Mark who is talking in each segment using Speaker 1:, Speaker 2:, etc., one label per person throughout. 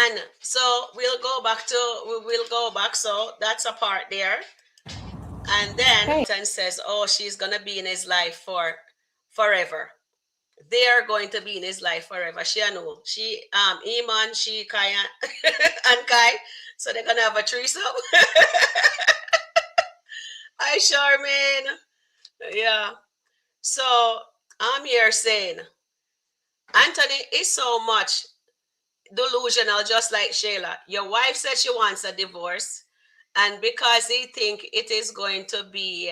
Speaker 1: And so we will go back. So that's a part there. And then
Speaker 2: Okay.
Speaker 1: and says, oh, she's gonna be in his life for forever. They are going to be in his life forever. She and who? She Iman, she Kai and Kai. So they're gonna have a threesome. Hi Charmaine. Yeah. So I'm here saying Anthony is so much delusional, just like Shayla. Your wife said she wants a divorce, and because he think it is going to be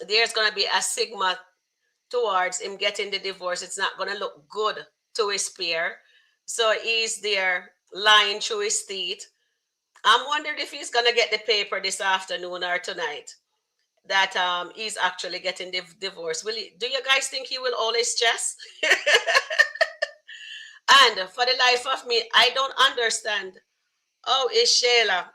Speaker 1: there's going to be a stigma towards him getting the divorce, it's not going to look good to his peer, so he's there lying through his teeth. I'm wondering if he's going to get the paper this afternoon or tonight that he's actually getting the divorce. Will he, do you guys think he will hold his chest? And for the life of me, I don't understand. Oh, is Shayla?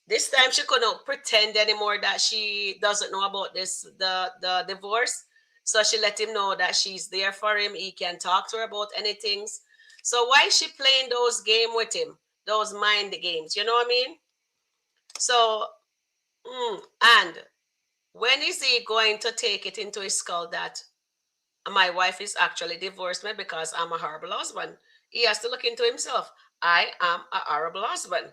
Speaker 1: This time she couldn't pretend anymore that she doesn't know about the divorce. So she let him know that she's there for him. He can talk to her about anything. So why is she playing those games with him? Those mind games, you know what I mean? So, and when is he going to take it into his skull that my wife is actually divorced me because I'm a horrible husband? He has to look into himself. I am a horrible husband.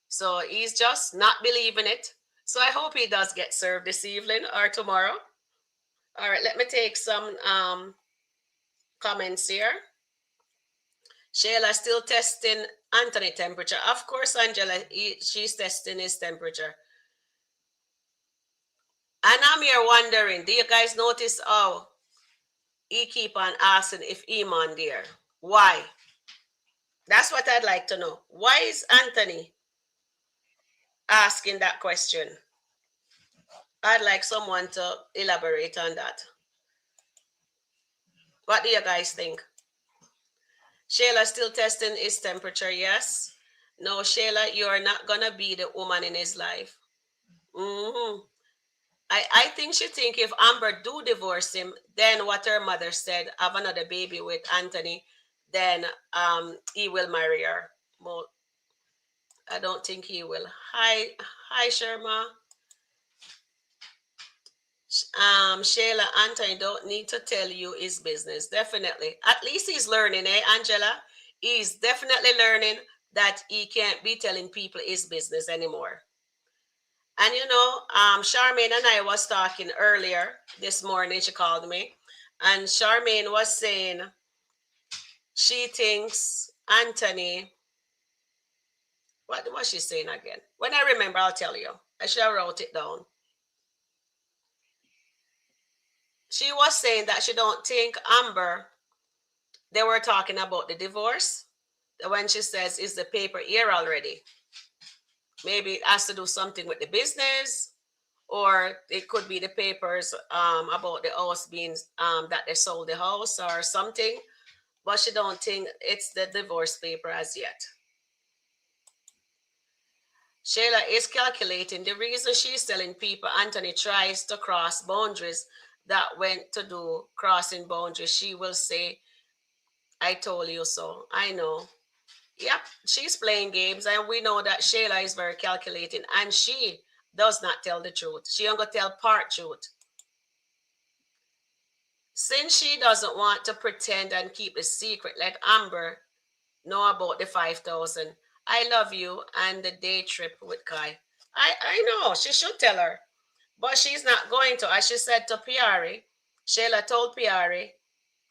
Speaker 1: So he's just not believing it. So I hope he does get served this evening or tomorrow. All right, let me take some comments here. Shayla still testing Anthony temperature. Of course, Angela, she's testing his temperature. And I'm here wondering, do you guys notice how he keep on asking if Iman there? Why? That's what I'd like to know. Why is Anthony asking that question? I'd like someone to elaborate on that. What do you guys think? Shayla still testing his temperature, yes? No, Shayla, you're not gonna be the woman in his life. Mm-hmm. I think she think if Amber do divorce him, then what her mother said, have another baby with Anthony, then he will marry her. Well, I don't think he will. Hi, Sharma. Shayla, Anthony don't need to tell you his business. Definitely. At least he's learning, eh, Angela? He's definitely learning that he can't be telling people his business anymore. And you know, Charmaine and I was talking earlier this morning. She called me, and Charmaine was saying she thinks Anthony. What was she saying again? When I remember, I'll tell you. I should have wrote it down. She was saying that she don't think Amber. They were talking about the divorce. When she says, "Is the paper here already?" Maybe it has to do something with the business, or it could be the papers about the house being that they sold the house or something. But she don't think it's the divorce paper as yet. Shayla is calculating the reason she's telling people Anthony tries to cross boundaries that went to do crossing boundaries. She will say, I told you so. I know. Yep, she's playing games, and we know that Shayla is very calculating, and she does not tell the truth. She only tell part truth. Since she doesn't want to pretend and keep the secret, let Amber know about the 5,000. I love you and the day trip with Kai. I know she should tell her, but she's not going to. As she said to Piari, Shayla told Piari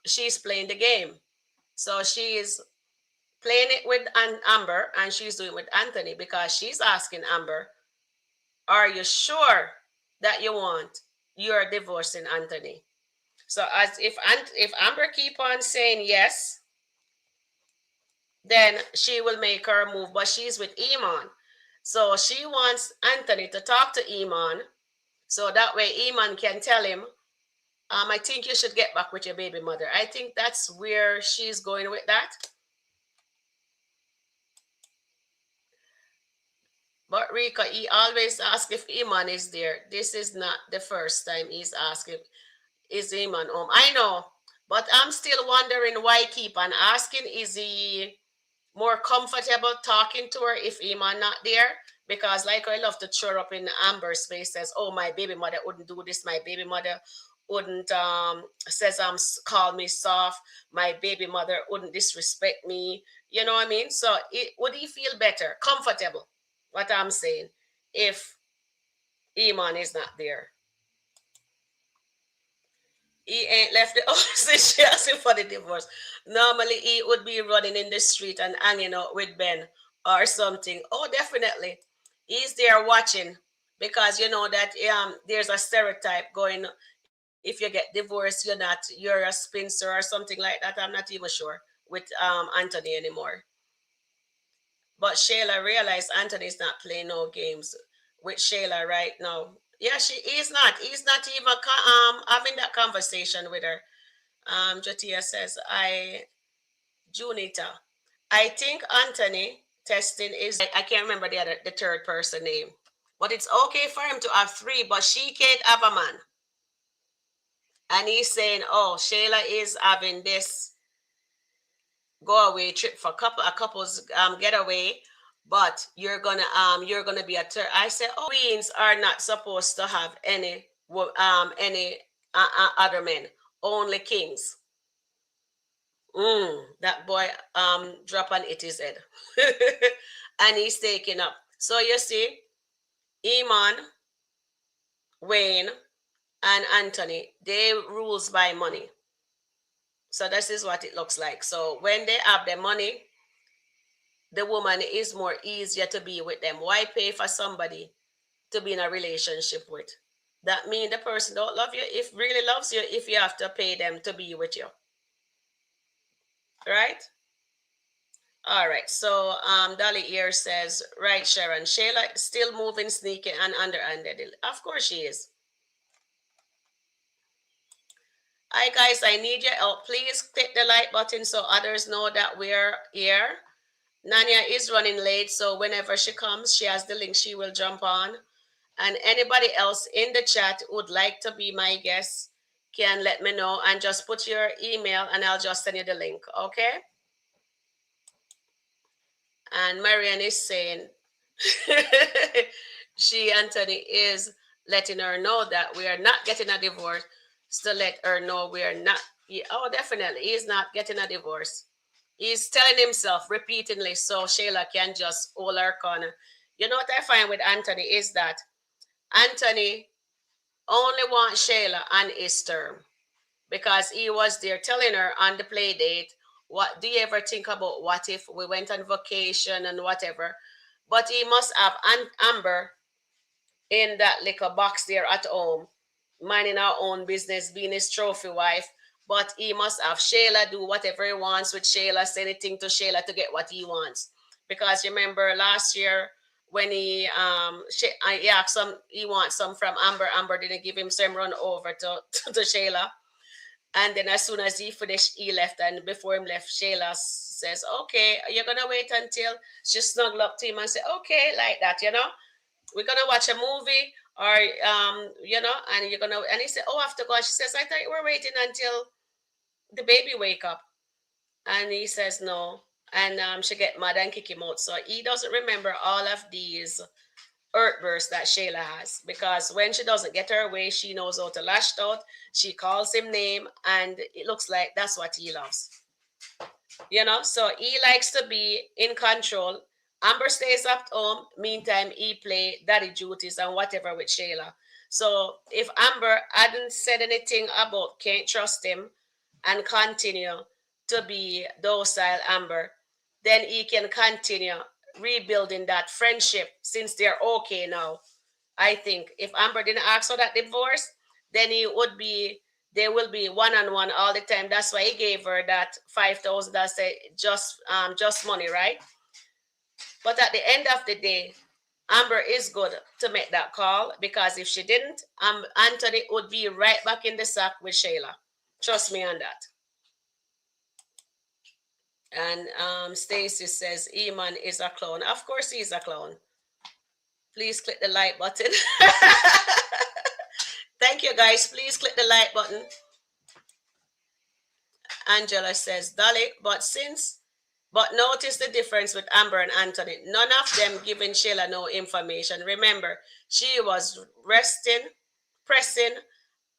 Speaker 1: she's playing the game, so she is playing it with Amber, and she's doing it with Anthony because she's asking Amber, "Are you sure that you want you're divorcing Anthony?" So as if Amber keep on saying yes, then she will make her move. But she's with Iman, so she wants Anthony to talk to Iman, so that way Iman can tell him, "I think you should get back with your baby mother." I think that's where she's going with that. But Rika, he always asks if Iman is there. This is not the first time he's asking, is Iman home? I know, but I'm still wondering why he keep on asking. Is he more comfortable talking to her if Iman not there. Because like I love to cheer up in Amber space says, oh, my baby mother wouldn't do this, my baby mother wouldn't says call me soft, my baby mother wouldn't disrespect me. You know what I mean? So would he feel better, comfortable, what I'm saying, if Iman is not there? He ain't left the house since she asked him for the divorce. Normally, he would be running in the street and hanging out with Ben or something. Oh, definitely. He's there watching because you know that there's a stereotype going. If you get divorced, you're a spinster or something like that. I'm not even sure with Anthony anymore. But Shayla realized Anthony's not playing no games with Shayla right now. Yeah, she is not. He's not even having that conversation with her. Jatia says, Junita, I think Anthony testing is, I can't remember the third person name, but it's okay for him to have three, but she can't have a man. And he's saying, oh, Shayla is having this go away trip for a couple's getaway, but you're gonna be a third. I said, oh, queens are not supposed to have any other men, only kings. That boy drop and hit his head. And he's taking up. So you see, Iman, Wayne, and Anthony, they rules by money. So this is what it looks like. So when they have the money, the woman is more easier to be with them. Why pay for somebody to be in a relationship with? That means the person don't love you, if really loves you, if you have to pay them to be with you. Right? All right. So Dolly here says, right, Sharon, Shayla still moving sneaky and underhanded. Of course she is. Hi guys, I need your help. Please click the like button so others know that we're here. Nanya is running late, so whenever she comes, she has the link, she will jump on. And anybody else in the chat who would like to be my guest can let me know and just put your email and I'll just send you the link, okay? And Marianne is saying Anthony is letting her know that we are not getting a divorce, to let her know we are not. Oh, definitely, he's not getting a divorce. He's telling himself repeatedly so Shayla can just hold her corner. You know what I find with Anthony is that Anthony only wants Shayla on his term because he was there telling her on the play date, what do you ever think about what if we went on vacation and whatever? But he must have Amber in that little box there at home, minding our own business, being his trophy wife. But he must have Shayla do whatever he wants with Shayla, say anything to Shayla to get what he wants. Because remember last year when he asked some, he wants some from Amber. Amber didn't give him some, run over to Shayla. And then as soon as he finished, he left. And before him left, Shayla says, okay, you're going to wait until she snuggle up to him and say, okay, like that, we're going to watch a movie or, and you're going to, and he said, oh, I have to go. And she says, I thought you were waiting until the baby wake up. And he says, no. And she get mad and kick him out. So he doesn't remember all of these earthbursts that Shayla has, because when she doesn't get her way, she knows how to lash out. She calls him name, and it looks like that's what he loves. So he likes to be in control. Amber stays at home. Meantime, he play daddy duties and whatever with Shayla. So if Amber hadn't said anything about can't trust him and continue to be docile Amber, then he can continue rebuilding that friendship since they're okay now. I think if Amber didn't ask for that divorce, then they will be one-on-one all the time. That's why he gave her that 5,000. That's just money, right? But at the end of the day, Amber is good to make that call, because if she didn't, Anthony would be right back in the sack with Shayla. Trust me on that. And Stacy says Iman is a clown. Of course he's a clown. Please click the like button. Thank you guys. Please click the like button. Angela says, Dolly, but since But notice the difference with Amber and Anthony. None of them giving Shayla no information. Remember, she was resting, pressing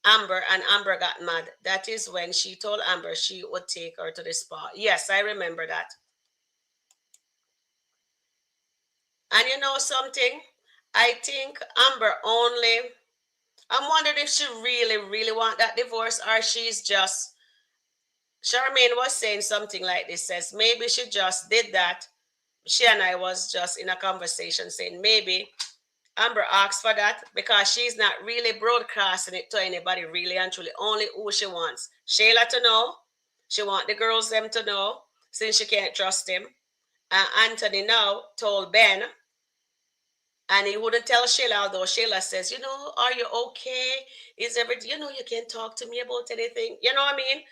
Speaker 1: Amber, and Amber got mad. That is when she told Amber she would take her to the spa. Yes, I remember that. And you know something? I think Amber only. I'm wondering if she really, really want that divorce, or she's just. Charmaine was saying something like this. Says maybe she just did that. She and I was just in a conversation saying maybe Amber asked for that because she's not really broadcasting it to anybody really and truly. Only who she wants. Shayla to know. She want the girls them to know since she can't trust him. And Anthony now told Ben, and he wouldn't tell Shayla, although Shayla says, are you okay? Is everything, you can't talk to me about anything. You know what I mean?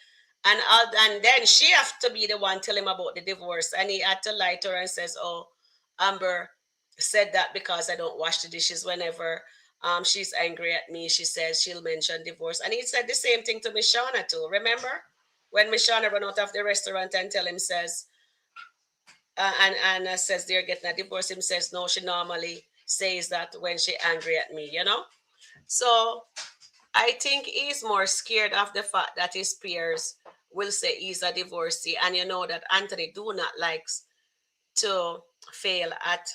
Speaker 1: And then she have to be the one tell him about the divorce. And he had to lie to her and says, oh, Amber said that because I don't wash the dishes whenever she's angry at me. She says she'll mention divorce. And he said the same thing to Miss Shauna too. Remember? When Miss Shauna run out of the restaurant and tell him, says, and says they're getting a divorce, him says, no, she normally says that when she angry at me. So I think he's more scared of the fact that his peers will say he's a divorcee, and you know that Anthony do not likes to fail at.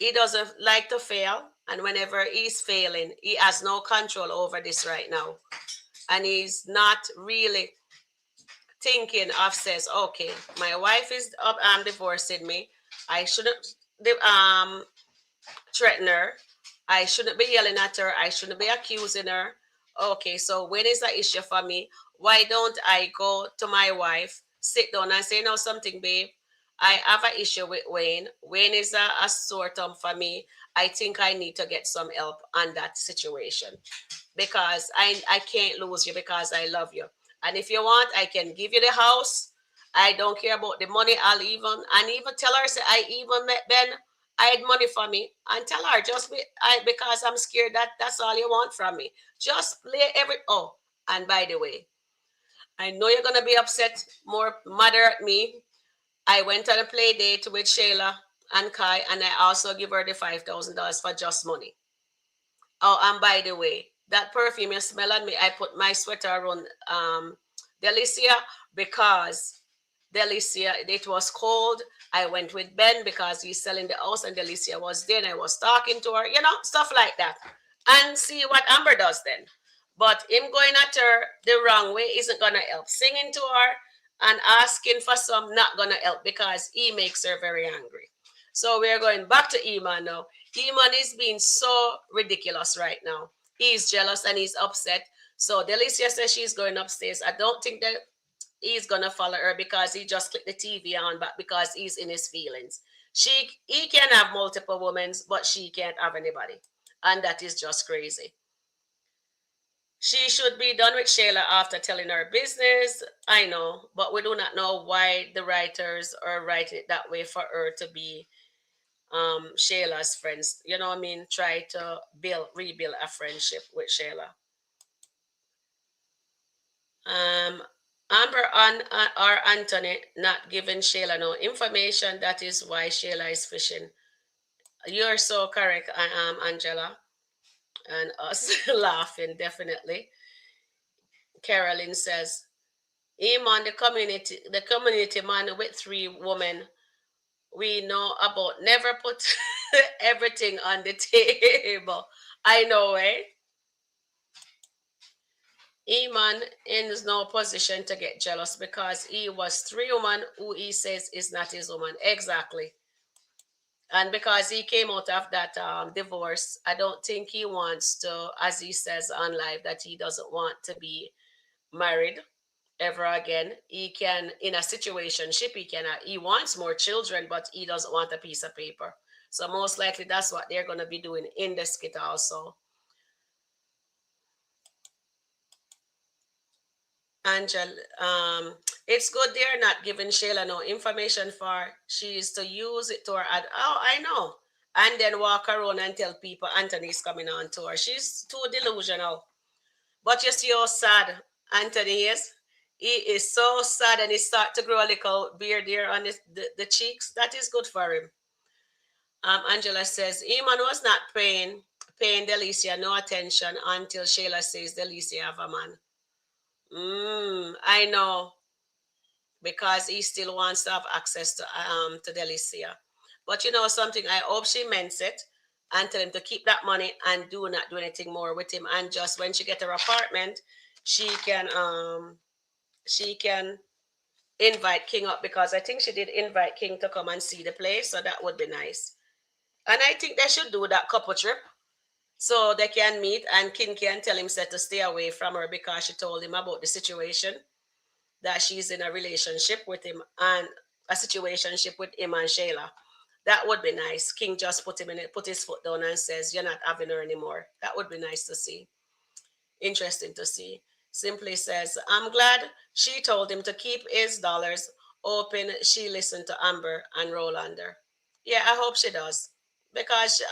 Speaker 1: He doesn't like to fail, and whenever he's failing, he has no control over this right now, and he's not really thinking of says, okay, my wife is up, divorcing me. I shouldn't threaten her. I shouldn't be yelling at her. I shouldn't be accusing her. Okay, so when is the issue for me? Why don't I go to my wife, sit down and say, no, something, babe. I have an issue with Wayne. Wayne is a sore thumb for me. I think I need to get some help on that situation because I can't lose you because I love you. And if you want, I can give you the house. I don't care about the money. I'll even tell her, say, I even met Ben. I had money for me, and tell her because I'm scared that that's all you want from me. Just play every. Oh, and by the way, I know you're gonna be upset, more mother at me. I went on a play date with Shayla and Kai, and I also give her the $5,000 for just money. Oh, and by the way, that perfume you smell on me, I put my sweater around Delicia because Delicia, it was cold. I went with Ben because he's selling the house and Delicia was there and I was talking to her, stuff like that. And see what Amber does then. But him going at her the wrong way isn't going to help. Singing to her and asking for some not going to help because he makes her very angry. So we're going back to Iman now. Iman is being so ridiculous right now. He's jealous and he's upset. So Delicia says she's going upstairs. I don't think that he's gonna follow her because he just clicked the TV on, but because he's in his feelings. He can have multiple women, but she can't have anybody. And that is just crazy. She should be done with Shayla after telling her business. I know, but we do not know why the writers are writing it that way for her to be Shayla's friends. You know what I mean? Try to rebuild a friendship with Shayla. Um, Amber or Anthony not giving Shayla no information. That is why Shayla is fishing. You're so correct, Angela, and us laughing definitely. Carolyn says, Iman, the community man with 3 women we know about never put everything on the table. I know, eh? Iman is no position to get jealous because he was 3 women who he says is not his woman. Exactly. And because he came out of that divorce, I don't think he wants to, as he says on live, that he doesn't want to be married ever again. He can, in a situationship, he wants more children, but he doesn't want a piece of paper. So most likely that's what they're going to be doing in the skit also. Angel, it's good they're not giving Shayla no information for she is to use it to her oh, I know. And then walk around and tell people Anthony's coming on to her. She's too delusional. But you see how sad Anthony is. He is so sad and he start to grow a little beard there on the cheeks. That is good for him. Angela says, Iman was not paying Delicia no attention until Shayla says Delicia have a man. I know, because he still wants to have access to Delicia. But you know something, I hope she meant it and tell him to keep that money and do not do anything more with him. And just when she get her apartment, she can she can invite King up, because I think she did invite King to come and see the place, so that would be nice. And I think they should do that couple trip so they can meet and King can tell him to stay away from her because she told him about the situation, that she's in a relationship with him and a situationship with him and Shayla. That would be nice. King just put his foot down and says, "You're not having her anymore." That would be nice to see. Interesting to see. Simply says, "I'm glad she told him to keep his dollars open. She listened to Amber and Rolander." Yeah, I hope she does, because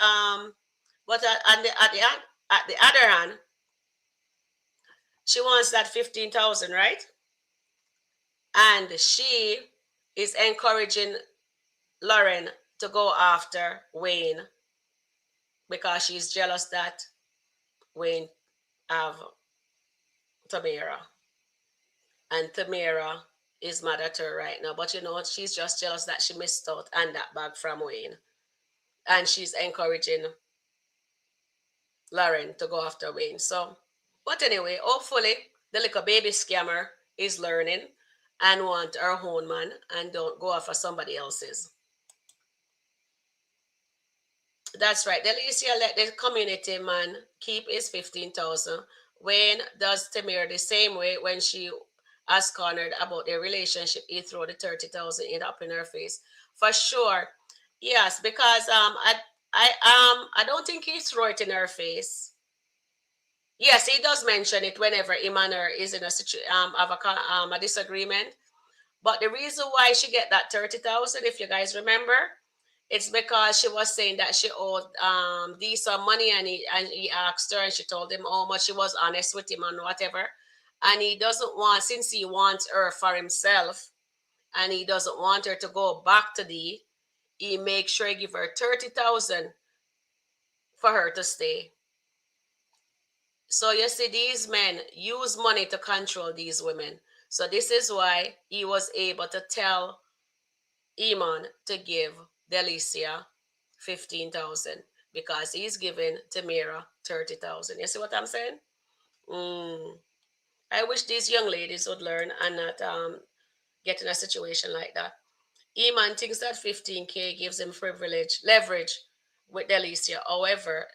Speaker 1: but at the other hand, she wants that 15,000, right? And she is encouraging Lauren to go after Wayne because she's jealous that Wayne have Tamara. And Tamara is mad at her right now. But you know, she's just jealous that she missed out on that bag from Wayne. And she's encouraging Lauren to go after Wayne. So, but anyway, hopefully the little baby scammer is learning and want her own man and don't go after somebody else's. That's right. Delicia let the community man keep his 15,000. Wayne does Tamir the same way when she asked cornered about their relationship. He threw the 30,000 in up in her face. For sure. Yes, because I don't think he threw it in her face. Yes, he does mention it whenever Imani is in a have a disagreement. But the reason why she get that 30,000, if you guys remember, it's because she was saying that she owed these some money, and he asked her and she told him how much. She was honest with him and whatever. And he doesn't want, since he wants her for himself and he doesn't want her to go back to he makes sure he give her 30,000 for her to stay. So you see, these men use money to control these women. So this is why he was able to tell Iman to give Delicia 15,000 because he's giving Tamira 30,000. You see what I'm saying? Mm. I wish these young ladies would learn and not get in a situation like that. Iman thinks that 15K gives him leverage with Delicia. However,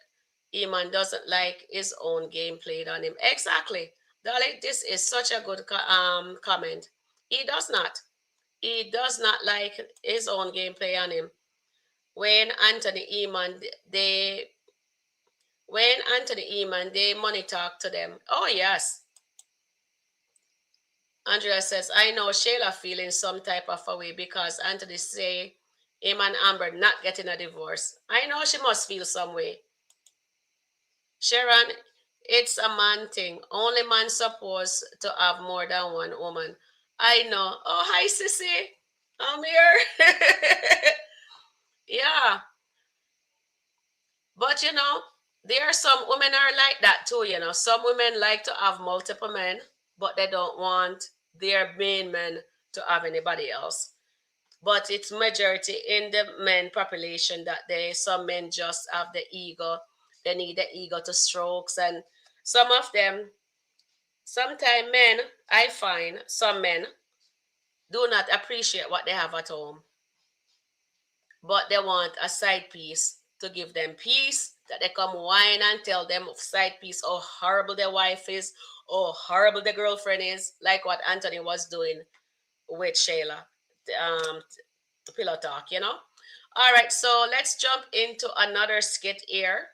Speaker 1: Iman doesn't like his own game played on him. Exactly. Darling, this is such a good comment. He does not. He does not like his own gameplay on him. When Anthony Eman, they when Anthony Eman, they money talk to them. Oh yes. Andrea says, I know Shayla feeling some type of a way because Anthony say him and Amber not getting a divorce. I know she must feel some way. Sharon, it's a man thing. Only man supposed to have more than one woman. I know. Oh, hi, Sissy. I'm here. Yeah. But you know, there are some women are like that too, you know. Some women like to have multiple men, but they don't want their main men to have anybody else. But it's majority in the men population that some men just have the ego. They need the ego to strokes, and some of them, sometimes men, I find some men do not appreciate what they have at home, but they want a side piece to give them peace, that they come whine and tell them of side piece how horrible their wife is, how horrible the girlfriend is, like what Anthony was doing with Shayla. Um, Pillow talk, you know. All right, so let's jump into another skit here.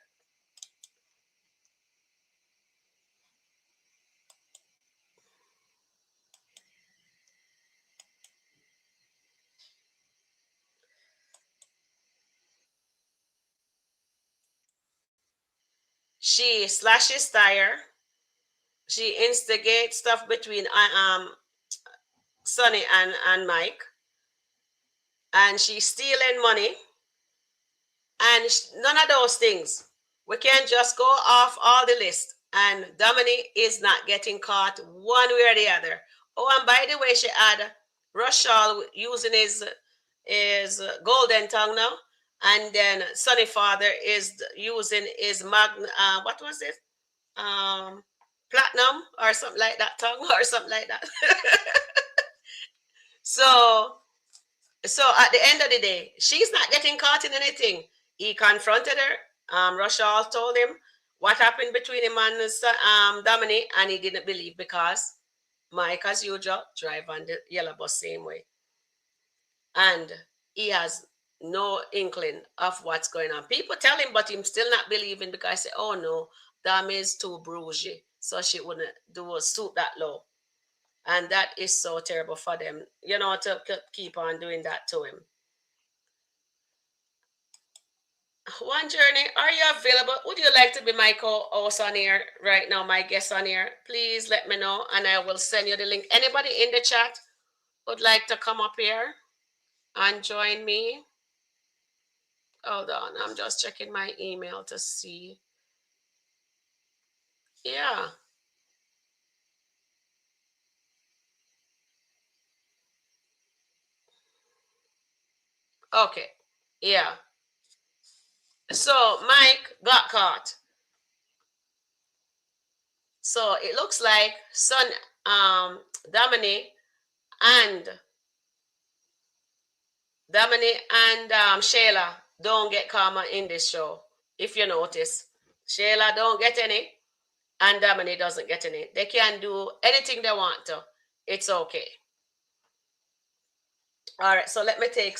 Speaker 1: She slashes tire. She instigates stuff between Sonny and Mike, and she's stealing money, and none of those things. We can't just go off all the list. And Dominique is not getting caught one way or the other. Oh, and by the way, she had Rushall using his golden tongue now, and then Sonny Father is using his what was it? Platinum or something like that tongue or something like that. So so at the end of the day, she's not getting caught in anything. He confronted her. Rushall told him what happened between him and Dominic, and he didn't believe because Mike, as usual, drive on the yellow bus same way, and he has no inkling of what's going on. People tell him, but him still not believing because I say, "Oh no, Dami is too bougie, so she wouldn't do a suit that low." And that is so terrible for them, to keep on doing that to him. One Journey, are you available? Would you like to be my co-host on here right now, my guest on here? Please let me know and I will send you the link. Anybody in the chat would like to come up here and join me? Hold on, I'm just checking my email to see. Yeah. Okay. Yeah. So Mike got caught. So it looks like son Dominic and Shayla don't get karma in this show. If you notice, Shayla don't get any, and Dominic doesn't get any. They can do anything they want to. It's okay. All right. So let me take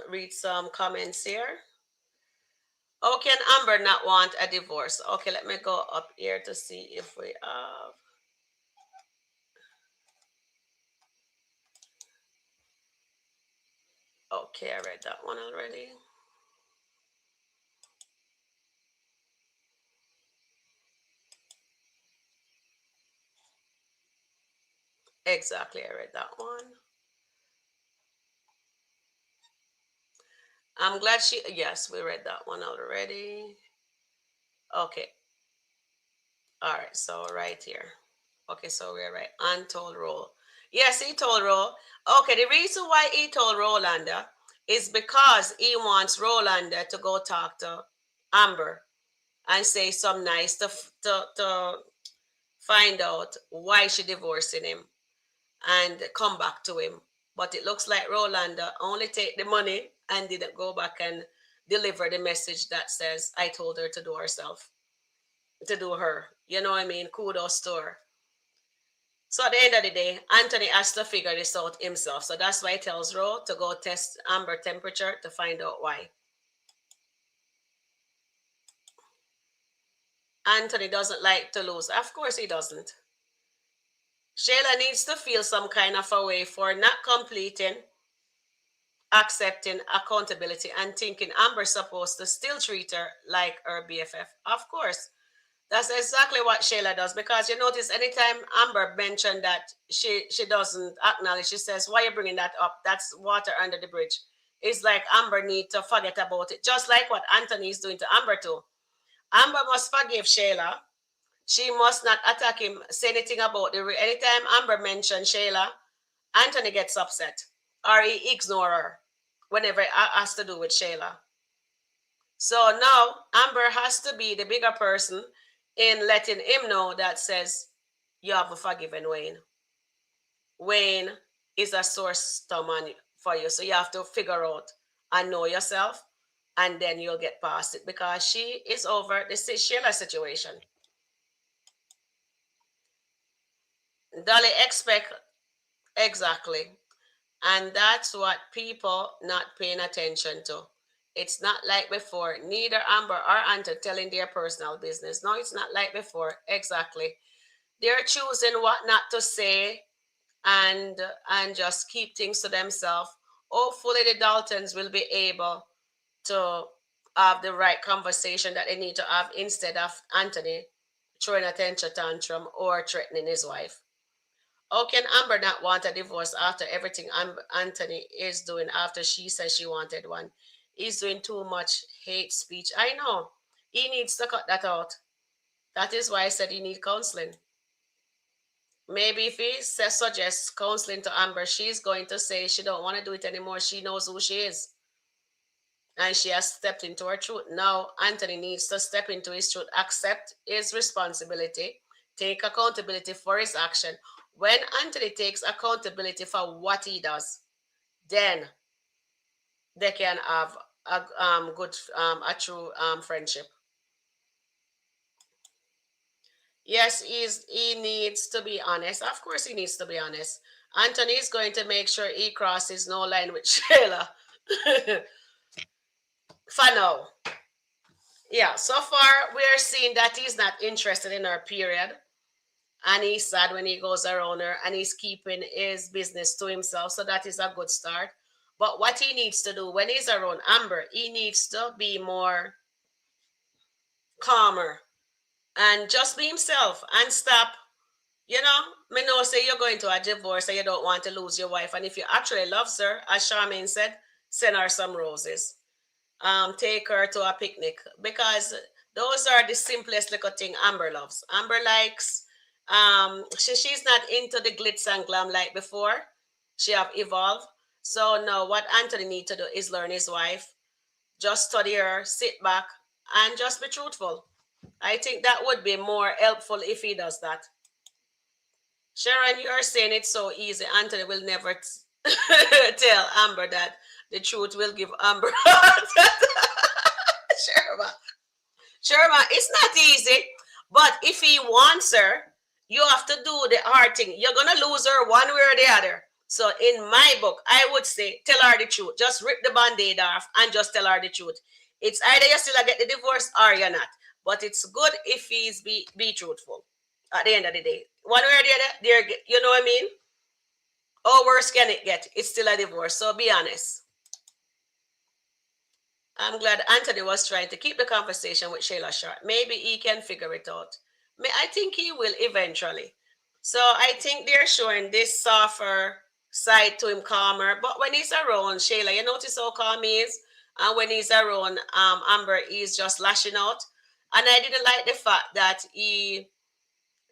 Speaker 1: read some comments here. Oh, can Amber not want a divorce? Okay, let me go up here to see if we have. Okay, I read that one already. Exactly, I read that one. I'm glad yes, we read that one already. Okay. All right, so right here. Okay, so we're right. Untold role. Yes, he told Ro. Okay, the reason why he told Rolanda is because he wants Rolanda to go talk to Amber and say some nice to find out why she divorcing him and come back to him. But it looks like Rolanda only take the money and didn't go back and deliver the message that says I told her to do herself, to do her. You know what I mean? Kudos to her. So at the end of the day, Anthony has to figure this out himself. So that's why he tells Ro to go test Amber temperature to find out why. Anthony doesn't like to lose. Of course he doesn't. Shayla needs to feel some kind of a way for not completing, accepting accountability, and thinking Amber's supposed to still treat her like her BFF. Of course. That's exactly what Shayla does because you notice anytime Amber mentioned that she doesn't acknowledge, she says, "Why are you bringing that up? That's water under the bridge." It's like Amber need to forget about it, just like what Anthony is doing to Amber too. Amber must forgive Shayla. She must not attack him, say anything about anytime Amber mentions Shayla, Anthony gets upset or he ignore her whenever it has to do with Shayla. So now Amber has to be the bigger person in letting him know that says, you have forgiven Wayne. Wayne is a source to money for you. So you have to figure out and know yourself, and then you'll get past it because she is over the Shayla situation. Dolly expect exactly. And that's what people not paying attention to. It's not like before. Neither Amber or Anta telling their personal business. No, it's not like before. Exactly. They're choosing what not to say and just keep things to themselves. Hopefully the Daltons will be able to have the right conversation that they need to have instead of Anthony throwing a tantrum or threatening his wife. How can Amber not want a divorce after everything Anthony is doing after she says she wanted one? He's doing too much hate speech. I know. He needs to cut that out. That is why I said he needs counseling. Maybe if he suggests counseling to Amber, she's going to say she don't want to do it anymore. She knows who she is. And she has stepped into her truth. Now Anthony needs to step into his truth, accept his responsibility, take accountability for his action. When Anthony takes accountability for what he does, then they can have a good a true friendship. Yes, he needs to be honest. Of course, he needs to be honest. Anthony is going to make sure he crosses no line with Shayla. For now. Yeah, so far we're seeing that he's not interested in her, period. And he's sad when he goes around her and he's keeping his business to himself. So that is a good start. But what he needs to do when he's around Amber, he needs to be more calmer and just be himself and stop. Me know say you're going to a divorce and you don't want to lose your wife. And if you actually loves her, as Charmaine said, send her some roses. Take her to a picnic because those are the simplest little thing Amber loves. Amber likes she's not into the glitz and glam like before. She have evolved. So now what Anthony need to do is learn his wife, just study her, sit back, and just be truthful. I think that would be more helpful if he does that. Sharon, you're saying it's so easy. Anthony will never tell Amber that the truth will give Amber. Sherma, Sherma, it's not easy. But if he wants her, you have to do the hard thing. You're gonna lose her one way or the other. So in my book, I would say tell her the truth. Just rip the band-aid off and just tell her the truth. It's either you still get the divorce or you're not. But it's good if he's be truthful at the end of the day. One way or the other, you know what I mean? How worse can it get? It's still a divorce. So be honest. I'm glad Anthony was trying to keep the conversation with Shayla short. Maybe he can figure it out. I think he will eventually. So I think they're showing this softer side to him, calmer. But when he's around Shayla, you notice how calm he is? And when he's around Amber, he's just lashing out. And I didn't like the fact that he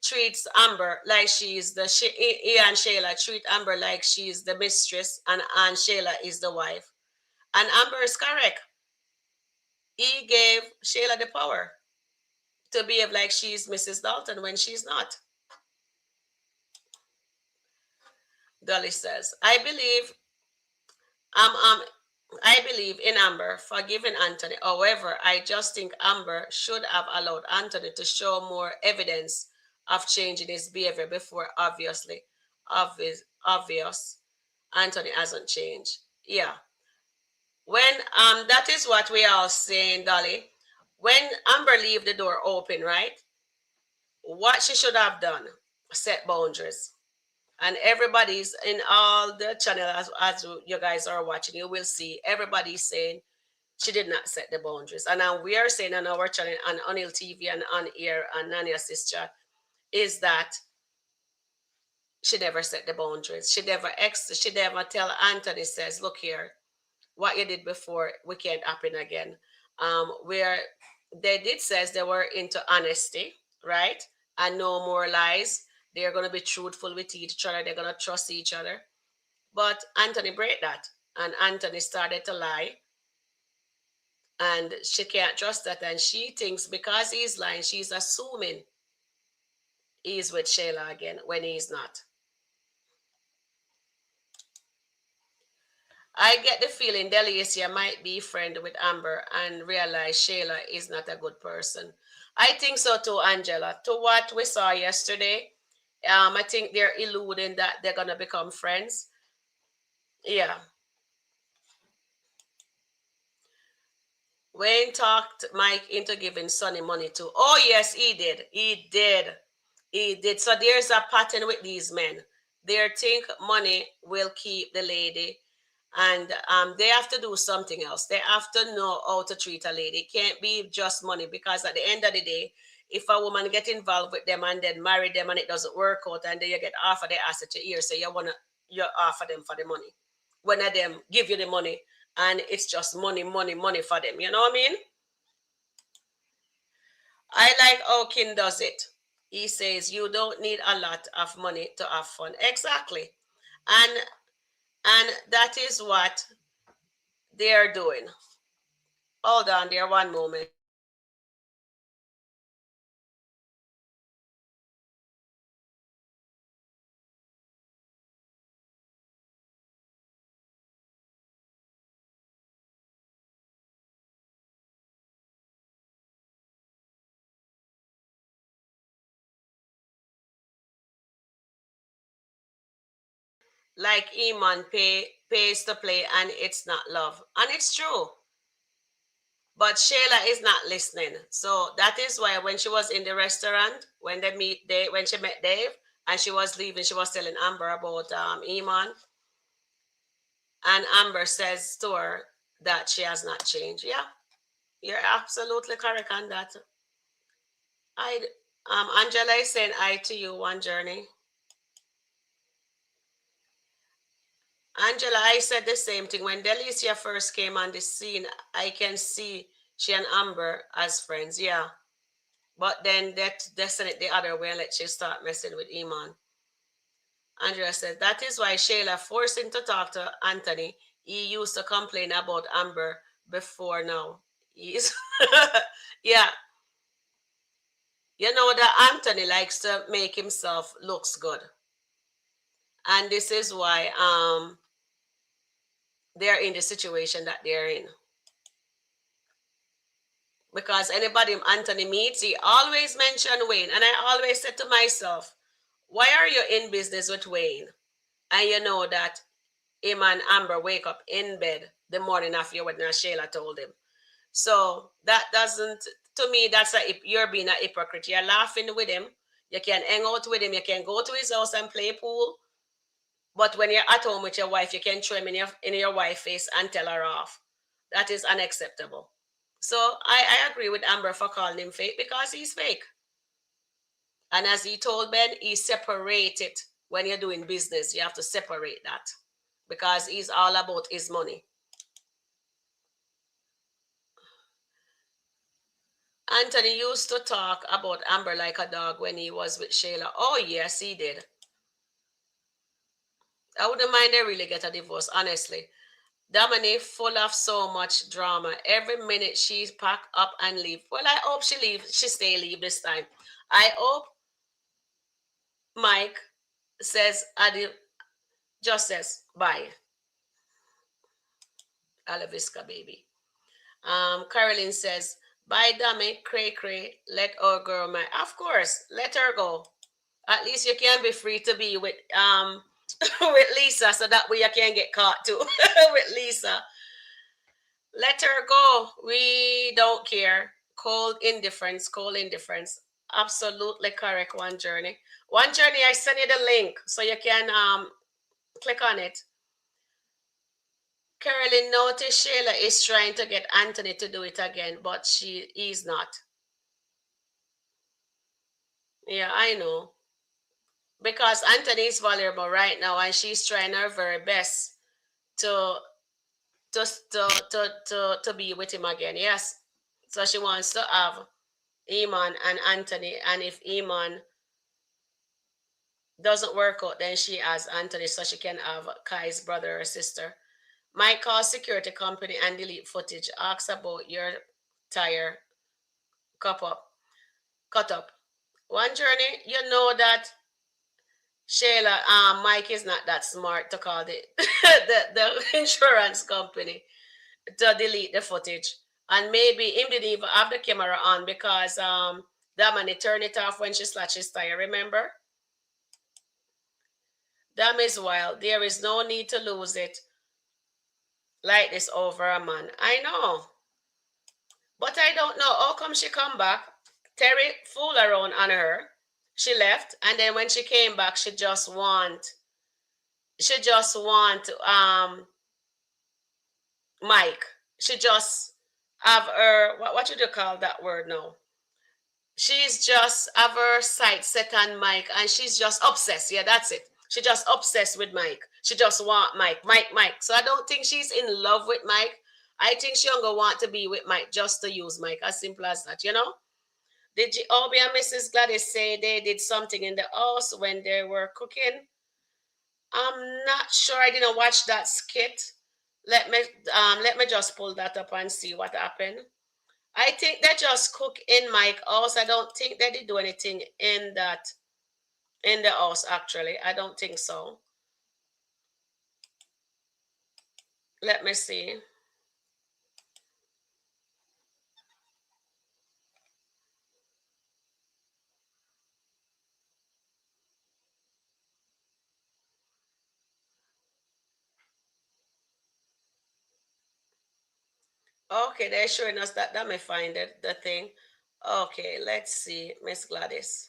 Speaker 1: treats Amber like she's he and Shayla treat Amber like she's the mistress and Shayla is the wife. And Amber is correct. He gave Shayla the power to behave like she's Mrs. Dalton when she's not. Dolly says, um, um, I believe in Amber forgiving Anthony. However, I just think Amber should have allowed Anthony to show more evidence of changing his behavior before obvious Anthony hasn't changed. Yeah. When that is what we are saying, Dolly. When Amber leave the door open, right? What she should have done, set boundaries. And everybody's in all the channel as you guys are watching, you will see everybody saying she did not set the boundaries. And now we are saying on our channel, on Unil TV and on air and Nanny Assist Chat, is that she never set the boundaries. She never tell Anthony says, look here, what you did before, we can't happen again. Where they did says they were into honesty, right? And no more lies. They're going to be truthful with each other. They're going to trust each other. But Anthony break that. And Anthony started to lie. And she can't trust that. And she thinks because he's lying, she's assuming he's with Shayla again when he's not. I get the feeling Delicia might be friend with Amber and realize Shayla is not a good person. I think so too, Angela. To what we saw yesterday, I think they're alluding that they're gonna become friends. Yeah. Wayne talked Mike into giving Sonny money too. Oh yes, he did. He did. He did. So there's a pattern with these men. They think money will keep the lady, and they have to do something else. They have to know how to treat a lady. It can't be just money because at the end of the day, if a woman get involved with them and then marry them and it doesn't work out and then you get offer the asset to ear, so you offer them for the money. One of them give you the money and it's just money, money, money for them. You know what I mean? I like how King does it. He says you don't need a lot of money to have fun. Exactly. And that is what they're doing. Hold on there one moment. Like Iman pays to play and it's not love. And it's true. But Shayla is not listening. So that is why when she was in the restaurant, when she met Dave and she was leaving, she was telling Amber about Iman. And Amber says to her that she has not changed. Yeah, you're absolutely correct on that. I Angela is saying I to you one journey. Angela, I said the same thing. When Delicia first came on the scene, I can see she and Amber as friends, yeah. But then that destined the other way and let she start messing with Iman. Angela said, that is why Shayla forced him to talk to Anthony. He used to complain about Amber before now. He's yeah. You know that Anthony likes to make himself looks good. And this is why they're in the situation that they're in. Because anybody Anthony meets, he always mention Wayne. And I always said to myself, why are you in business with Wayne? And you know that him and Amber wake up in bed the morning after your wedding, as Shayla told him. So that doesn't, to me, you're being a hypocrite. You're laughing with him. You can hang out with him. You can go to his house and play pool. But when you're at home with your wife, you can throw him in your wife's face and tell her off. That is unacceptable. So I agree with Amber for calling him fake because he's fake. And as he told Ben, he separated when you're doing business. You have to separate that because he's all about his money. Anthony used to talk about Amber like a dog when he was with Shayla. Oh, yes, he did. I wouldn't mind they really get a divorce, honestly. Dominique full of so much drama. Every minute she's pack up and leave. Well, I hope she leave this time. I hope Mike says just says bye. Alavisca baby. Carolyn says, bye Dominic, cray cray, let our girl marry. Of course, let her go. At least you can be free to be with with Lisa, so that way you can get caught too with Lisa. Let her go. We don't care. Cold indifference, cold indifference. Absolutely correct. One journey. One journey, I send you the link so you can click on it. Carolyn noticed Shayla is trying to get Anthony to do it again, but he's not. Yeah, I know. Because Anthony is vulnerable right now and she's trying her very best to to be with him again. Yes. So she wants to have Iman and Anthony, and if Iman doesn't work out, then she has Anthony so she can have Kai's brother or sister. Might call security company and delete footage. Ask about your tire cut up. One journey, you know that Shayla, Mike is not that smart to call the insurance company to delete the footage. And maybe him didn't even have the camera on because that man he turned it off when she slashed his tire, remember? Damn is wild. There is no need to lose it like this over a man. I know. But I don't know. How come she come back? Terry fooled around on her. She left. And then when she came back, she just want Mike. She just have her what should you call that word now? She's just have her sight set on Mike, and she's just obsessed. Yeah, that's it. She just obsessed with Mike. She just want Mike, Mike, Mike. So I don't think she's in love with Mike. I think she only want to be with Mike just to use Mike. As simple as that, you know? Did you, Obi and Mrs. Gladys say they did something in the house when they were cooking? I'm not sure. I didn't watch that skit. Let me let me just pull that up and see what happened. I think they just cook in Mike house. I don't think they did do anything in that in the house actually. I don't think so. Let me see. Okay, they're showing us that. That may find it, the thing. Okay, let's see, Miss Gladys.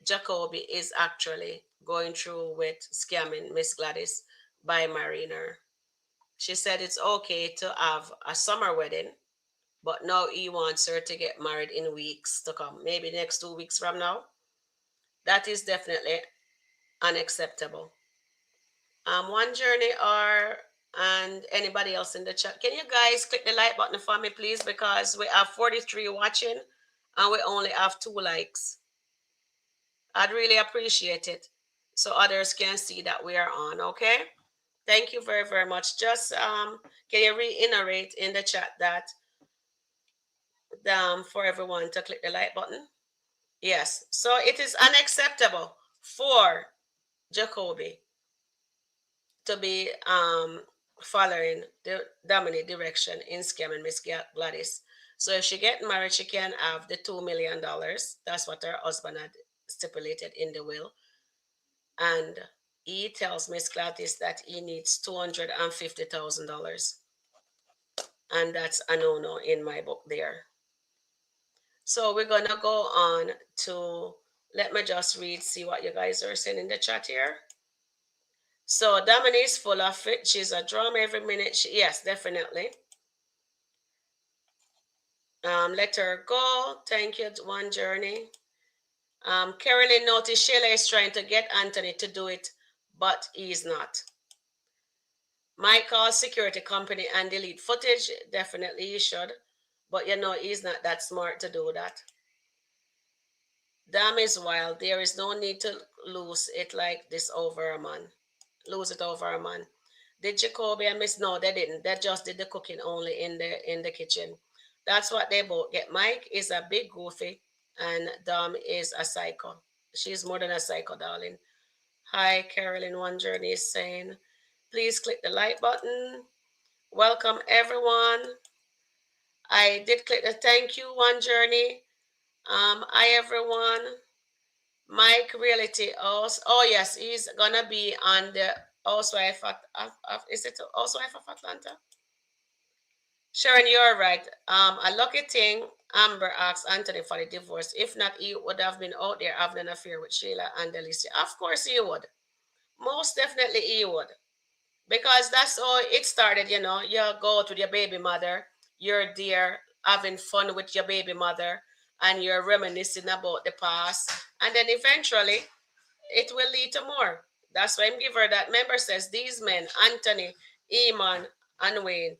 Speaker 1: Jacoby is actually going through with scamming Miss Gladys by marrying her. She said it's okay to have a summer wedding, but now he wants her to get married in weeks to come, maybe next 2 weeks from now. That is definitely unacceptable. One journey or and anybody else in the chat, can you guys click the like button for me, please? Because we have 43 watching and we only have 2 likes. I'd really appreciate it so others can see that we are on. Okay. Thank you very, very much. Just can you reiterate in the chat that for everyone to click the like button? Yes. So it is unacceptable for Jacoby to be following the Dominique direction in scamming Miss Gladys. So if she get married, she can have the $2 million. That's what her husband had stipulated in the will. And he tells Miss Gladys that he needs $250,000. And that's a no-no in my book there. So we're gonna go on to, let me just read, see what you guys are saying in the chat here. So Dominique's full of it. She's a drama every minute. Yes, definitely. Let her go. Thank you, One Journey. Carolyn noticed Shayla is trying to get Anthony to do it, but he's not. Might call security company and delete footage. Definitely he should. But you know, he's not that smart to do that. Damn is wild. There is no need to lose it like this over a man. Lose it over a man. Did Jacoby and Miss? No, they didn't. They just did the cooking only in the kitchen. That's what they both get. Mike is a big goofy, and Dom is a psycho. She's more than a psycho, darling. Hi, Carolyn. One Journey is saying, please click the like button. Welcome everyone. I did click the thank you, One Journey. Hi everyone. Mike Reality. Oh yes, he's gonna be on the Housewife of is it Housewife of Atlanta? Sharon, you're right. A lucky thing Amber asked Anthony for the divorce. If not, he would have been out there having an affair with Shayla and Delicia. Of course he would. Most definitely he would. Because that's how it started, you know. You go out with your baby mother, you're there having fun with your baby mother, and you're reminiscing about the past. And then eventually it will lead to more. That's why I'm give her that. Member says these men, Anthony, Iman, and Wayne,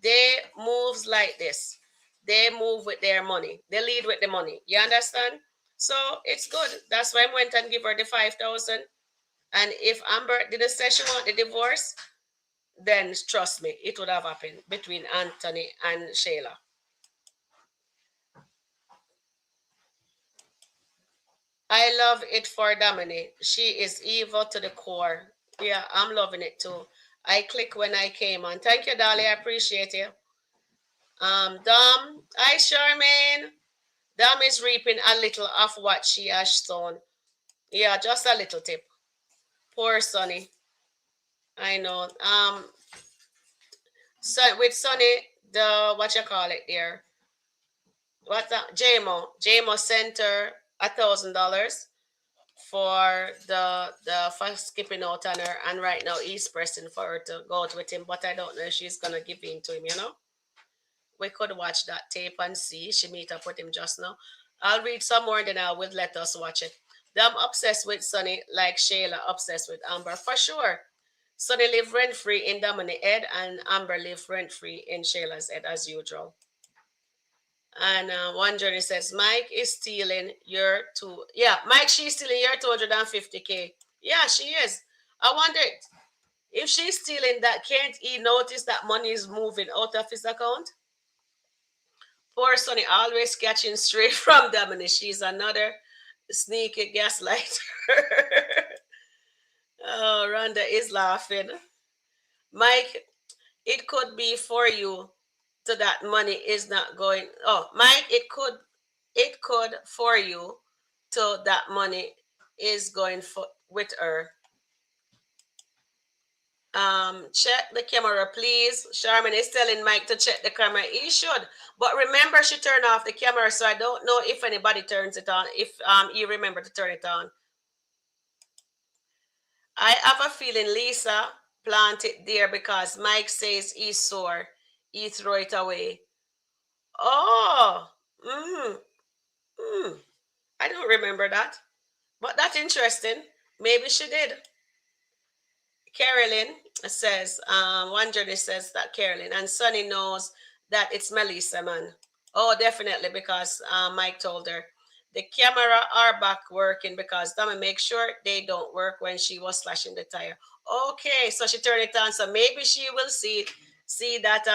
Speaker 1: they moves like this. They move with their money. They lead with the money. You understand? So it's good. That's why I went and give her the 5,000. And if Amber didn't say she want the divorce, then trust me, it would have happened between Anthony and Shayla. I love it for Dominique. She is evil to the core. Yeah, I'm loving it too. I click when I came on. Thank you, Dolly. I appreciate you. Dom. Hi, Charmaine. Dom is reaping a little of what she has sown. Yeah, just a little tip. Poor Sonny. I know. So with Sonny, the what you call it there? What the JMO Center $1,000 for the for skipping out on her, and right now he's pressing for her to go out with him, but I don't know if she's gonna give in to him, you know. We could watch that tape and see. She meet up with him just now. I'll read some more, then I will let us watch it. I'm obsessed with Sonny, like Shayla obsessed with Amber, for sure. Sonny live rent free in Dominic head, and Amber live rent free in Shayla's head as usual. And one journey says, Mike is stealing your two. Yeah, Mike, she's stealing your 250K. Yeah, she is. I wonder if she's stealing that, can't he notice that money is moving out of his account? Poor Sonny always catching straight from Dominic. She's another sneaky gaslighter. Oh, Rhonda is laughing. Mike, it could be for you so that money is not going. Oh, Mike, it could for you so that money is going for with her. Check the camera, please. Sharman is telling Mike to check the camera. He should, but remember, she turned off the camera, so I don't know if anybody turns it on. If you remember to turn it on. I have a feeling Lisa planted it there because Mike says he's sore. He throw it away. Oh, mm, mm. I don't remember that, but that's interesting. Maybe she did. Carolyn says, one journalist says that Carolyn and Sonny knows that it's Melissa, man. Oh, definitely, because Mike told her the camera are back working because Dama make sure they don't work when she was slashing the tire. Okay, so she turned it on, so maybe she will see that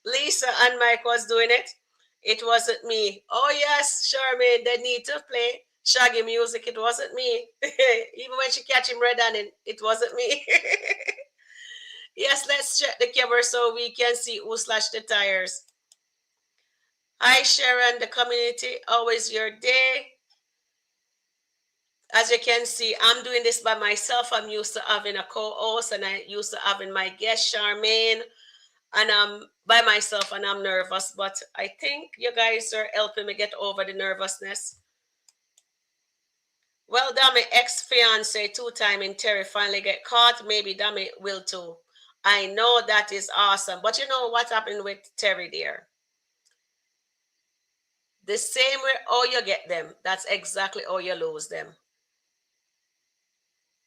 Speaker 1: Lisa and Mike was doing it. It wasn't me. Oh yes, Charmaine, they need to play Shaggy music. It wasn't me. Even when she catch him red-handed, it wasn't me. Yes, let's check the camera so we can see who slashed the tires. Hi Sharon, the community, always your day. As you can see, I'm doing this by myself. I'm used to having a co-host, and I used to having my guest Charmaine, and I'm by myself and I'm nervous, but I think you guys are helping me get over the nervousness. Well, Dami ex-fiance two-time in Terry finally get caught. Maybe Dami will too. I know that is awesome, but you know what happened with Terry there? The same way how you get them, that's exactly how you lose them.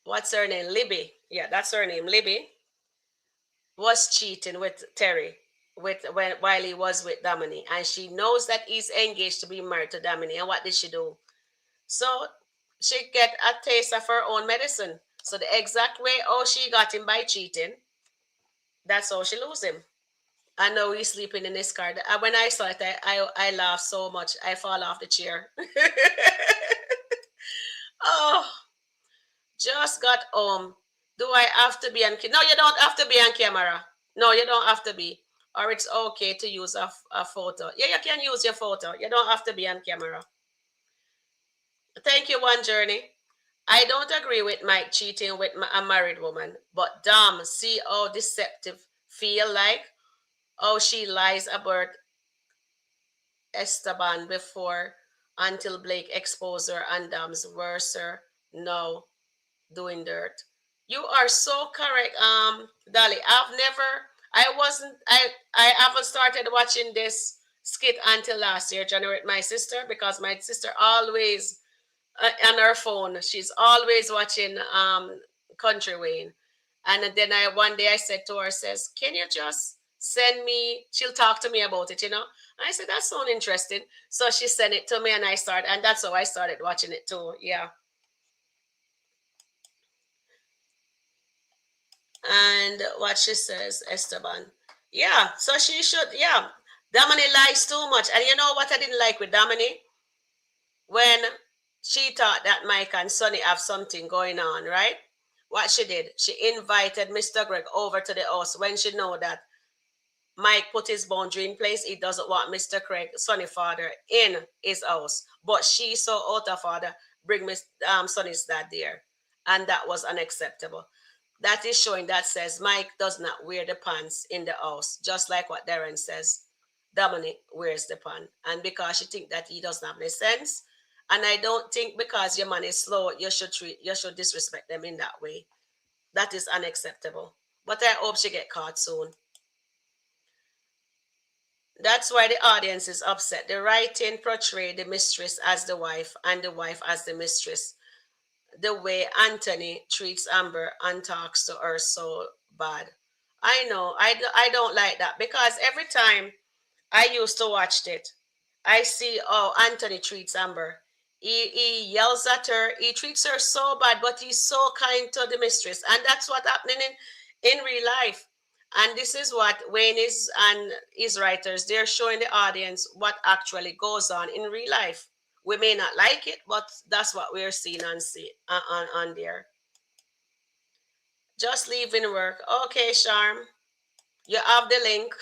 Speaker 1: What's her name? Libby. Yeah, that's her name. Libby was cheating with Terry while he was with Dominique, and she knows that he's engaged to be married to Dominique. And what did she do? So she get a taste of her own medicine. So the exact way how she got him by cheating, that's how she lose him. I know he's sleeping in his car. When I saw it, I laughed so much. I fall off the chair. Oh, just got home. Do I have to be on? No, you don't have to be on camera. No, you don't have to be. Or it's okay to use a photo. Yeah, you can use your photo. You don't have to be on camera. Thank you, One Journey. I don't agree with Mike cheating with a married woman, but damn, see how deceptive feel like. Oh, she lies about Esteban before until Blake exposed her and Dam's worser no doing dirt. You are so correct, Dolly. I haven't started watching this skit until last year, January, with my sister, because my sister always on her phone. She's always watching Kountry Wayne. And then I one day I said to her, says, can you just send me, she'll talk to me about it, you know? And I said, that sounds interesting. So she sent it to me and and that's how I started watching it too. Yeah. And what she says, Esteban. Yeah, so she should, yeah. Dominic lies too much. And you know what I didn't like with Dominic? When she thought that Mike and Sonny have something going on, right? What she did, she invited Mr. Greg over to the house when she know that Mike put his boundary in place. He doesn't want Mr. Craig, Sonny father, in his house. But she saw out her father bring Sonny's dad there. And that was unacceptable. That is showing that says Mike does not wear the pants in the house, just like what Darren says. Dominic wears the pan. And because she think that he doesn't have any sense. And I don't think because your man is slow, you should disrespect them in that way. That is unacceptable. But I hope she get caught soon. That's why the audience is upset. The writing portrayed the mistress as the wife and the wife as the mistress. The way Anthony treats Amber and talks to her so bad. I know, I don't like that because every time I used to watch it, I see how Anthony treats Amber. He yells at her, he treats her so bad, but he's so kind to the mistress. And that's what's happening in real life. And this is what Wayne is and his writers, they're showing the audience what actually goes on in real life. We may not like it, but that's what we're seeing on there. Just leaving work. Okay, Charm, you have the link.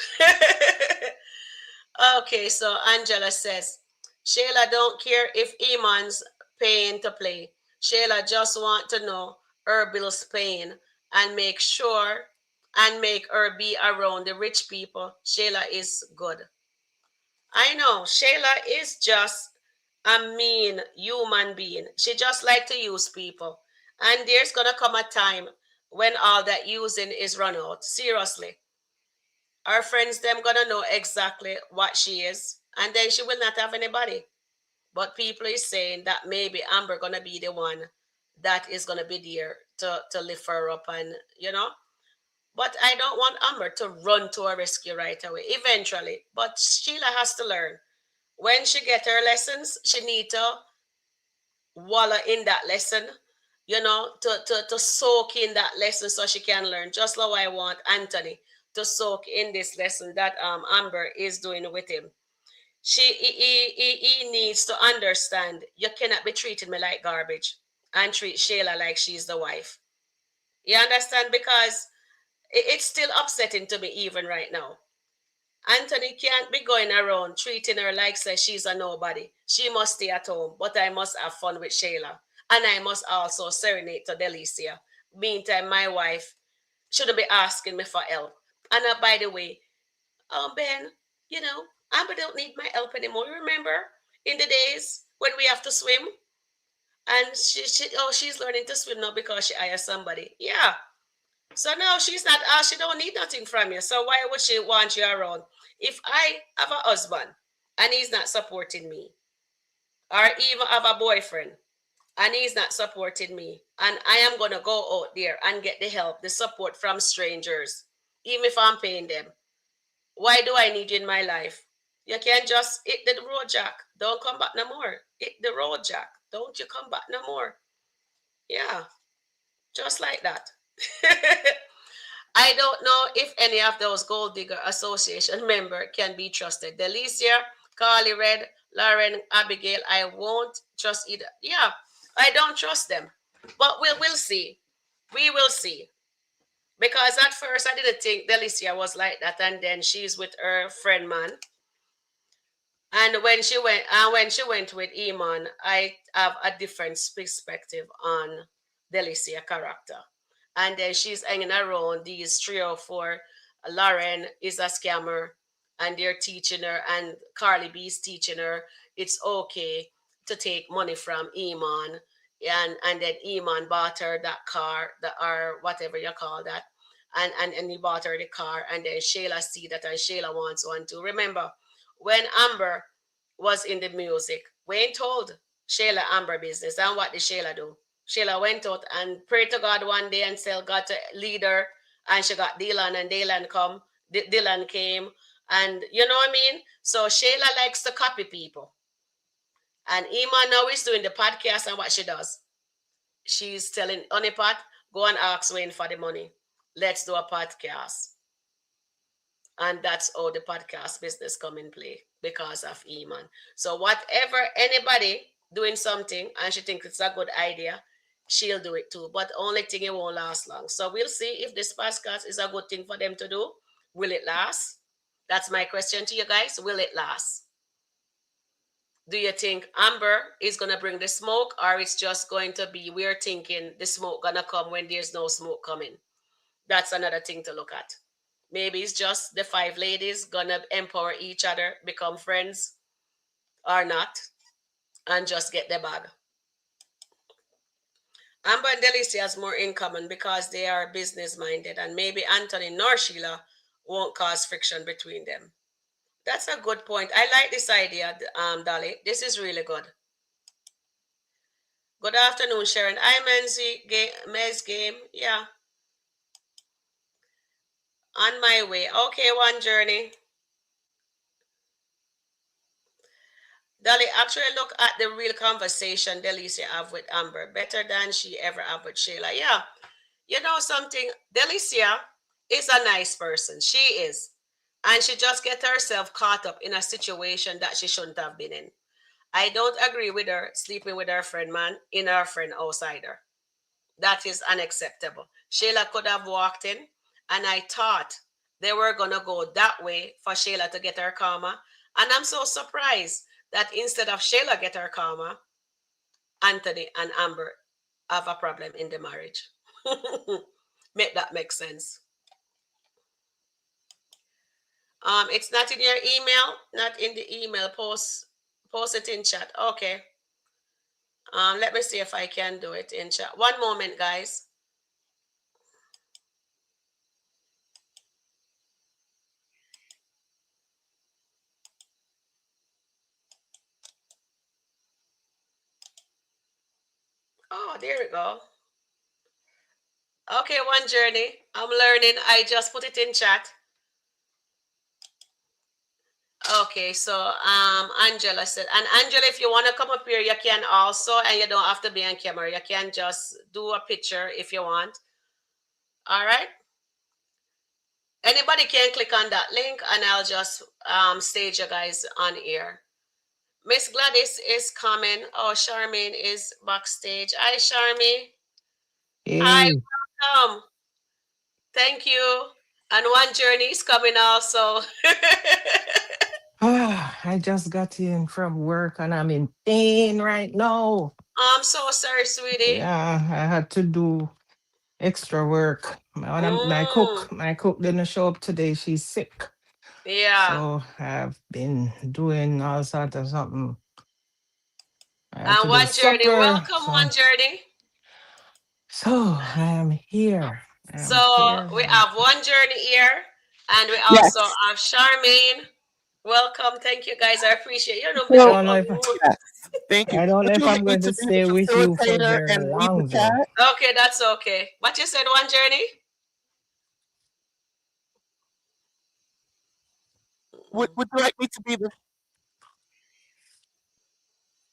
Speaker 1: Okay, so Angela says, Shayla don't care if Iman's paying to play. Shayla just want to know her bills paying and make sure and make her be around the rich people. Shayla is good. I know Shayla is just a mean human being. She just like to use people. And there's gonna come a time when all that using is run out. Seriously. Our friends them gonna know exactly what she is. And then she will not have anybody. But people is saying that maybe Amber gonna be the one that is gonna be there to lift her up and But I don't want Amber to run to her rescue right away. Eventually. But Sheila has to learn. When she get her lessons, she need to wallow in that lesson, to soak in that lesson so she can learn. Just like I want Anthony to soak in this lesson that Amber is doing with him. He needs to understand you cannot be treating me like garbage and treat Shayla like she's the wife. You understand? Because it's still upsetting to me even right now. Anthony can't be going around treating her like say she's a nobody. She must stay at home, but I must have fun with Shayla. And I must also serenade to Delicia. Meantime, my wife shouldn't be asking me for help. And by the way, Ben, Amber don't need my help anymore. Remember in the days when we have to swim? And she's learning to swim now because she hires somebody. Yeah. So now she's not she don't need nothing from you. So why would she want you around? If I have a husband and he's not supporting me, or even have a boyfriend and he's not supporting me, and I am gonna go out there and get the help, the support from strangers, even if I'm paying them, why do I need you in my life? You can't just hit the road, Jack. Don't come back no more. Hit the road, Jack. Don't you come back no more. Yeah, just like that. I don't know if any of those Gold Digger Association member can be trusted. Delicia, Carly Red, Lauren, Abigail, I won't trust either. Yeah, I don't trust them. But we'll see. We will see. Because at first I didn't think Delicia was like that, and then she's with her friend man. And when she went with Iman, I have a different perspective on Delicia character. And then she's hanging around these three or four. Lauren is a scammer, and they're teaching her, and Carly B is teaching her it's okay to take money from Iman. And then Iman bought her that car, or whatever you call that. And he bought her the car, and then Shayla see that, and Shayla wants one too. Remember, when Amber was in the music, Wayne told Shayla Amber business. And what did Shayla do? Shayla went out and prayed to God one day and said God to lead her. And she got Dylan, and Dylan came. And you know what I mean? So Shayla likes to copy people. And Iman now is doing the podcast, and what she does, she's telling Honeypot, go and ask Wayne for the money. Let's do a podcast. And that's how the podcast business come in play because of Iman. So whatever anybody doing something and she thinks it's a good idea, she'll do it too. But only thing, it won't last long. So we'll see if this podcast is a good thing for them to do. Will it last? That's my question to you guys. Will it last? Do you think Amber is gonna bring the smoke, or it's just going to be we're thinking the smoke gonna come when there's no smoke coming? That's another thing to look at. Maybe it's just the five ladies gonna empower each other, become friends or not, and just get the bag. Amber and Delicia has more in common because they are business minded, and maybe Anthony nor Sheila won't cause friction between them. That's a good point. I like this idea, Dolly. This is really good. Good afternoon, Sharon. I Men's game. Yeah, on my way. Okay, one journey. Dolly, actually look at the real conversation Delicia have with Amber. Better than she ever have with Shayla. Yeah. You know something? Delicia is a nice person. She is. And she just get herself caught up in a situation that she shouldn't have been in. I don't agree with her sleeping with her friend man in her friend outsider. That is unacceptable. Shayla could have walked in, and I thought they were gonna go that way for Shayla to get her karma. And I'm so surprised that instead of Shayla get her karma, Anthony and Amber have a problem in the marriage. Make that make sense. It's not in your email, not in the email. Post it in chat. Okay. Let me see if I can do it in chat. One moment, guys. Oh, there we go. Okay, one journey. I'm learning. I just put it in chat. Okay, so Angela said, and Angela, if you want to come up here, you can also, and you don't have to be on camera. You can just do a picture if you want. All right. Anybody can click on that link, and I'll just stage you guys on here. Miss Gladys is coming. Oh, Charmaine is backstage. Hi, Charmaine. Hi,
Speaker 2: Hey,
Speaker 1: welcome. Thank you. And one journey is coming also.
Speaker 2: I just got in from work and I'm in pain right now.
Speaker 1: I'm so sorry, sweetie.
Speaker 2: Yeah, I had to do extra work. My
Speaker 1: Mm,
Speaker 2: cook didn't show up today. She's sick.
Speaker 1: yeah.
Speaker 2: So I've been doing all sorts of something. I had
Speaker 1: And
Speaker 2: to do
Speaker 1: one journey.
Speaker 2: supper.
Speaker 1: Welcome, one journey.
Speaker 2: So I am here. I am
Speaker 1: So
Speaker 2: here.
Speaker 1: we have one journey here, and we also
Speaker 3: Yes.
Speaker 1: have Charmaine. Welcome. Thank you, guys. I appreciate you. Know,
Speaker 2: I
Speaker 1: make
Speaker 3: So,
Speaker 1: up
Speaker 2: don't know if
Speaker 1: a mood.
Speaker 3: yes. Thank you.
Speaker 2: I don't know
Speaker 3: Would
Speaker 2: if
Speaker 3: you
Speaker 2: I'm
Speaker 3: like me
Speaker 2: going
Speaker 3: to
Speaker 2: to
Speaker 3: be the
Speaker 2: stay with you for
Speaker 3: facilitator
Speaker 2: very
Speaker 3: and read the
Speaker 2: long though.
Speaker 3: chat?
Speaker 1: Okay, that's okay. But you said one journey?
Speaker 3: Would
Speaker 1: Mm-mm.
Speaker 3: Would you like me to be the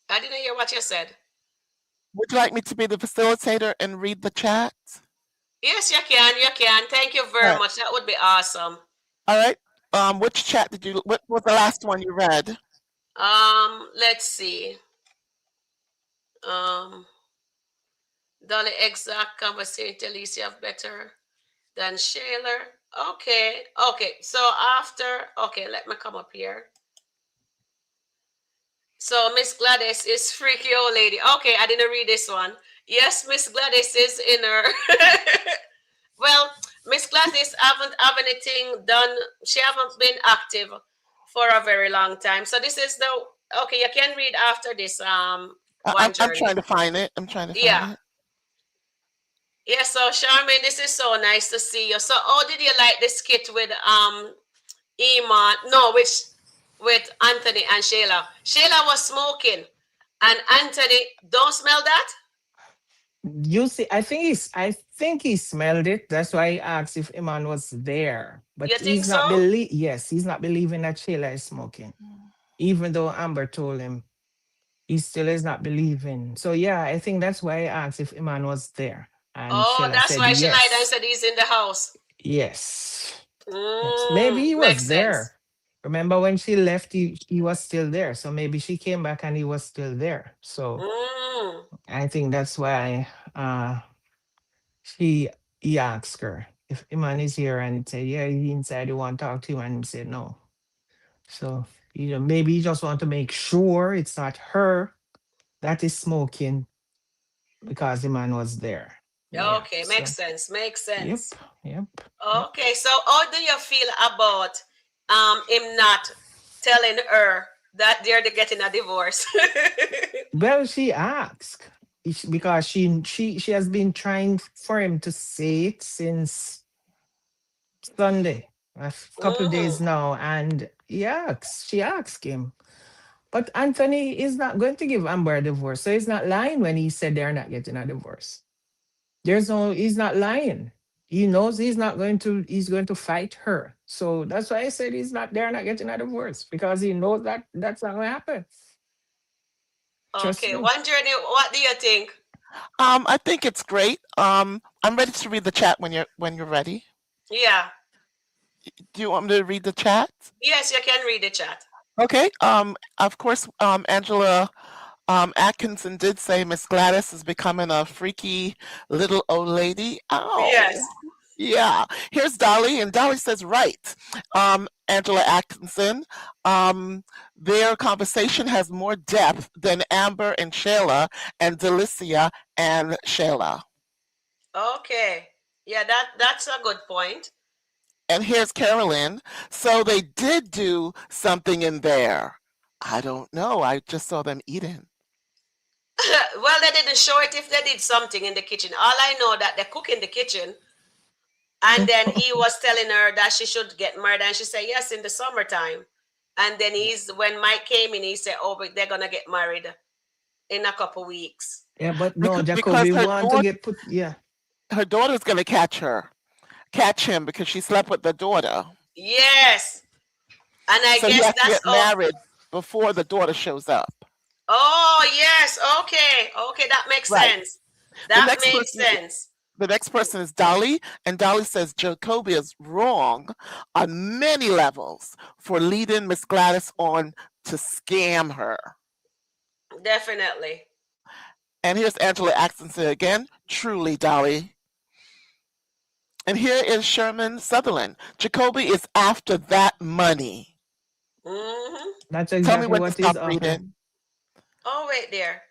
Speaker 1: I didn't hear what you said.
Speaker 3: Would you like me to be the facilitator and read the chat?
Speaker 1: Yes, you can. You can. Thank you
Speaker 3: All
Speaker 1: very
Speaker 3: right.
Speaker 1: much. That would be awesome.
Speaker 3: All right. Which chat did you? What was the last one you read?
Speaker 1: Let's see. Um, Dolly exact conversation. Alicia have better than Shayla. Okay. Okay. So after. Okay, let me come up here. So Miss Gladys is freaky old lady. Okay, I didn't read this one. Yes, Miss Gladys is in her. Well, Miss Gladys haven't have anything done. She haven't been active for a very long time. So this is the okay. You can read after this. One
Speaker 3: I'm
Speaker 1: journey.
Speaker 3: trying to find it. I'm trying to find
Speaker 1: Yeah,
Speaker 3: it.
Speaker 1: yeah. So Charmaine, this is so nice to see you. So how did you like the skit with Iman? No, with Anthony and Shayla. Shayla was smoking, and Anthony don't smell that.
Speaker 2: You see, I think he smelled it. That's why he asked if Iman was there.
Speaker 1: You
Speaker 2: But
Speaker 1: think
Speaker 2: he's
Speaker 1: so?
Speaker 2: not believe yes, he's not believing that Shayla is smoking. Even though Amber told him, he still is not believing. So yeah, I think that's why I asked if Iman was there. And
Speaker 1: Oh,
Speaker 2: Shayla
Speaker 1: that's
Speaker 2: said
Speaker 1: why she lied and
Speaker 2: yes.
Speaker 1: said he's in the house.
Speaker 2: Yes. Yes. Maybe
Speaker 1: Mm,
Speaker 2: he
Speaker 1: makes
Speaker 2: was
Speaker 1: sense.
Speaker 2: there. Remember when she left, he was still there. So maybe she came back and he was still there. So
Speaker 1: Mm,
Speaker 2: I think that's why she he asked her if Iman is here and he said, yeah, he inside, you want to talk to him, and he said no. So, maybe he just want to make sure it's not her that is smoking because the man was there. Yeah.
Speaker 1: Okay, makes
Speaker 2: So,
Speaker 1: sense. Makes
Speaker 2: yep,
Speaker 1: sense.
Speaker 2: yep, yep.
Speaker 1: Okay, so how do you feel about him not telling her that they're getting a divorce?
Speaker 2: Well, she asked because she has been trying for him to say it since Sunday, couple days
Speaker 1: Hmm.
Speaker 2: now, and she asked him. But Anthony is not going to give Amber a divorce, so he's not lying when he said they're not getting a divorce. He's not lying. He knows he's going to fight her. So that's why I said they're not getting a divorce because he knows that that's not going to happen. Trust
Speaker 1: Okay,
Speaker 2: me.
Speaker 1: one journey. What do you think?
Speaker 3: I think it's great. I'm ready to read the chat when you're ready.
Speaker 1: Yeah.
Speaker 3: Do you want me to read the chat?
Speaker 1: Yes, you can read the chat.
Speaker 3: Okay. Of course, Angela Atkinson did say Miss Gladys is becoming a freaky little old lady. Oh,
Speaker 1: Yes.
Speaker 3: yeah. Here's Dolly, and Dolly says, right. Angela Atkinson, their conversation has more depth than Amber and Shayla and Delicia and Shayla.
Speaker 1: Okay. Yeah, that's a good point.
Speaker 3: And here's Carolyn. So they did do something in there. I don't know. I just saw them eating.
Speaker 1: Well, they didn't show it if they did something in the kitchen. All I know that they cook in the kitchen, and then he was telling her that she should get married, and she said yes in the summertime. And then he's when Mike came in, he said, "Oh, but they're gonna get married in a couple weeks."
Speaker 2: Yeah, but no,
Speaker 3: Because
Speaker 2: Jacoby want to get put. Yeah,
Speaker 3: her daughter's going to catch him because she slept with the daughter.
Speaker 1: Yes, and I
Speaker 3: So he
Speaker 1: guess
Speaker 3: has to
Speaker 1: that's
Speaker 3: get
Speaker 1: oh
Speaker 3: married before the daughter shows up.
Speaker 1: oh yes, okay, okay, that makes
Speaker 3: Right.
Speaker 1: sense.
Speaker 3: The
Speaker 1: That
Speaker 3: next
Speaker 1: makes
Speaker 3: person
Speaker 1: sense.
Speaker 3: the next person is Dolly, and Dolly says Jacoby is wrong on many levels for leading Miss Gladys on to scam her.
Speaker 1: Definitely.
Speaker 3: And here's Angela Atkinson again. Truly, Dolly. And here is Sherman Sutherland. Jacoby is after that money.
Speaker 1: Hmm.
Speaker 2: that's
Speaker 3: Tell me
Speaker 2: exactly
Speaker 3: when to
Speaker 2: what he's
Speaker 3: stop
Speaker 2: after.
Speaker 3: reading.
Speaker 1: Oh wait there.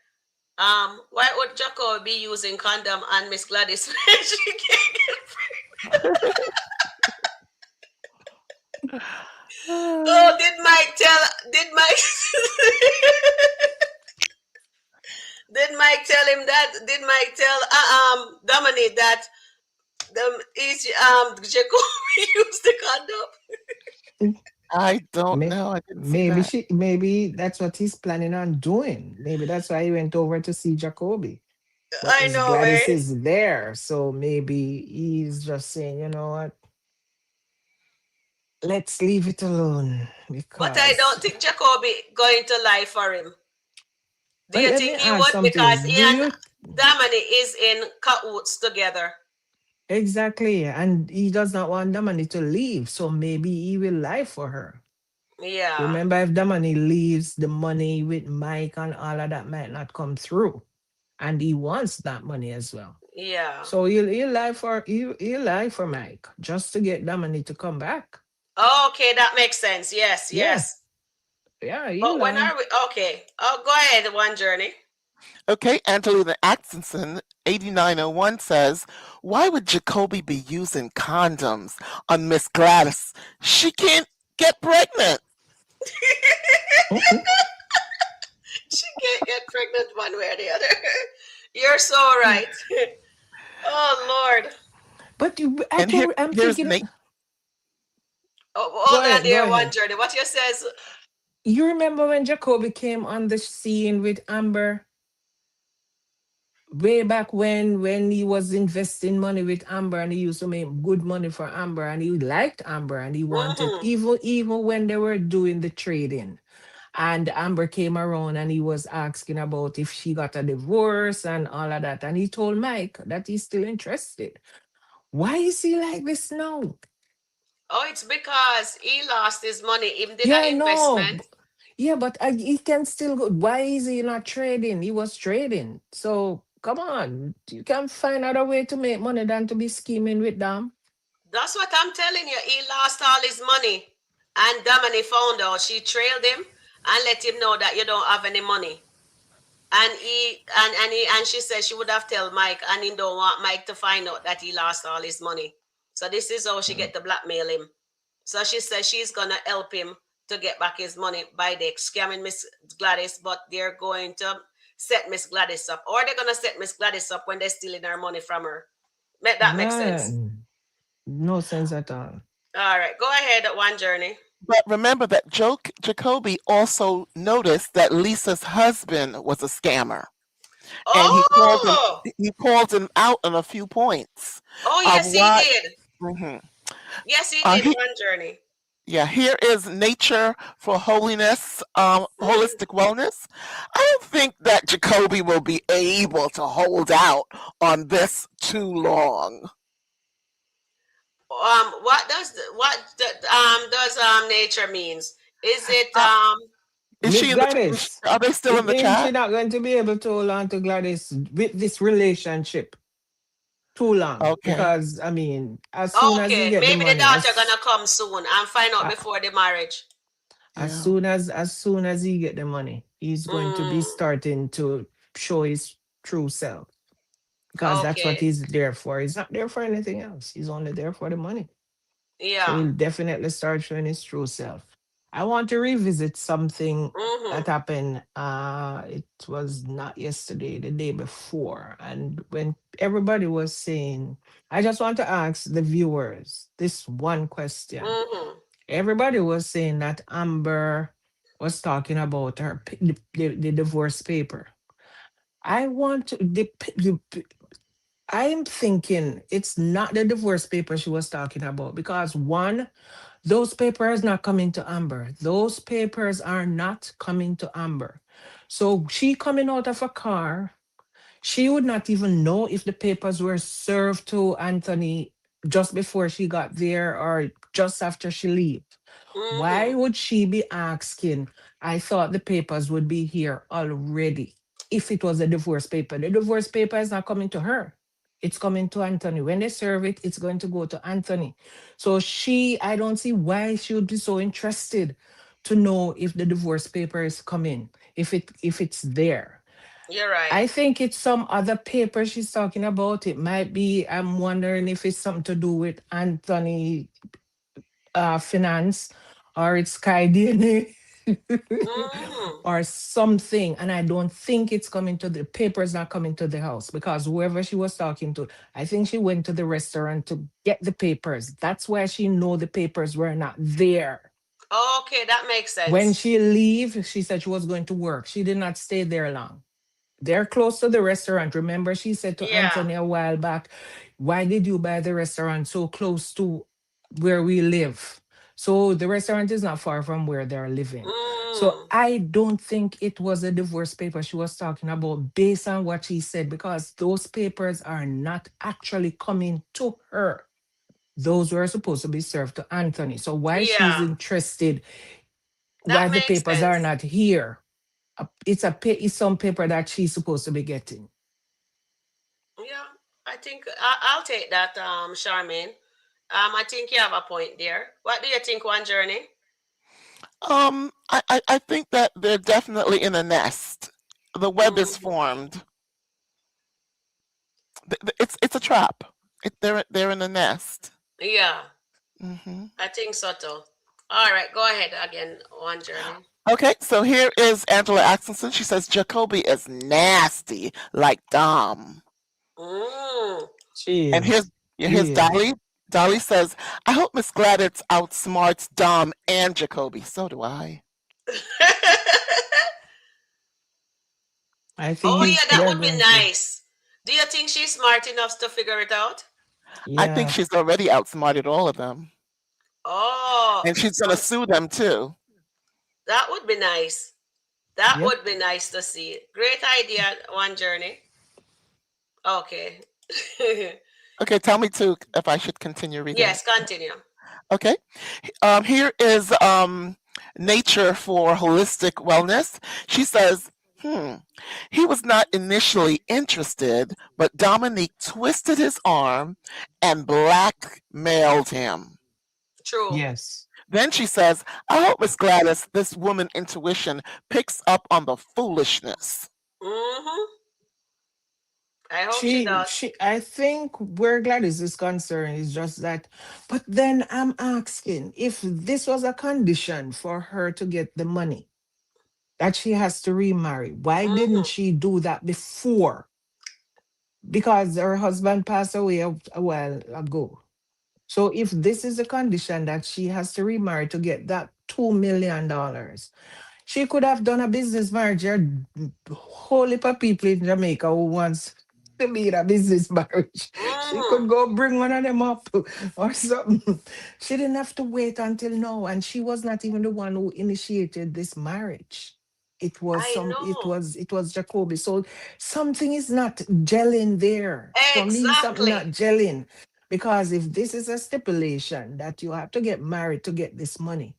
Speaker 1: Why would Jocko be using condom on Miss Gladys when she can't get Oh, did Mike did Mike tell him that? Did Mike tell Dominic that Jacob used the condom?
Speaker 3: I don't
Speaker 2: May-
Speaker 3: know. I didn't see that.
Speaker 2: maybe that's what he's planning on doing. Maybe that's why he went over to see Jacoby. But
Speaker 1: I
Speaker 2: Miss
Speaker 1: know,
Speaker 2: Gladys
Speaker 1: right?
Speaker 2: is there, so maybe he's just saying, you know what, let's leave it alone
Speaker 1: But I
Speaker 2: because.
Speaker 1: don't think Jacoby going to lie for him. Do
Speaker 2: But
Speaker 1: you
Speaker 2: let me
Speaker 1: think he
Speaker 2: ask
Speaker 1: would? Because
Speaker 2: something.
Speaker 1: he
Speaker 2: Do
Speaker 1: and
Speaker 2: you
Speaker 1: Dominic is in cahoots together.
Speaker 2: exactly? And he does not want Damani to leave, so maybe he will lie for her.
Speaker 1: Yeah,
Speaker 2: Remember, if Damani leaves, the money with Mike and all of that might not come through, and he wants that money as well.
Speaker 1: yeah.
Speaker 2: So he'll lie for Mike just to get Damani to come back.
Speaker 1: Okay, that makes sense. Yes,
Speaker 2: Yeah,
Speaker 1: yes.
Speaker 2: yeah, he'll
Speaker 1: But when
Speaker 2: lie.
Speaker 1: are we? Okay. Oh, go ahead. One journey.
Speaker 3: Okay, Angelina Atkinson, 8901 says, why would Jacoby be using condoms on Miss Gladys? She can't get pregnant.
Speaker 2: Mm-mm.
Speaker 1: She can't get pregnant one way or the other. You're so right. Oh Lord.
Speaker 2: But
Speaker 3: And
Speaker 2: I'm
Speaker 3: here's
Speaker 2: thinking.
Speaker 3: Nate.
Speaker 1: Oh,
Speaker 2: Go
Speaker 1: hold on
Speaker 2: ahead, go
Speaker 1: there. One
Speaker 2: ahead.
Speaker 1: journey. What you says?
Speaker 2: You remember when Jacoby came on the scene with Amber way back when he was investing money with Amber and he used to make good money for Amber and he liked Amber and he wanted
Speaker 1: Hmm.
Speaker 2: even when they were doing the trading and Amber came around and he was asking about if she got a divorce and all of that and he told Mike that he's still interested. Why is he like this now?
Speaker 1: Oh, it's because he lost his money. He did
Speaker 2: Yeah,
Speaker 1: an
Speaker 2: I know.
Speaker 1: investment.
Speaker 2: Yeah, but he can still go. Why is he not trading? He was trading. So come on, you can find other way to make money than to be scheming with them.
Speaker 1: That's what I'm telling you. He lost all his money. And Dominic found out. She trailed him and let him know that you don't have any money. And she said she would have tell Mike, and he don't want Mike to find out that he lost all his money. So this is how she
Speaker 2: Mm.
Speaker 1: get to blackmail him. So she says she's gonna help him to get back his money by the scamming Miss Gladys, but they're going to set Miss Gladys up, or they're gonna set Miss Gladys up when they're stealing her money from her. Make that make sense?
Speaker 2: Man, no sense at all.
Speaker 1: All right, go ahead. One journey.
Speaker 3: But remember that Jacoby also noticed that Lisa's husband was a scammer, and
Speaker 1: Oh,
Speaker 3: he called him out on a few points
Speaker 1: oh
Speaker 3: of
Speaker 1: yes, he
Speaker 3: what.
Speaker 1: did.
Speaker 3: Mhm.
Speaker 1: Yes, he
Speaker 3: Uh,
Speaker 1: did.
Speaker 3: he,
Speaker 1: One journey.
Speaker 3: yeah, here is nature for holiness,
Speaker 1: Mm.
Speaker 3: holistic wellness. I don't think that Jacoby will be able to hold out on this too long.
Speaker 1: What does nature means? Is it
Speaker 3: Uh, is
Speaker 2: Miss
Speaker 3: she in the?
Speaker 2: Gladys,
Speaker 3: Are they still
Speaker 2: it
Speaker 3: in the
Speaker 2: means she's
Speaker 3: chat?
Speaker 2: not going to be able to hold on to Gladys with this relationship too long.
Speaker 3: Okay.
Speaker 2: Because, I mean, as soon as he
Speaker 1: okay?
Speaker 2: get the
Speaker 1: Maybe the
Speaker 2: money,
Speaker 1: daughter gonna come soon and find out
Speaker 2: uh,
Speaker 1: before the marriage.
Speaker 3: Yeah.
Speaker 2: as soon as he get the money, he's going to be
Speaker 1: Mm,
Speaker 2: starting to show his true self. Because that's what
Speaker 1: okay.
Speaker 2: he's there for. He's not there for anything else. He's only there for the money. So
Speaker 1: Yeah.
Speaker 2: he'll definitely start showing his true self. I want to revisit something that
Speaker 1: Mm-hmm.
Speaker 2: happened. It was not yesterday, the day before. And when everybody was saying, I just want to ask the viewers this one question.
Speaker 1: Mm-hmm.
Speaker 2: Everybody was saying that Amber was talking about the divorce paper. I want to I'm thinking it's not the divorce paper she was talking about because one, those papers not coming to Amber. Those papers are not coming to Amber. So she coming out of a car, she would not even know if the papers were served to Anthony just before she got there or just after she leave.
Speaker 1: Mm-hmm.
Speaker 2: Why would she be asking? I thought the papers would be here already. If it was a divorce paper, the divorce paper is not coming to her. It's coming to Anthony. When they serve it, it's going to go to Anthony. So I don't see why she would be so interested to know if the divorce paper is coming, if it's there.
Speaker 1: You're right.
Speaker 2: I think it's some other paper she's talking about. It might be, I'm wondering if it's something to do with Anthony finance or it's Sky DNA
Speaker 1: Mm-hmm.
Speaker 2: or something. And I don't think it's coming to the papers not coming to the house because whoever she was talking to, I think she went to the restaurant to get the papers. That's why she know the papers were not there.
Speaker 1: Okay, that makes
Speaker 2: When
Speaker 1: sense.
Speaker 2: she leave, she said she was going to work. She did not stay there long. They're close to the restaurant. Remember, she said to
Speaker 1: Yeah.
Speaker 2: Anthony a while back, why did you buy the restaurant so close to where we live? So the restaurant is not far from where they're living. So
Speaker 1: Mm.
Speaker 2: I don't think it was a divorce paper she was talking about based on what she said, because those papers are not actually coming to her. Those were supposed to be served to Anthony. So why she's
Speaker 1: Yeah.
Speaker 2: interested, why
Speaker 1: That
Speaker 2: the
Speaker 1: makes
Speaker 2: papers are
Speaker 1: sense.
Speaker 2: not here, it's some paper that she's supposed to be getting.
Speaker 1: Yeah. I think I'll take that, Charmaine. I think you have a point there. What do you think, One Journey?
Speaker 3: I think that they're definitely in a nest. The web is
Speaker 1: Mm.
Speaker 3: formed. It's a trap. They're in a nest.
Speaker 1: Yeah,
Speaker 3: Hmm.
Speaker 1: I think so too. All right, go ahead again, One Journey.
Speaker 3: Okay, so here is Angela Axelson. She says Jacoby is nasty like Dom.
Speaker 1: Mm.
Speaker 2: She
Speaker 3: And
Speaker 2: is.
Speaker 3: here's
Speaker 2: He is.
Speaker 3: Dolly. Dolly says, I hope Miss Gladys outsmarts Dom and Jacoby. So do I.
Speaker 2: I think
Speaker 1: Oh yeah, that
Speaker 2: they're
Speaker 1: would be
Speaker 2: going to.
Speaker 1: nice. Do you think she's smart enough to figure it out?
Speaker 3: I think
Speaker 2: Yeah.
Speaker 3: she's already outsmarted all of them.
Speaker 1: Oh,
Speaker 3: And she's going to sue them too.
Speaker 1: that would be nice. That
Speaker 2: Yep.
Speaker 1: would be nice to see. Great idea, One Journey. Okay.
Speaker 3: Okay, tell me too if I should continue reading.
Speaker 1: Yes, continue.
Speaker 3: Okay. Here is Nature for Holistic Wellness. She says, hmm, he was not initially interested, but Dominique twisted his arm and blackmailed him.
Speaker 1: True.
Speaker 2: Yes.
Speaker 3: Then she says, I hope Miss Gladys, this woman intuition, picks up on the foolishness.
Speaker 1: Mm-hmm. I hope she does.
Speaker 2: I think where Gladys is concerned is just that. But then I'm asking if this was a condition for her to get the money that she has to remarry, why didn't
Speaker 1: Mm-hmm.
Speaker 2: she do that before? Because her husband passed away a while ago. So if this is a condition that she has to remarry to get that $2 million, she could have done a business marriage. There are whole heap of people in Jamaica who wants to be in a business marriage. She
Speaker 1: Mm-hmm.
Speaker 2: could go bring one of them up or something. She didn't have to wait until now. And she was not even the one who initiated this marriage.
Speaker 1: I know.
Speaker 2: It was Jacoby. So something is not gelling there. For me, something not
Speaker 1: Exactly.
Speaker 2: gelling. Because if this is a stipulation that you have to get married to get this money,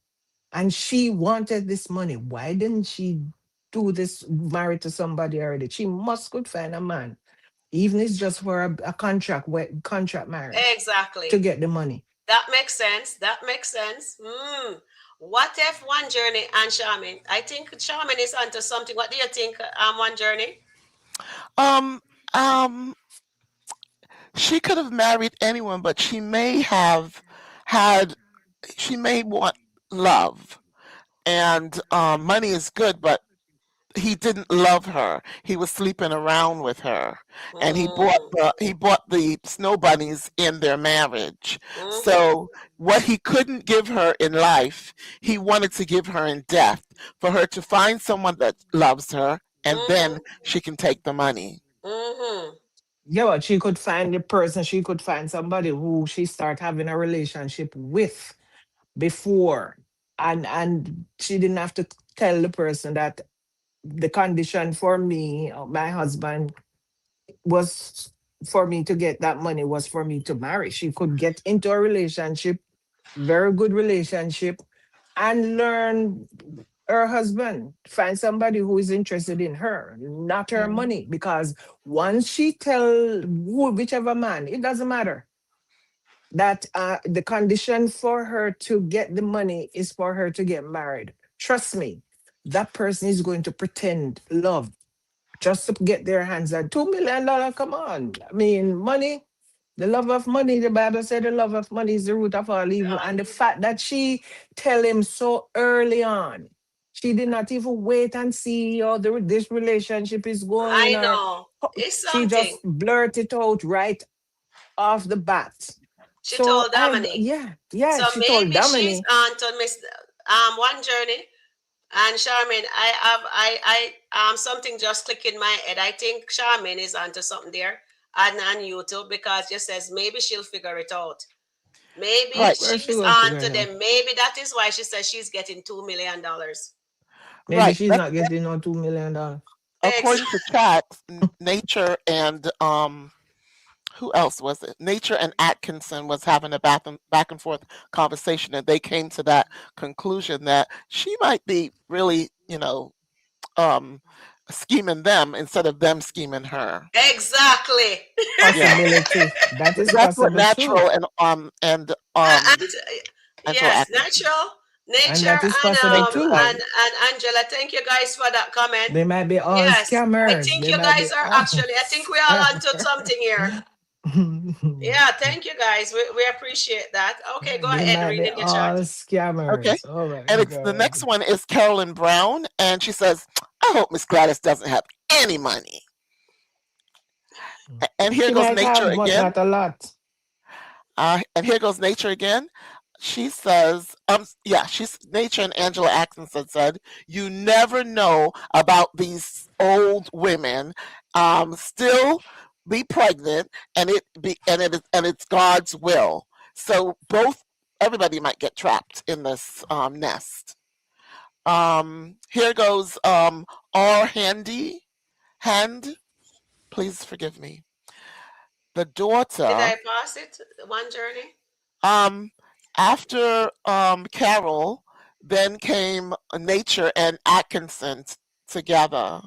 Speaker 2: and she wanted this money, why didn't she do this married to somebody already? She must could find a man, even if it's just for a contract marriage, to
Speaker 1: Exactly.
Speaker 2: get the money.
Speaker 1: That makes sense. That makes sense. Mm. What if One Journey and Charmin? I think Charmin is onto something. What do you think, One Journey?
Speaker 3: Um, um, she could have married anyone, but she may have had, she may want love. And money is good, but he didn't love her. He was sleeping around with her, and
Speaker 1: Mm.
Speaker 3: he bought the snow bunnies in their marriage.
Speaker 1: Mm-hmm.
Speaker 3: So what he couldn't give her in life, he wanted to give her in death, for her to find someone that loves her, and then
Speaker 1: Mm-hmm.
Speaker 3: she can take the money.
Speaker 1: Mm-hmm.
Speaker 2: Yeah, but she could find the person, she could find somebody who she start having a relationship with before. And she didn't have to tell the person that the condition for me, my husband, was for me to get that money was for me to marry. She could get into a relationship, very good relationship, and learn her husband, find somebody who is interested in her, not her
Speaker 3: Mhm.
Speaker 2: money. Because once she tell whichever man, it doesn't matter that the condition for her to get the money is for her to get married. Trust me, that person is going to pretend love just to get their hands on $2 million. Come on. I mean, money, the love of money, the Bible said the love of money is the root of all evil. And the fact that she tell him so early on, she did not even wait and see how this relationship is going,
Speaker 1: I
Speaker 2: or
Speaker 1: know. It's
Speaker 2: she
Speaker 1: something.
Speaker 2: just blurted it out right off the bat.
Speaker 1: She
Speaker 2: So
Speaker 1: told Dominique.
Speaker 2: yeah,
Speaker 1: So
Speaker 2: she told
Speaker 1: maybe she's
Speaker 2: Dominique.
Speaker 1: on to Miss One Journey. And Charmin, I something just clicked in my head. I think Charmin is onto something there on YouTube, because just says maybe she'll figure it out. Maybe
Speaker 3: Right,
Speaker 2: Where she
Speaker 1: she's
Speaker 2: gonna
Speaker 1: on
Speaker 2: figure
Speaker 1: to
Speaker 2: it out?
Speaker 1: them. Maybe that is why she says she's getting $2 million.
Speaker 2: Maybe
Speaker 3: right.
Speaker 2: she's not getting no $2 million.
Speaker 3: According
Speaker 1: Exactly.
Speaker 3: to chat, Nature and who else was it? Nature and Atkinson was having a back and forth conversation, and they came to that conclusion that she might be really, um, scheming them instead of them scheming her.
Speaker 1: Exactly.
Speaker 3: Yeah,
Speaker 2: Possibility. That is
Speaker 3: that's what
Speaker 2: possible too.
Speaker 3: Natural and
Speaker 1: And
Speaker 3: Angela
Speaker 1: yes,
Speaker 3: Atkinson,
Speaker 1: natural
Speaker 2: And
Speaker 1: nature
Speaker 2: that is
Speaker 1: and
Speaker 2: possible too.
Speaker 1: Angela. Thank you guys for that comment.
Speaker 2: They might be all
Speaker 1: Yes, I
Speaker 2: scammers.
Speaker 1: think
Speaker 2: They
Speaker 1: you
Speaker 2: might be
Speaker 1: guys are
Speaker 2: all
Speaker 1: actually. I think we all onto
Speaker 2: scammers.
Speaker 1: something here. Yeah, thank you guys. We appreciate that. Okay, go
Speaker 2: They
Speaker 1: ahead,
Speaker 2: might be
Speaker 1: reading the
Speaker 2: all
Speaker 1: chat.
Speaker 3: okay,
Speaker 2: scammers. Oh my
Speaker 3: and it's the
Speaker 2: God.
Speaker 3: next one is Carolyn Brown, and she says, "I hope Miss Gladys doesn't have any money." And here
Speaker 2: She
Speaker 3: goes
Speaker 2: might
Speaker 3: Nature
Speaker 2: have, but
Speaker 3: again.
Speaker 2: not a lot.
Speaker 3: And here goes Nature again. She says, yeah, she's Nature and Angela Atkinson said, you never know about these old women, still be pregnant, and it's God's will. So everybody might get trapped in this nest. Here goes R Hand. Please forgive me. The
Speaker 1: Did
Speaker 3: daughter.
Speaker 1: I pass it? One journey.
Speaker 3: Um, After Carol, then came Nature and Atkinson together.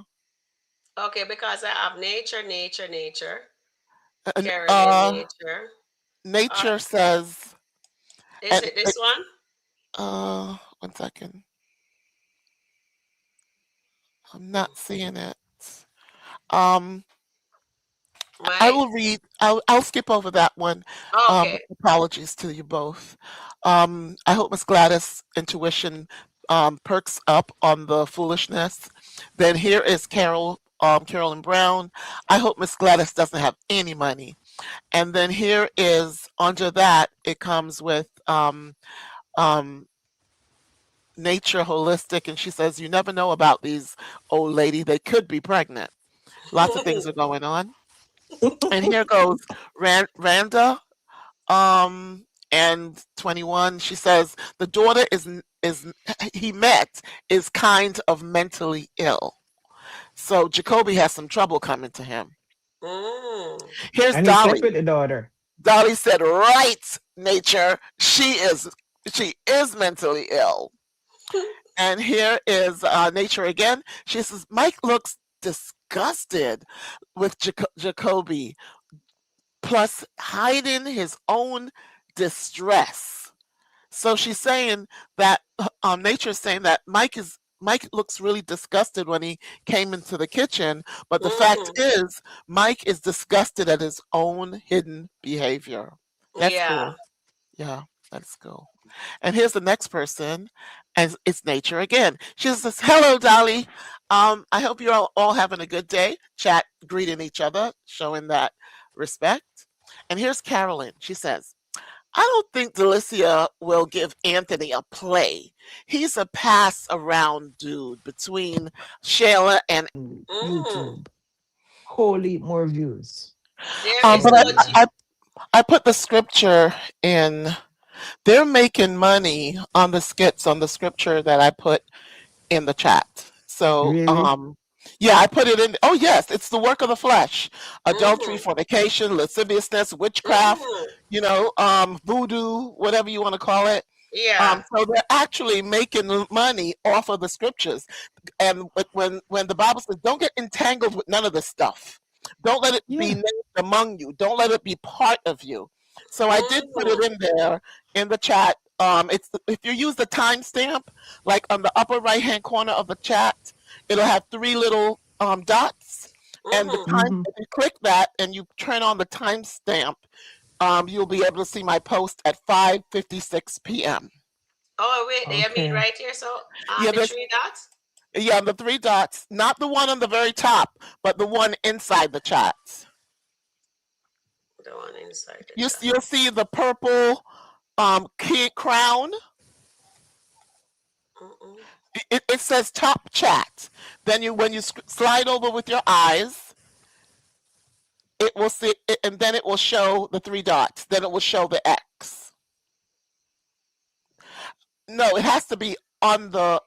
Speaker 1: Okay, because I have nature,
Speaker 3: And,
Speaker 1: Carolyn, nature. Uh,
Speaker 3: Nature says,
Speaker 1: is
Speaker 3: and
Speaker 1: it this one?
Speaker 3: 1 second, I'm not seeing it. Um, I
Speaker 1: My
Speaker 3: will read. I'll skip over that one.
Speaker 1: okay.
Speaker 3: Apologies to you both. I hope Miss Gladys' intuition perks up on the foolishness. Then here is Carolyn Brown. I hope Miss Gladys doesn't have any money. And then here is under that. It comes with um, Nature Holistic, and she says, "You never know about these old lady. They could be pregnant. Lots of things are going on." And here goes Randa, and 21. She says the daughter is he met is kind of mentally ill. So Jacoby has some trouble coming to him.
Speaker 1: Mm.
Speaker 3: Here's
Speaker 2: And he slept
Speaker 3: Dolly.
Speaker 2: with the daughter.
Speaker 3: Dolly said, "Right, Nature. She is mentally ill." And here is Nature again. She says Mike looks disgusted with Jacoby, plus hiding his own distress. So she's saying that Nature is saying that Mike looks really disgusted when he came into the kitchen, but the fact
Speaker 1: Mm.
Speaker 3: is Mike is disgusted at his own hidden behavior. That's
Speaker 1: Yeah.
Speaker 3: cool. Yeah, that's cool. And here's the next person, and it's Nature again. She says, "Hello, Dolly. I hope you're all having a good day." Chat, greeting each other, showing that respect. And here's Carolyn. She says, "I don't think Delicia will give Anthony a play. He's a pass around dude between Shayla and."
Speaker 1: Mm.
Speaker 2: YouTube. Holy more views.
Speaker 1: There is
Speaker 3: But
Speaker 1: no
Speaker 2: Oh
Speaker 1: G.
Speaker 3: I put the scripture in. They're making money on the skits on the scripture that I put in the chat. So,
Speaker 2: really?
Speaker 3: yeah, I put it in. Oh, yes, it's the work of the flesh: adultery,
Speaker 1: Mm.
Speaker 3: fornication, lasciviousness, witchcraft,
Speaker 1: Mm.
Speaker 3: voodoo, whatever you want to call it.
Speaker 1: Yeah.
Speaker 3: So they're actually making money off of the scriptures. And when the Bible says, "Don't get entangled with none of this stuff. Don't let it be
Speaker 2: Yeah.
Speaker 3: named among you. Don't let it be part of you." So I did put it
Speaker 1: Mm.
Speaker 3: in there in the chat. It's if you use the timestamp, like on the upper right hand corner of the chat, it'll have three little dots, and the
Speaker 1: Mm.
Speaker 3: time.
Speaker 2: Hmm.
Speaker 3: If you click that and you turn on the timestamp, you'll be able to see my post at 5:56 p.m.
Speaker 1: Oh wait, you mean
Speaker 2: Okay.
Speaker 1: right here? So
Speaker 3: Yeah,
Speaker 1: the
Speaker 3: there's
Speaker 1: three dots.
Speaker 3: yeah the three dots, not the one on the very top, but the one inside the chat.
Speaker 1: The one inside the
Speaker 3: You
Speaker 1: chat.
Speaker 3: you'll see the purple key crown.
Speaker 1: Mm-mm.
Speaker 3: It says top chat. Then when you slide over with your eyes, it will see it, and then it will show the three dots. Then it will show the X. No, it has to be on the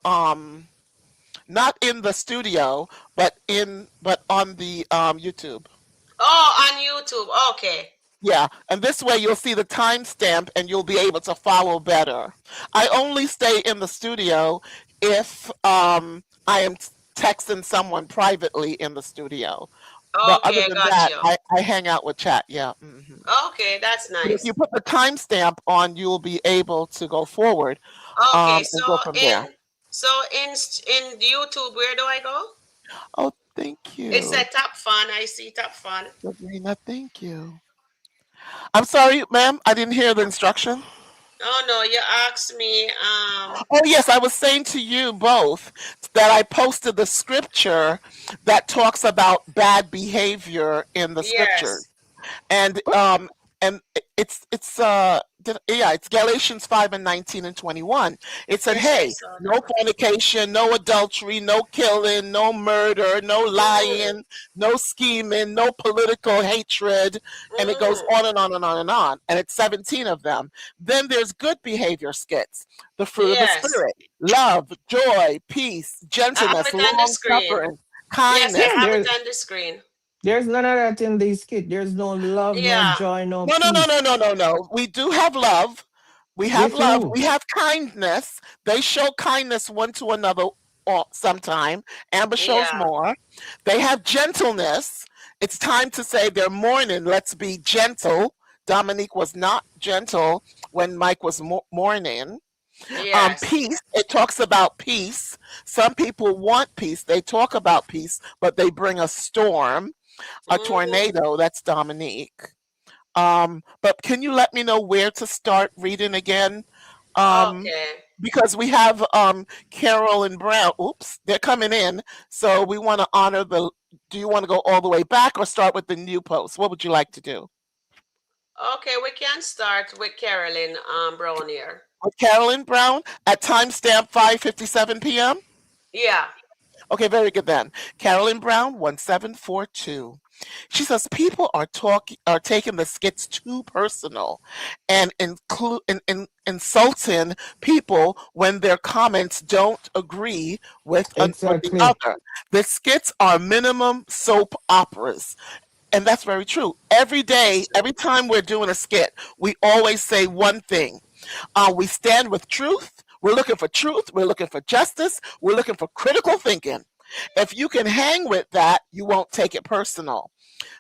Speaker 3: not in the studio, but on the YouTube.
Speaker 1: Oh, on YouTube. Okay.
Speaker 3: Yeah, and this way you'll see the timestamp and you'll be able to follow better. I only stay in the studio if I am texting someone privately in the studio. But other
Speaker 1: Okay,
Speaker 3: than
Speaker 1: got
Speaker 3: that,
Speaker 1: you.
Speaker 3: I hang out with chat. Yeah.
Speaker 1: Okay, that's
Speaker 3: But if you
Speaker 1: nice.
Speaker 3: put the timestamp on, you'll be able to go forward
Speaker 1: Okay, so
Speaker 3: and go from there.
Speaker 1: so in YouTube, where do I go?
Speaker 3: Oh, thank
Speaker 1: It's a
Speaker 3: you,
Speaker 1: top fun. I see top fun.
Speaker 3: Sabrina. Thank you. I'm sorry, ma'am. I didn't hear the instruction.
Speaker 1: Oh no, you asked me.
Speaker 3: Oh, yes, I was saying to you both that I posted the scripture that talks about bad behavior in the scripture.
Speaker 1: Yes,
Speaker 3: And
Speaker 2: But
Speaker 3: it's Galatians 5 and 19 and 21. It said,
Speaker 1: yes, I
Speaker 3: "Hey,
Speaker 1: saw
Speaker 3: no
Speaker 1: that.
Speaker 3: fornication, no adultery, no killing, no murder, no
Speaker 1: Mm,
Speaker 3: lying, no scheming, no political hatred," and it goes
Speaker 1: mm,
Speaker 3: on and on and on and on, and it's 17 of them. Then there's good behavior skits: the fruit of the
Speaker 1: yes,
Speaker 3: spirit: love, joy, peace,
Speaker 1: I have
Speaker 3: gentleness,
Speaker 1: it on the
Speaker 3: long
Speaker 1: screen.
Speaker 3: suffering,
Speaker 1: Yes, I
Speaker 3: kindness.
Speaker 2: yeah,
Speaker 1: have it on the screen.
Speaker 2: there's none of that in this skit. There's no love, no
Speaker 1: Yeah.
Speaker 2: joy, no
Speaker 3: No, no, no, no,
Speaker 2: peace.
Speaker 3: no, no, no. We do have love. We have
Speaker 2: With
Speaker 3: love.
Speaker 2: who?
Speaker 3: We have kindness. They show kindness one to another all, sometime. Amber shows
Speaker 1: Yeah.
Speaker 3: more. They have gentleness. It's time to say they're mourning. Let's be gentle. Dominique was not gentle when Mike was mourning.
Speaker 1: Yes.
Speaker 3: Peace, it talks about peace. Some people want peace. They talk about peace, but they bring a storm, a
Speaker 1: Mm-hmm.
Speaker 3: tornado. That's Dominique. But can you let me know where to start reading again? Um,
Speaker 1: Okay.
Speaker 3: because we have Carol and Brown. Oops, they're coming in. So we want to honor the. Do you want to go all the way back or start with the new post? What would you like to do?
Speaker 1: Okay, we can start with Carolyn Brown here.
Speaker 3: With Carolyn Brown at timestamp 5:57 p.m.
Speaker 1: Yeah.
Speaker 3: Okay, very good then. Carolyn Brown 1742. She says people are taking the skits too personal and insulting people when their comments don't agree with an or the
Speaker 2: Exactly.
Speaker 3: other. The skits are minimum soap operas. And that's very true. Every
Speaker 1: That's
Speaker 3: day,
Speaker 1: true.
Speaker 3: every time we're doing a skit, we always say one thing. We stand with truth. We're looking for truth. We're looking for justice. We're looking for critical thinking. If you can hang with that, you won't take it personal.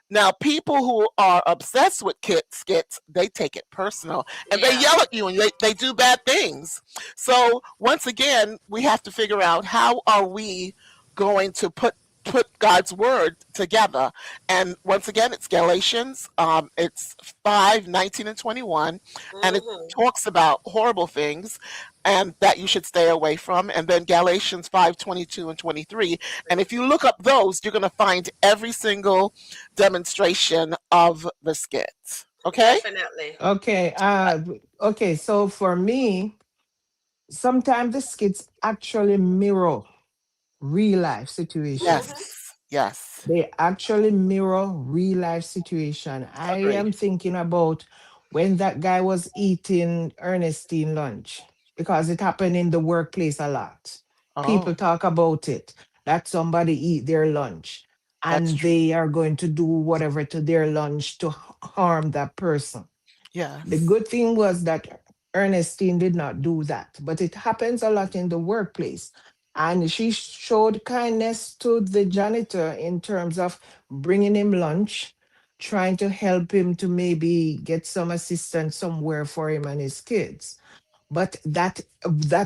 Speaker 3: Now, people who are obsessed with skits, they take it personal and they
Speaker 1: Yeah.
Speaker 3: yell at you and they do bad things. So once again, we have to figure out how are we going to put God's word together. And once again, it's Galatians. It's 5:19 and 21, and it
Speaker 1: Mm-hmm.
Speaker 3: talks about horrible things and that you should stay away from. And then Galatians 5:22 and 23. And if you look up those, you're going to find every single demonstration of the skit. Okay?
Speaker 1: Definitely.
Speaker 2: Okay. Okay. So for me, sometimes the skits actually mirror real life situation.
Speaker 1: Mm-hmm.
Speaker 3: Yes. Yes.
Speaker 2: They actually mirror real life situation. I
Speaker 3: Agreed.
Speaker 2: am thinking about when that guy was eating Ernestine lunch because it happened in the workplace a lot. People
Speaker 3: Oh,
Speaker 2: talk about it that somebody eat their lunch
Speaker 3: that's
Speaker 2: and
Speaker 3: true.
Speaker 2: they are going to do whatever to their lunch to harm that person. The
Speaker 3: Yes.
Speaker 2: good thing was that Ernestine did not do that, but it happens a lot in the workplace. And she showed kindness to the janitor in terms of bringing him lunch, trying to help him to maybe get some assistance somewhere for him and his kids. But that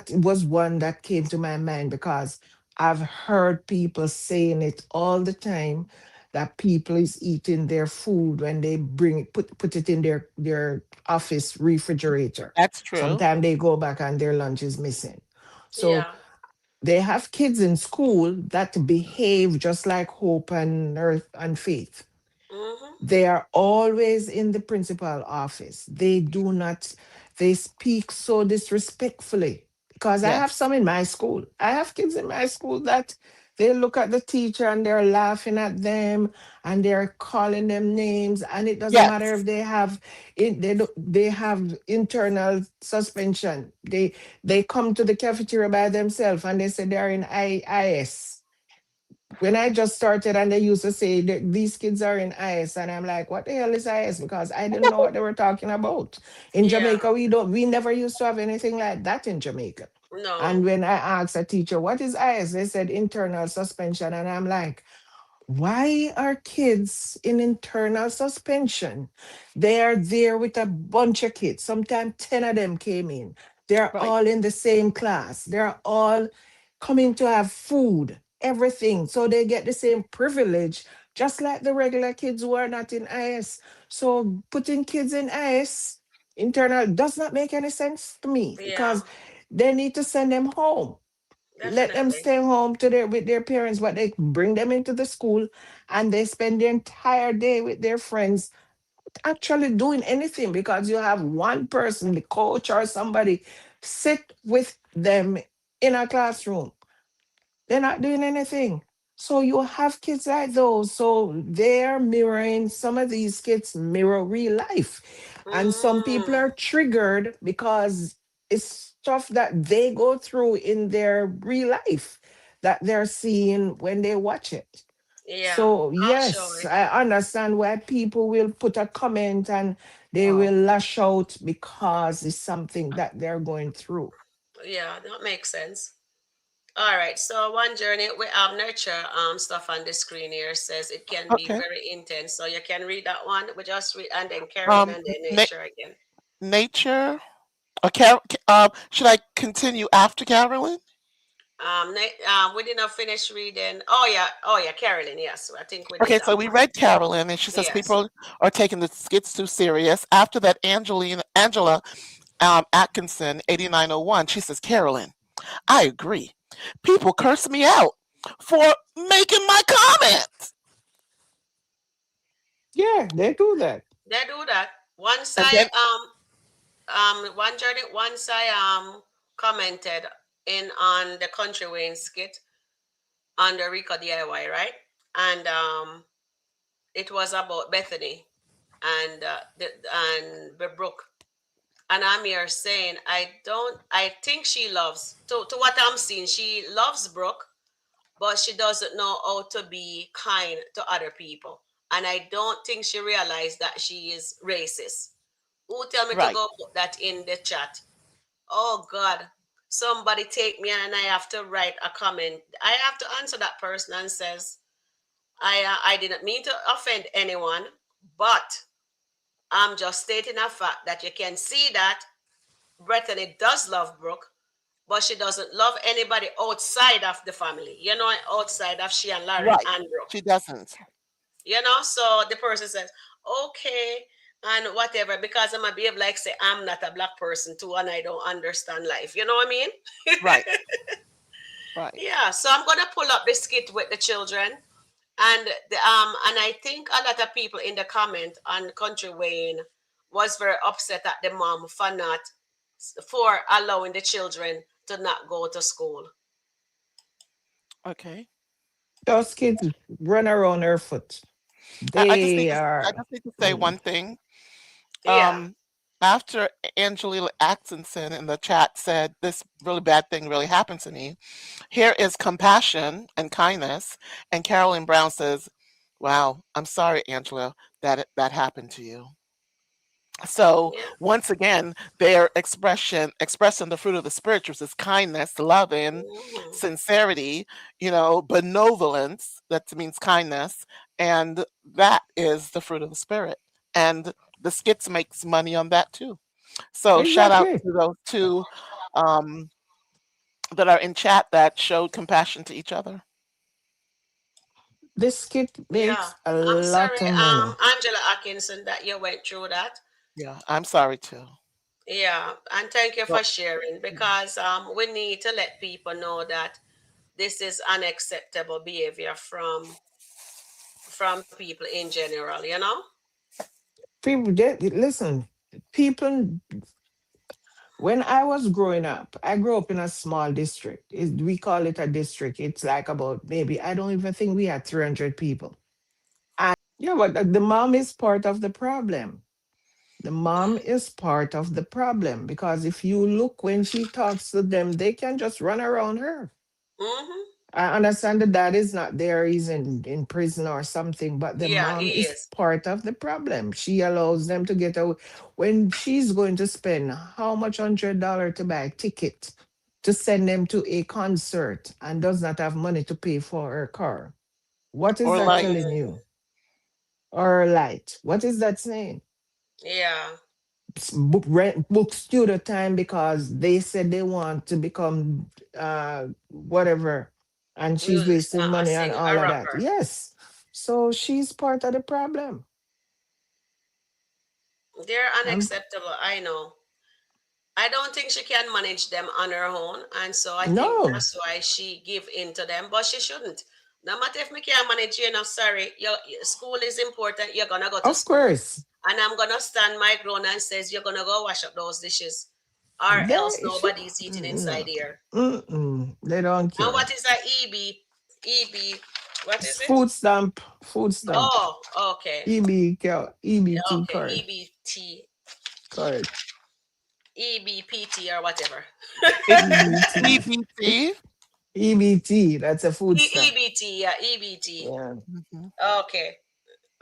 Speaker 2: was one that came to my mind because I've heard people saying it all the time that people is eating their food when they bring it, put it in their office refrigerator.
Speaker 3: That's true.
Speaker 2: Sometimes they go back and their lunch is missing. So
Speaker 1: Yeah.
Speaker 2: they have kids in school that behave just like Hope and Earth and Faith.
Speaker 1: Mm-hmm.
Speaker 2: They are always in the principal office. They do not, they speak so disrespectfully. Because I have
Speaker 3: Yes.
Speaker 2: some in my school. I have kids in my school that they look at the teacher and they're laughing at them and they're calling them names. And it doesn't matter
Speaker 3: Yes.
Speaker 2: if they have they have internal suspension. They come to the cafeteria by themselves and they say they're in IS. When I just started and they used to say that these kids are in IS, and I'm like, what the hell is IS? Because I didn't know what they were talking about. In
Speaker 1: Yeah.
Speaker 2: Jamaica, we never used to have anything like that in Jamaica.
Speaker 1: No.
Speaker 2: And when I asked a teacher, what is IS? They said internal suspension. And I'm like, why are kids in internal suspension? They are there with a bunch of kids. Sometimes 10 of them came in. They're
Speaker 3: Right.
Speaker 2: all in the same class. They're all coming to have food, everything. So they get the same privilege, just like the regular kids who are not in IS. So putting kids in IS, internal, does not make any sense to me
Speaker 1: Yeah.
Speaker 2: because they need to send them home, let them
Speaker 1: Definitely.
Speaker 2: stay home to their with their parents, but they bring them into the school and they spend the entire day with their friends actually doing anything because you have one person, the coach or somebody, sit with them in a classroom. They're not doing anything. So you have kids like those. So they're mirroring, some of these kids mirror real life. And some people
Speaker 1: Mm.
Speaker 2: are triggered because it's stuff that they go through in their real life that they're seeing when they watch it.
Speaker 1: Yeah.
Speaker 2: So
Speaker 1: I'll show
Speaker 2: yes,
Speaker 1: it.
Speaker 2: I understand why people will put a comment and they
Speaker 3: Wow.
Speaker 2: will lash out because it's something that they're going through.
Speaker 1: Yeah, that makes sense. All right. So one journey we have nurture stuff on the screen here says it can be
Speaker 3: Okay.
Speaker 1: very intense. So you can read that one. We just read and then Carolyn
Speaker 3: Um,
Speaker 1: and then
Speaker 3: na-
Speaker 1: nature again.
Speaker 3: nature. Should I continue after Carolyn?
Speaker 1: We did not finish reading. Oh yeah, Carolyn. Yes, I think we did
Speaker 3: Okay,
Speaker 1: that
Speaker 3: so we
Speaker 1: one.
Speaker 3: read Carolyn, and she says
Speaker 1: Yes.
Speaker 3: people are taking the skits too serious. After that, Angela Atkinson, 8901, she says, Carolyn, I agree. People curse me out for making my comment.
Speaker 2: Yeah, they do that.
Speaker 1: They do that. Once
Speaker 3: And then,
Speaker 1: one journey, once I commented in on the Country Wayne skit on the Rico DIY, right? And it was about Bethany and Brooke. And I'm here saying I think she loves to what I'm seeing, she loves Brooke, but she doesn't know how to be kind to other people. And I don't think she realized that she is racist. Who tell me to
Speaker 3: right,
Speaker 1: go put that in the chat? Oh God, somebody take me and I have to write a comment. I have to answer that person and says, I didn't mean to offend anyone, but I'm just stating a fact that you can see that Brittany does love Brooke, but she doesn't love anybody outside of the family, outside of she and Larry
Speaker 3: right.
Speaker 1: and Brooke.
Speaker 3: She doesn't.
Speaker 1: So the person says, okay, and whatever, because I'm gonna behave like say I'm not a black person too, and I don't understand life. You know what I mean?
Speaker 3: Right, right.
Speaker 1: Yeah. So I'm gonna pull up the skit with the children, and I think a lot of people in the comment on Country Wayne was very upset at the mom for allowing the children to not go to school.
Speaker 3: Okay.
Speaker 2: Those kids run around her foot.
Speaker 3: I just need
Speaker 2: They
Speaker 3: to I
Speaker 2: are.
Speaker 3: just need to say
Speaker 2: Mm.
Speaker 3: one thing.
Speaker 1: Yeah.
Speaker 3: Um, After Angelina Atkinson in the chat said this really bad thing really happened to me, here is compassion and kindness, and Carolyn Brown says, "Wow, I'm sorry, Angela, that happened to you." So
Speaker 1: Yeah.
Speaker 3: once again, they're expressing the fruit of the spirit, which is kindness, loving,
Speaker 1: Hmm.
Speaker 3: sincerity, benevolence. That means kindness, and that is the fruit of the spirit. And the skits makes money on that too. So shout out
Speaker 2: Exactly.
Speaker 3: to those two um, that are in chat that showed compassion to each other.
Speaker 2: This kid
Speaker 1: Yeah.
Speaker 2: makes a
Speaker 1: I'm
Speaker 2: lot
Speaker 1: sorry,
Speaker 2: of money.
Speaker 1: Angela Atkinson, that you went through that.
Speaker 3: Yeah, I'm sorry too.
Speaker 1: Yeah, and thank you
Speaker 3: Well,
Speaker 1: for sharing, because we need to let people know that this is unacceptable behavior from people in general, you know?
Speaker 2: People, listen, people, when I was growing up, I grew up in a small district. We call it a district. It's like about maybe, I don't even think we had 300 people. Yeah, but the mom is part of the problem. The mom is part of the problem because if you look when she talks to them, they can just run around her.
Speaker 1: Mm-hmm.
Speaker 2: I understand the dad is not there, he's in prison or something, but the
Speaker 1: Yeah,
Speaker 2: mom
Speaker 1: he
Speaker 2: is
Speaker 1: is.
Speaker 2: part of the problem. She allows them to get away. When she's going to spend how much $100 to buy a ticket to send them to a concert and does not have money to pay for her car, what is
Speaker 3: or
Speaker 2: that
Speaker 3: like
Speaker 2: telling
Speaker 1: Mm,
Speaker 2: you? Or light, what is that saying?
Speaker 1: yeah.
Speaker 2: Book studio time because they said they want to become whatever, and she's wasting
Speaker 1: A
Speaker 2: money and
Speaker 1: singer, a
Speaker 2: all of that.
Speaker 1: rapper.
Speaker 2: Yes, so she's part of the problem.
Speaker 1: They're
Speaker 2: um,
Speaker 1: unacceptable, I know. I don't think she can manage them on her own, and so I think
Speaker 2: no,
Speaker 1: that's why she give in to them. But she shouldn't. No matter if me can't manage you, sorry. Your school is important. You're gonna go to
Speaker 2: of
Speaker 1: school,
Speaker 2: course.
Speaker 1: and I'm gonna stand my ground and says you're gonna go wash up those dishes, or else
Speaker 2: They should,
Speaker 1: nobody's eating inside here.
Speaker 2: they don't
Speaker 1: And
Speaker 2: care.
Speaker 1: what is that EB? EB, what is
Speaker 2: It's
Speaker 1: it?
Speaker 2: food stamp,
Speaker 1: Oh, okay,
Speaker 2: EBT
Speaker 1: okay,
Speaker 2: card,
Speaker 1: EBT,
Speaker 2: card,
Speaker 1: EBPT, or whatever.
Speaker 2: EBT,
Speaker 3: EBT.
Speaker 2: EBT. That's a food stamp.
Speaker 1: EBT, yeah, EBT.
Speaker 2: Yeah.
Speaker 3: Mhm.
Speaker 1: Okay,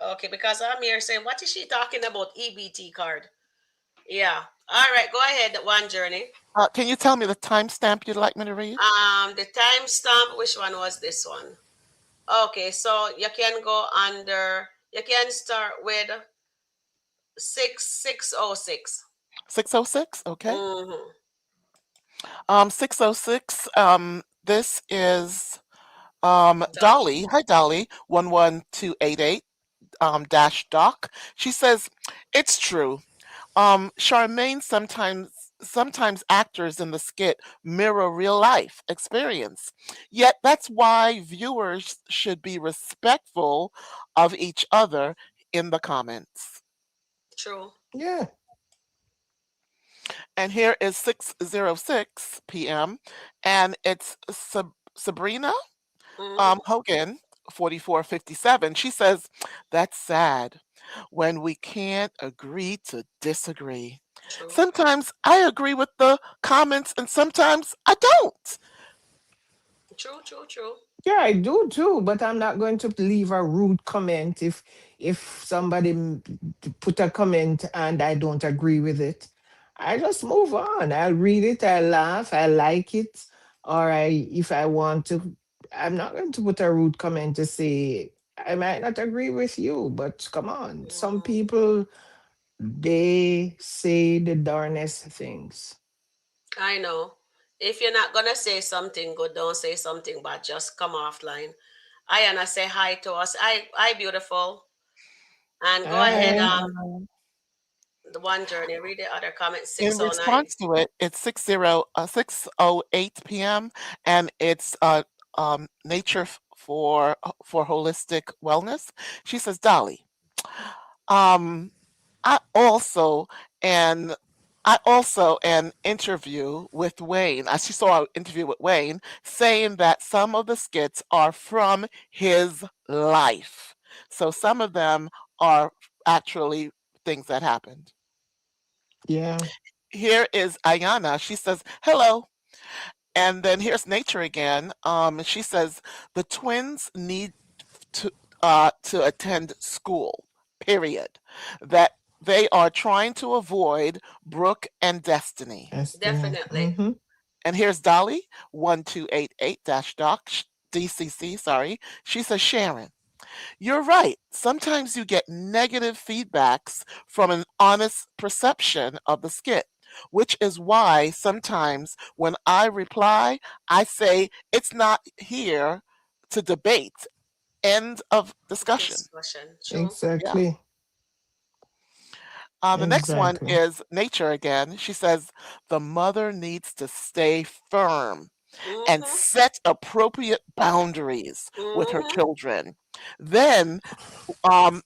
Speaker 1: okay, because I'm here saying, what is she talking about? EBT card. Yeah. All right, go ahead. One journey.
Speaker 3: Can you tell me the timestamp you'd like me to read?
Speaker 1: The timestamp. Which one was this one? Okay, so you can go under. You can start with 6606.
Speaker 3: 606. Okay.
Speaker 1: Mm-hmm.
Speaker 3: 606. This is
Speaker 1: Dolly.
Speaker 3: Dolly. Hi, Dolly. 11288 dash doc. She says, it's true. Charmaine sometimes actors in the skit mirror real life experience. Yet that's why viewers should be respectful of each other in the comments.
Speaker 1: True.
Speaker 2: Yeah.
Speaker 3: And here is 6:06 p.m. and it's Sabrina
Speaker 1: Mm-hmm.
Speaker 3: Hogan 4457. She says, that's sad when we can't agree to disagree.
Speaker 1: True.
Speaker 3: Sometimes I agree with the comments and sometimes I don't.
Speaker 1: True. True. True.
Speaker 2: Yeah, I do too, but I'm not going to leave a rude comment if somebody put a comment and I don't agree with it. I just move on. I'll read it, I laugh, I like it, or I if I want to, I'm not going to put a rude comment to say I might not agree with you, but come on. Some
Speaker 1: Mm,
Speaker 2: people they say the darnest things.
Speaker 1: I know. If you're not gonna say something good, don't say something bad. Just come offline. Ayana, say hi to us. Hi, beautiful. And go ahead.
Speaker 2: I
Speaker 1: The one journey. Read the other comment.
Speaker 3: In
Speaker 1: 609.
Speaker 3: response to it, it's 6:08 p.m. and it's nature for holistic wellness. She says, Dolly, um, I also and I also an interview with Wayne. I she saw an interview with Wayne saying that some of the skits are from his life. So some of them are actually things that happened.
Speaker 2: yeah.
Speaker 3: Here is Ayana. She says, hello. And then here's Nature again. She says, the twins need to to attend school, period. That they are trying to avoid Brooke and Destiny.
Speaker 2: Destiny.
Speaker 1: Definitely.
Speaker 2: Mm-hmm.
Speaker 3: And here's Dolly, 1288 doc DCC, sorry. She says, Sharon, you're right. Sometimes you get negative feedbacks from an honest perception of the skit, which is why sometimes when I reply, I say it's not here to debate. End of discussion.
Speaker 1: Discussion. True.
Speaker 3: Yeah.
Speaker 2: Exactly.
Speaker 3: The next one
Speaker 2: Exactly.
Speaker 3: is Nature again. She says the mother needs to stay firm and
Speaker 1: Mm-hmm.
Speaker 3: set appropriate boundaries with her
Speaker 1: Mm-hmm.
Speaker 3: children. Then um,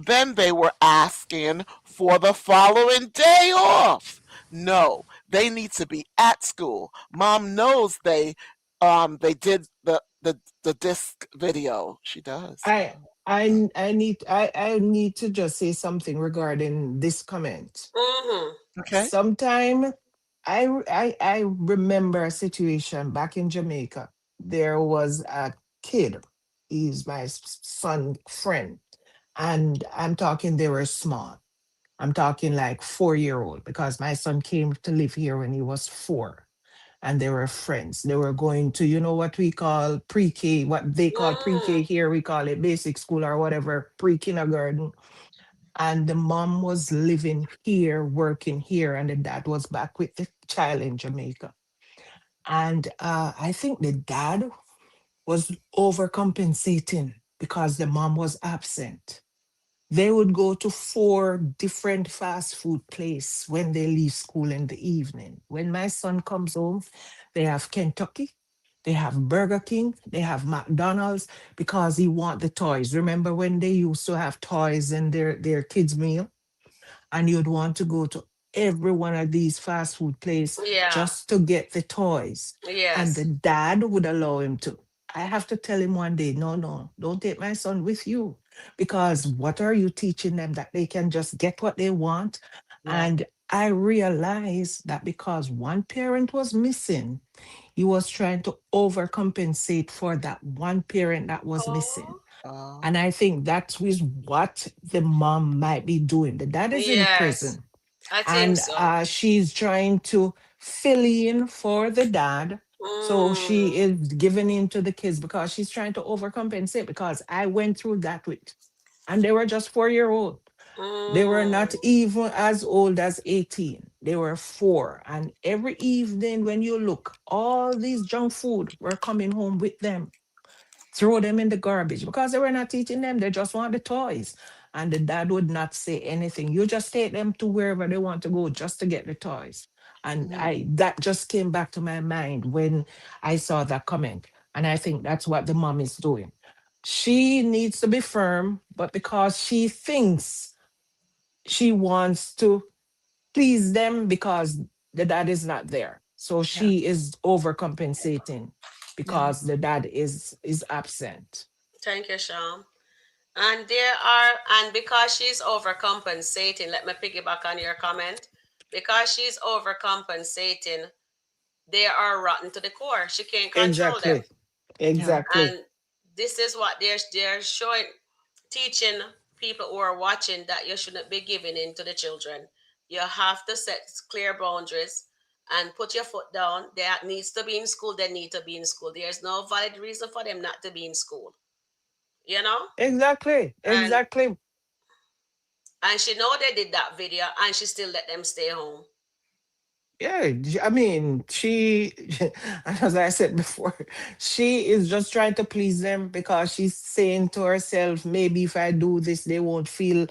Speaker 3: then they were asking for the following day off. No, they need to be at school. Mom knows they did the disc video. She does.
Speaker 2: I need to just say something regarding this comment.
Speaker 1: Mm-hmm.
Speaker 3: Okay.
Speaker 2: Sometime I remember a situation back in Jamaica. There was a kid. He's my son friend, and I'm talking they were small. I'm talking like 4 year old because my son came to live here when he was four. And they were friends. They were going to, you know, what we call pre-K, what they call pre-K
Speaker 1: Mm-hmm.
Speaker 2: here, we call it basic school or whatever, pre-kindergarten. And the mom was living here, working here, and the dad was back with the child in Jamaica. And I think the dad was overcompensating because the mom was absent. They would go to four different fast food places when they leave school in the evening. When my son comes home, they have Kentucky, they have Burger King, they have McDonald's because he want the toys. Remember when they used to have toys in their kids' meal? And you'd want to go to every one of these fast food places
Speaker 1: Yeah.
Speaker 2: just to get the toys. And the
Speaker 1: Yes.
Speaker 2: dad would allow him to. I have to tell him one day, no, no, don't take my son with you. Because what are you teaching them that they can just get what they want?
Speaker 3: Yeah.
Speaker 2: And I realized that because one parent was missing, he was trying to overcompensate for that one parent that was missing.
Speaker 1: Oh.
Speaker 2: And I think that is what the mom might be doing. The dad is in
Speaker 1: Yes.
Speaker 2: prison
Speaker 1: I think
Speaker 2: and
Speaker 1: so.
Speaker 2: she's trying to fill in for the dad. So she
Speaker 1: Mm.
Speaker 2: is giving in to the kids because she's trying to overcompensate. Because I went through that with, and they were just 4 year old. They were not
Speaker 1: Mm,
Speaker 2: even as old as 18. They were 4. And every evening, when you look, all these junk food were coming home with them. Throw them in the garbage because they were not teaching them. They just want the toys. And the dad would not say anything. You just take them to wherever they want to go just to get the toys. And
Speaker 3: Mhm.
Speaker 2: I that just came back to my mind when I saw that comment. And I think that's what the mom is doing. She needs to be firm, but because she thinks she wants to please them because the dad is not there. So
Speaker 3: Yeah.
Speaker 2: she is overcompensating
Speaker 3: Yeah.
Speaker 2: because the dad is absent.
Speaker 1: thank you, Sean. And there are, and because she's overcompensating, let me piggyback on your comment. Because she's overcompensating, they are rotten to the core. She can't control them.
Speaker 2: Exactly.
Speaker 3: Yeah.
Speaker 2: Exactly.
Speaker 1: And this is what they're showing, teaching people who are watching that you shouldn't be giving in to the children. You have to set clear boundaries and put your foot down. They needs to be in school, they need to be in school. There's no valid reason for them not to be in school, you know?
Speaker 2: Exactly.
Speaker 1: And
Speaker 2: Exactly.
Speaker 1: she know they did that video and she still let them stay home.
Speaker 2: Yeah, I mean, she, as I said before, she is just trying to please them because she's saying to herself, maybe if I do this, they won't feel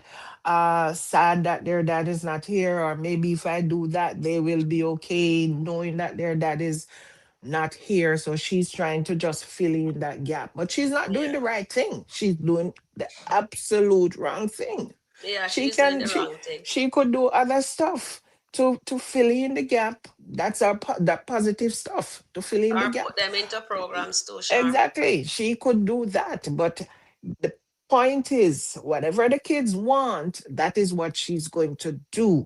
Speaker 2: sad that their dad is not here, or maybe if I do that, they will be okay knowing that their dad is not here. So she's trying to just fill in that gap, but she's not doing
Speaker 1: Yeah.
Speaker 2: the right thing. She's doing the absolute wrong thing.
Speaker 1: Yeah,
Speaker 2: She
Speaker 1: she's doing
Speaker 2: can
Speaker 1: the wrong thing.
Speaker 2: she could do other stuff to fill in the gap. That's our that positive stuff to fill in the
Speaker 1: Or put
Speaker 2: gap.
Speaker 1: them into programs too, Sean.
Speaker 2: Exactly, she could do that, but the point is, whatever the kids want, that is what she's going to do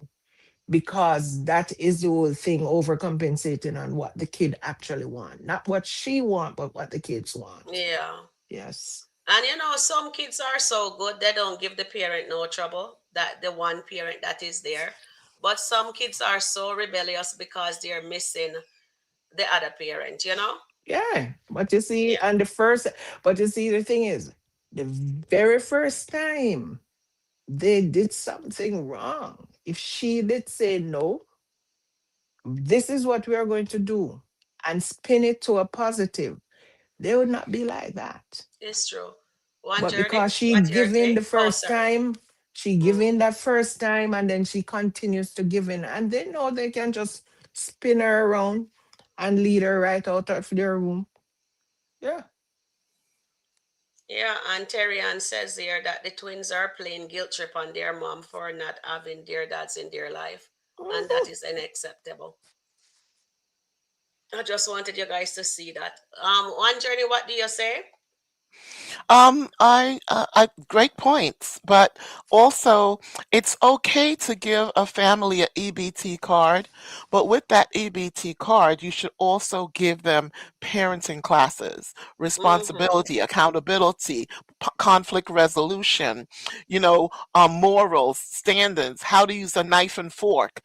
Speaker 2: because that is the whole thing, overcompensating on what the kid actually want, not what she want, but what the kids want.
Speaker 1: Yeah.
Speaker 2: Yes.
Speaker 1: And some kids are so good they don't give the parent no trouble, that the one parent that is there. But some kids are so rebellious because they're missing the other parent.
Speaker 2: Yeah, but you see,
Speaker 1: Yeah.
Speaker 2: and the first, but you see, the thing is, the very first time they did something wrong, if she did say no, this is what we are going to do, and spin it to a positive, they would not be like that.
Speaker 1: It's true. One
Speaker 2: But
Speaker 1: journey,
Speaker 2: because she
Speaker 1: what's your
Speaker 2: give in
Speaker 1: take?
Speaker 2: the
Speaker 1: Oh,
Speaker 2: first
Speaker 1: sorry.
Speaker 2: time, she give
Speaker 1: Mm.
Speaker 2: in that first time, and then she continues to give in, and they know they can just spin her around and lead her right out of their room. Yeah.
Speaker 1: Yeah, and Terry Ann says here that the twins are playing guilt trip on their mom for not having their dads in their life, and that
Speaker 2: Mhm.
Speaker 1: is unacceptable. I just wanted you guys to see that. One journey, what do you say?
Speaker 3: Great points, but also it's okay to give a family a EBT card, but with that EBT card, you should also give them parenting classes,
Speaker 1: Mm-hmm.
Speaker 3: responsibility, accountability, conflict resolution, morals, standards, how to use a knife and fork.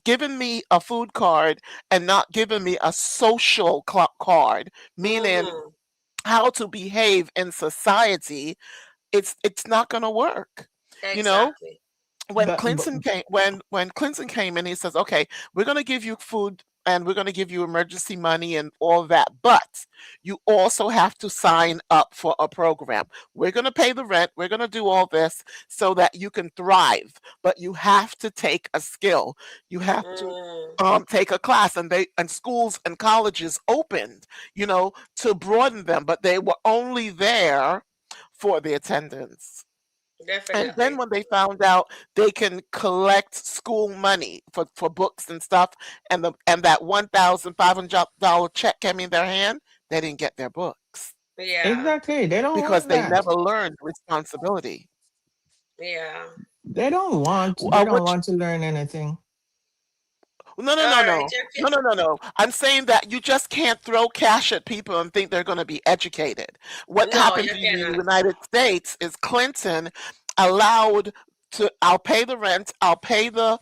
Speaker 3: Giving me a food card and not giving me a social card, meaning
Speaker 1: Mm-hmm.
Speaker 3: how to behave in society, it's not going to work. You know,
Speaker 1: Exactly.
Speaker 2: But
Speaker 3: when Clinton came in, he says, "Okay, we're going to give you food and we're going to give you emergency money and all that, but you also have to sign up for a program. We're going to pay the rent, we're going to do all this so that you can thrive, but you have to take a skill. You have to
Speaker 1: Mm,
Speaker 3: take a class." And schools and colleges opened, to broaden them, but they were only there for the attendance. And then
Speaker 1: definitely.
Speaker 3: when they found out they can collect school money for books and stuff, and that $1,500 check came in their hand, they didn't get their books
Speaker 1: Yeah.
Speaker 2: exactly, they don't
Speaker 3: because
Speaker 2: want
Speaker 3: they
Speaker 2: that.
Speaker 3: never learned responsibility.
Speaker 1: Yeah.
Speaker 2: They don't
Speaker 3: Which
Speaker 2: want to learn anything.
Speaker 3: No, no,
Speaker 1: All
Speaker 3: no,
Speaker 1: right.
Speaker 3: no. No, no, no, no. I'm saying that you just can't throw cash at people and think they're going to be educated. What
Speaker 1: No,
Speaker 3: happened
Speaker 1: you
Speaker 3: in the
Speaker 1: cannot.
Speaker 3: United States is Clinton allowed I'll pay the rent, I'll pay the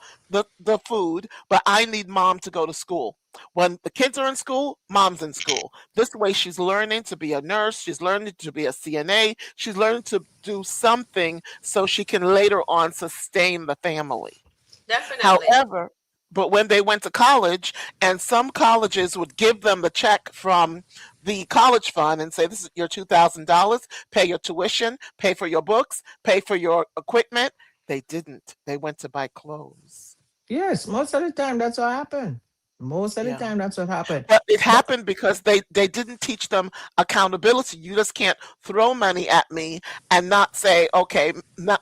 Speaker 3: food, but I need mom to go to school. When the kids are in school, mom's in school. This way, she's learning to be a nurse. She's learning to be a CNA. She's learning to do something so she can later on sustain the family.
Speaker 1: Definitely.
Speaker 3: However, but when they went to college, and some colleges would give them the check from the college fund and say, "This is your $2,000. Pay your tuition, pay for your books, pay for your equipment." They didn't. They went to buy clothes.
Speaker 2: Yes, most of the time that's what happened. Most of the
Speaker 3: Yeah.
Speaker 2: time that's what happened.
Speaker 3: But it
Speaker 2: But
Speaker 3: happened because they didn't teach them accountability. You just can't throw money at me and not say, okay,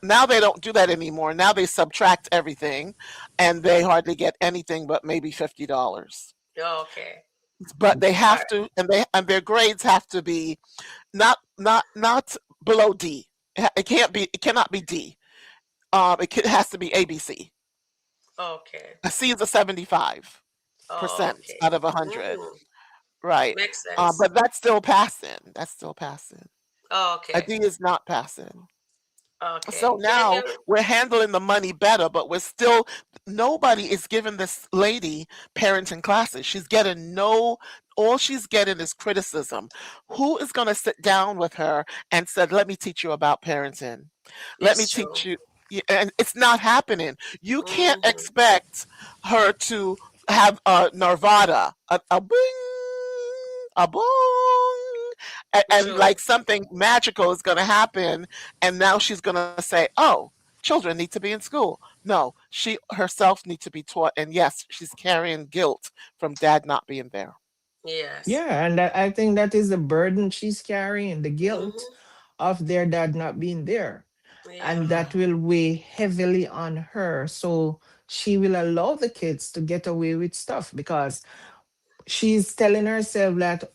Speaker 3: now they don't do that anymore. Now they subtract everything and they hardly get anything but maybe $50.
Speaker 1: Okay.
Speaker 3: But they
Speaker 1: All
Speaker 3: have
Speaker 1: right.
Speaker 3: to, and their grades have to be not below D. It cannot be D. Has to be ABC.
Speaker 1: Okay.
Speaker 3: A C is a 75%
Speaker 1: Okay.
Speaker 3: out of 100.
Speaker 1: Mm,
Speaker 3: Right.
Speaker 1: makes sense.
Speaker 3: But that's still passing. That's still passing. A
Speaker 1: Okay.
Speaker 3: D is not passing. So
Speaker 1: Okay. Can
Speaker 3: now
Speaker 1: you?
Speaker 3: we're handling the money better, but we're still nobody is giving this lady parenting classes. She's getting no all she's getting is criticism. Who is going to sit down with her and said, "Let me teach you about parenting. Let me
Speaker 1: It's
Speaker 3: teach
Speaker 1: true.
Speaker 3: you." And it's not happening. You can't
Speaker 1: Mm-hmm.
Speaker 3: expect her to have a Narvada, a bing, a bong, and
Speaker 1: True.
Speaker 3: like something magical is going to happen and now she's going to say, "Oh, children need to be in school." No, she herself needs to be taught, and yes, she's carrying guilt from dad not being there.
Speaker 1: Yes.
Speaker 2: yeah, and I think that is the burden she's carrying, the guilt
Speaker 1: Mm-hmm.
Speaker 2: of their dad not being there. And
Speaker 1: Yeah.
Speaker 2: that
Speaker 3: Yeah,
Speaker 2: will weigh heavily on her. So she will allow the kids to get away with stuff because she's telling herself that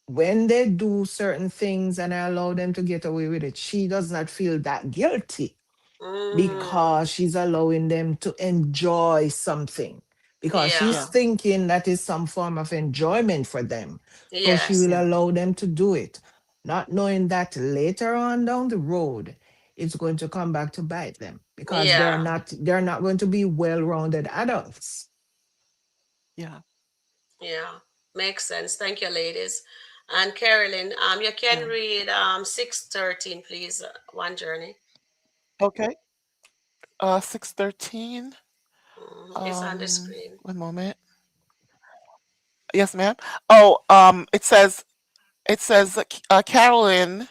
Speaker 2: when they do certain things and I allow them to get away with it, she does not feel that guilty
Speaker 1: Mm.
Speaker 2: because she's allowing them to enjoy something. Because
Speaker 1: Yeah.
Speaker 2: she's
Speaker 3: yeah,
Speaker 2: thinking that is some form of enjoyment for them. So she
Speaker 1: Yes.
Speaker 2: will
Speaker 3: yeah,
Speaker 2: allow them to do it, not knowing that later on down the road, it's going to come back to bite them because
Speaker 1: Yeah.
Speaker 2: they're not going to be well-rounded adults.
Speaker 3: yeah,
Speaker 1: Yeah. Makes sense. Thank you, ladies. And Carolyn, you can
Speaker 3: yeah.
Speaker 1: read 613, please. One journey.
Speaker 3: Okay. 613.
Speaker 1: It's on the screen.
Speaker 3: One moment. Yes, ma'am. Oh, it says Carolyn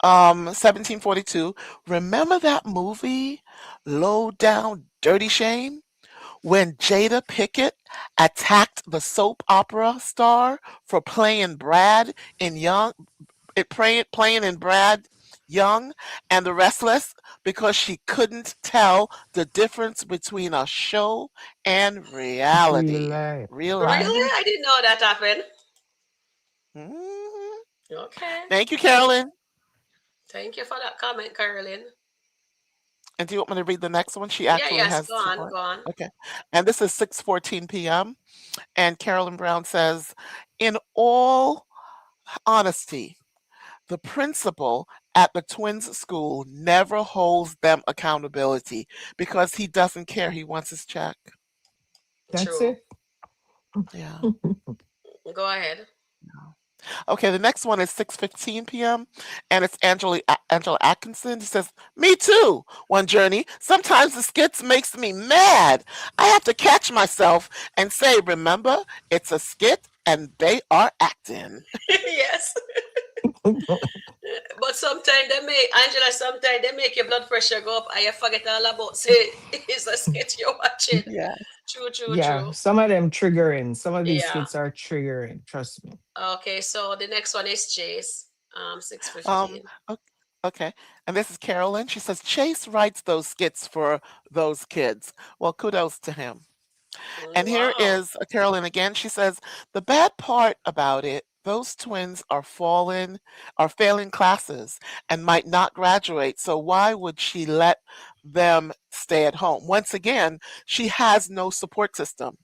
Speaker 3: 1742. Remember that movie Low Down Dirty Shame when Jada Pickett attacked the soap opera star for playing Brad in Young playing in Brad Young and the Restless because she couldn't tell the difference between a show and
Speaker 2: Real
Speaker 3: reality.
Speaker 2: life.
Speaker 3: Real life.
Speaker 1: Really? I didn't know that happened.
Speaker 3: Mhm.
Speaker 1: Okay.
Speaker 3: Thank you, Carolyn.
Speaker 1: Thank you for that comment, Carolyn.
Speaker 3: And do you want me to read the next one? She
Speaker 1: Yeah,
Speaker 3: actually
Speaker 1: yes,
Speaker 3: has
Speaker 1: go
Speaker 3: two
Speaker 1: on,
Speaker 3: parts.
Speaker 1: go on.
Speaker 3: Okay. And this is 6:14 p.m. And Carolyn Brown says, "In all honesty, the principal at the twins' school never holds them accountability because he doesn't care. He wants his check."
Speaker 2: That's
Speaker 1: True.
Speaker 2: it.
Speaker 3: Yeah.
Speaker 1: Go ahead.
Speaker 3: Okay, the next one is 6:15 p.m. and it's Angela Atkinson. He says, "Me too. One journey. Sometimes the skits makes me mad. I have to catch myself and say, remember, it's a skit and they are acting."
Speaker 1: Yes. But sometimes they make Angela, sometimes they make your blood pressure go up and you forget all about say it's a sketch you're watching.
Speaker 3: Yeah.
Speaker 1: True, true,
Speaker 2: Yeah,
Speaker 1: true.
Speaker 2: some of them triggering. Some of these
Speaker 1: Yeah.
Speaker 2: skits are triggering. Trust me.
Speaker 1: Okay, so the next one is Chase.
Speaker 3: Um,
Speaker 1: 6:15.
Speaker 3: o- okay. And this is Carolyn. She says, Chase writes those skits for those kids. Well, kudos to him. And here
Speaker 1: Wow.
Speaker 3: is Carolyn again. She says, "The bad part about it, those twins are failing classes and might not graduate. So why would she let them stay at home?" Once again, she has no support system.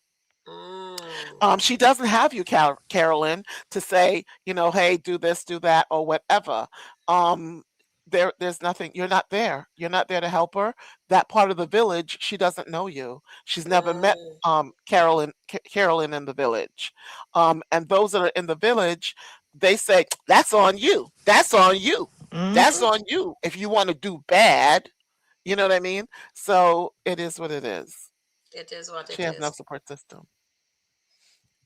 Speaker 1: Mm.
Speaker 3: She doesn't have you, Carolyn, to say, "Hey, do this, do that, or whatever." Um, there's nothing. You're not there. You're not there to help her. That part of the village, she doesn't know you. She's never met
Speaker 1: Mm,
Speaker 3: Carolyn in the village. And those that are in the village, they say, that's on you. That's on you. That's
Speaker 2: Mm-hmm.
Speaker 3: on you. If you want to do bad, you know what I mean? So it is what it is.
Speaker 1: it is what
Speaker 3: She
Speaker 1: it
Speaker 3: has no
Speaker 1: is.
Speaker 3: support system.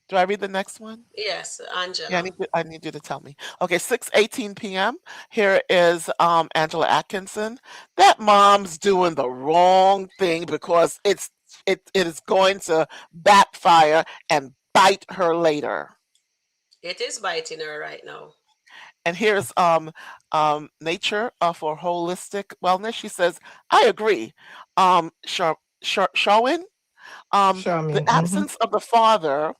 Speaker 3: Do I read the next one?
Speaker 1: Yes,
Speaker 3: Yeah,
Speaker 1: Angela.
Speaker 3: I need you to tell me. Okay, 6:18 p.m. Here is Angela Atkinson. That mom's doing the wrong thing because it is going to backfire and bite her later.
Speaker 1: It is biting her right now.
Speaker 3: And here's Nature for Holistic Wellness. She says, I agree. Sharwin, the
Speaker 2: Charmin. Mm-hmm.
Speaker 3: absence of the father,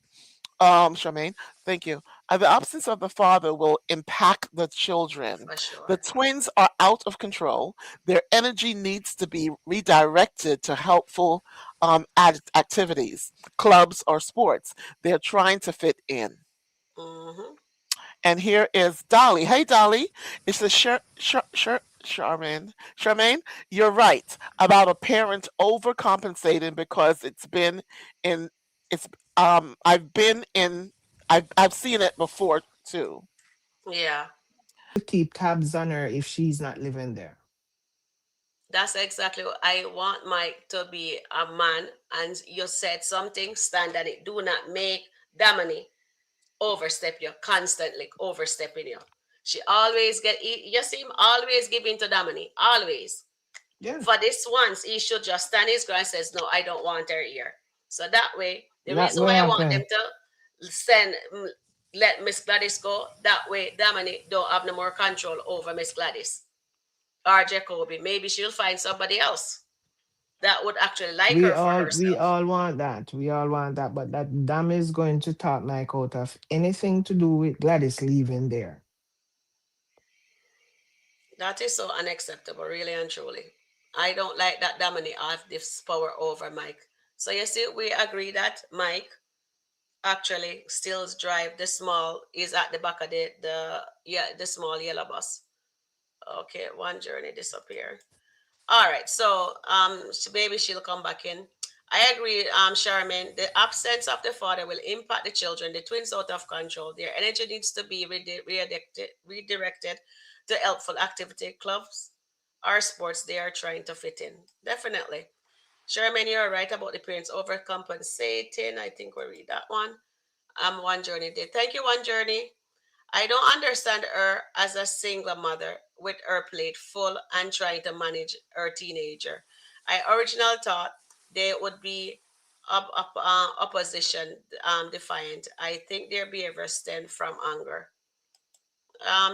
Speaker 3: Charmaine, thank you. The absence of the father will impact the children.
Speaker 1: For
Speaker 3: The
Speaker 1: sure.
Speaker 3: twins are out of control. Their energy needs to be redirected to helpful activities, clubs, or sports. They're trying to fit in.
Speaker 1: Mm-hmm.
Speaker 3: And here is Dolly. Hey, Dolly. It's the Charmaine, you're right about a parent overcompensating because in, it's, I've been in, I've seen it before too.
Speaker 1: Yeah,
Speaker 2: To keep tabs on her if she's not living there.
Speaker 1: that's exactly what I want Mike to be a man. And you said something, stand on it. Do not make Damini overstep you, constantly overstepping you. She always you see him always giving to Damini, always.
Speaker 2: Yeah.
Speaker 1: For this once, he should just stand his ground and says, no, I don't want her here. So that way, the
Speaker 2: That
Speaker 1: reason
Speaker 2: will
Speaker 1: why I want them
Speaker 2: happen.
Speaker 1: to let Miss Gladys go, that way Dominic don't have no more control over Miss Gladys or Jacoby. Maybe she'll find somebody else that would actually like her for
Speaker 2: We
Speaker 1: herself.
Speaker 2: all want that. We all want that. But that damn is going to talk Mike out of anything to do with Gladys leaving there.
Speaker 1: That is so unacceptable, really and truly. I don't like that Dominic have this power over Mike. So you see, we agree that Mike actually still drive the small is at the back of the small yellow bus. Okay, one journey disappear. All right, so maybe she'll come back in. I agree, Charmaine. The absence of the father will impact the children. The twins out of control. Their energy needs to be redirected to helpful activity clubs or sports they are trying to fit in. Definitely. Charmaine, you're right about the parents overcompensating. I think we'll read that one. One Journey did. Thank you, One Journey. I don't understand her as a single mother with her plate full and trying to manage her teenager. I originally thought they would be opposition defiant. I think their behavior stem from anger.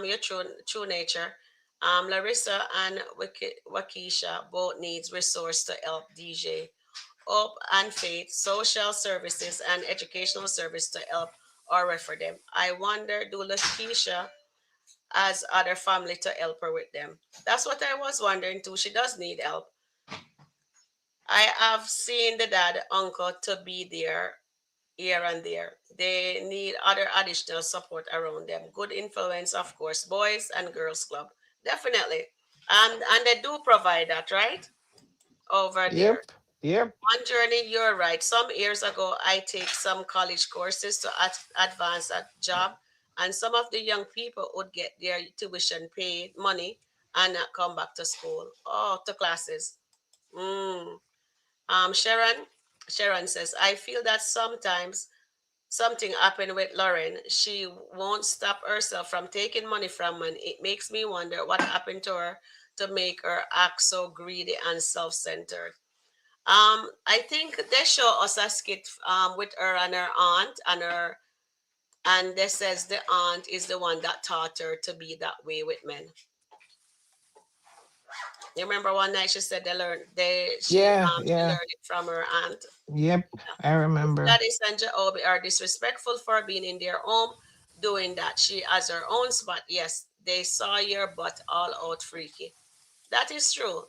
Speaker 1: Your true nature. Larissa and Wakisha both needs resource to help DJ. Hope and Faith, social services and educational service to help or refer them. I wonder, do Lakeisha as other family to help her with them? That's what I was wondering too. She does need help. I have seen the dad, uncle to be there here and there. They need other additional support around them. Good influence, of course, boys and girls club. Definitely. And they do provide that, right? Over there.
Speaker 2: Yep. Yep.
Speaker 1: One Journey, you're right. Some years ago, I take some college courses to advance a job, and some of the young people would get their tuition paid money and not come back to school. Oh, to classes. Mm. Sharon, Sharon says, I feel that sometimes something happened with Lauren. She won't stop herself from taking money from me. It makes me wonder what happened to her to make her act so greedy and self-centered. I think they show us a skit with her and her aunt and they says the aunt is the one that taught her to be that way with men. You remember one night she said
Speaker 2: Yeah.
Speaker 1: she
Speaker 2: Yeah.
Speaker 1: learned it from her aunt.
Speaker 2: Yep. I remember.
Speaker 1: Gladys and Jaobi are disrespectful for being in their home doing that. She has her own spot. Yes, they saw your butt all out freaky. That is true.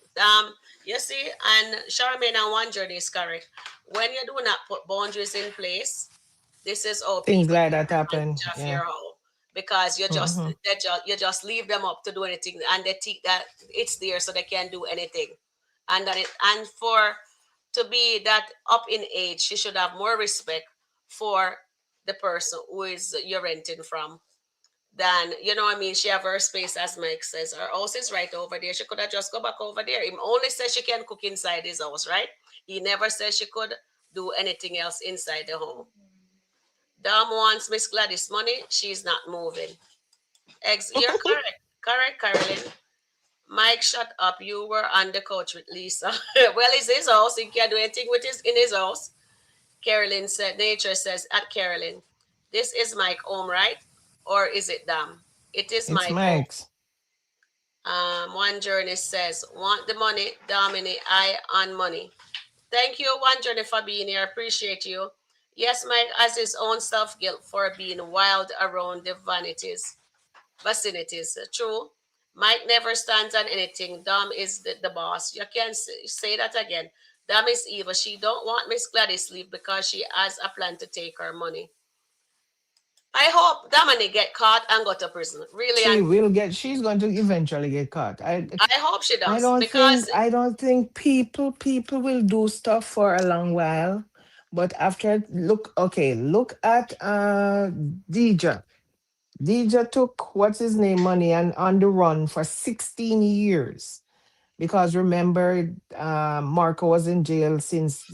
Speaker 1: You see, and Charmaine and One Journey is correct. When you do not put boundaries in place, this is how
Speaker 2: Things
Speaker 1: people
Speaker 2: like
Speaker 1: take
Speaker 2: that happen.
Speaker 1: advantage of
Speaker 2: Yeah.
Speaker 1: your home. because
Speaker 2: Mm-hmm.
Speaker 1: you just leave them up to do anything, and they think that it's there so they can do anything. And that it and for to be that up in age, you should have more respect for the person who is you're renting from. Then you know what I mean, she have her space, as Mike says. Her house is right over there. She could have just go back over there. He only says she can cook inside his house, right? He never says she could do anything else inside the home. Dom wants Miss Gladys money. She's not moving. You're correct. Correct, Carolyn. Mike, shut up. You were on the couch with Lisa. Well, it's his house. He can't do anything with his in his house. Carolyn said, Nature says at Carolyn, this is Mike home, right? Or is it Dam? It is
Speaker 2: It's
Speaker 1: Mike home.
Speaker 2: Mike's.
Speaker 1: One Journey says, want the money, Dominic, I on money. Thank you, One Journey, for being here. Appreciate you. Yes, Mike has his own self guilt for being wild around the vicinities. True. Mike never stands on anything. Dom is the boss. You can say that again. Dom is evil. She don't want Miss Gladys leave because she has a plan to take her money. I hope Dominic get caught and go to prison. Really,
Speaker 2: She
Speaker 1: and
Speaker 2: will get. She's going to eventually get caught.
Speaker 1: I hope she
Speaker 2: I
Speaker 1: does
Speaker 2: don't
Speaker 1: because
Speaker 2: think. I don't think people will do stuff for a long while, but after look. Okay, look at Deja. Deja took what's his name money and on the run for 16 years. Because remember, Marco was in jail since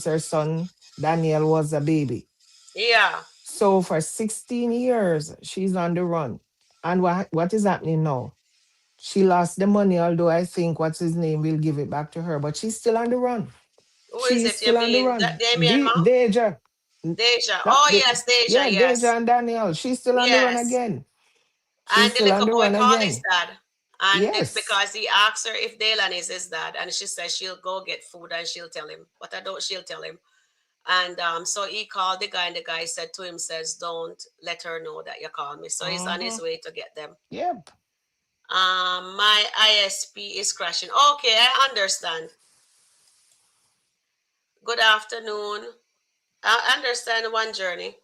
Speaker 2: her son Daniel was a baby.
Speaker 1: yeah,
Speaker 2: So for 16 years, she's on the run. And what is happening now? She lost the money, although I think what's his name will give it back to her, but she's still on the run.
Speaker 1: who is
Speaker 2: She's
Speaker 1: it? You
Speaker 2: still on the
Speaker 1: mean
Speaker 2: run.
Speaker 1: Damien Ma?
Speaker 2: Deja.
Speaker 1: Deja.
Speaker 2: Not
Speaker 1: Oh
Speaker 2: the,
Speaker 1: yes, Deja.
Speaker 2: yeah, Deja
Speaker 1: Yes,
Speaker 2: and Danielle. She's still on the run
Speaker 1: yes.
Speaker 2: again. She's
Speaker 1: And the
Speaker 2: still on
Speaker 1: little
Speaker 2: the
Speaker 1: boy
Speaker 2: run
Speaker 1: called his
Speaker 2: again.
Speaker 1: dad, and
Speaker 2: Yes.
Speaker 1: because he asked her if Daylan is his dad, and she says she'll go get food and she'll tell him. But I don't. She'll tell him. And so he called the guy, and the guy said to him, says, "Don't let her know that you called me." So he's on
Speaker 2: Mm-hmm.
Speaker 1: his way to get them.
Speaker 2: Yep.
Speaker 1: My ISP is crashing. Okay, I understand. Good afternoon. I understand One Journey.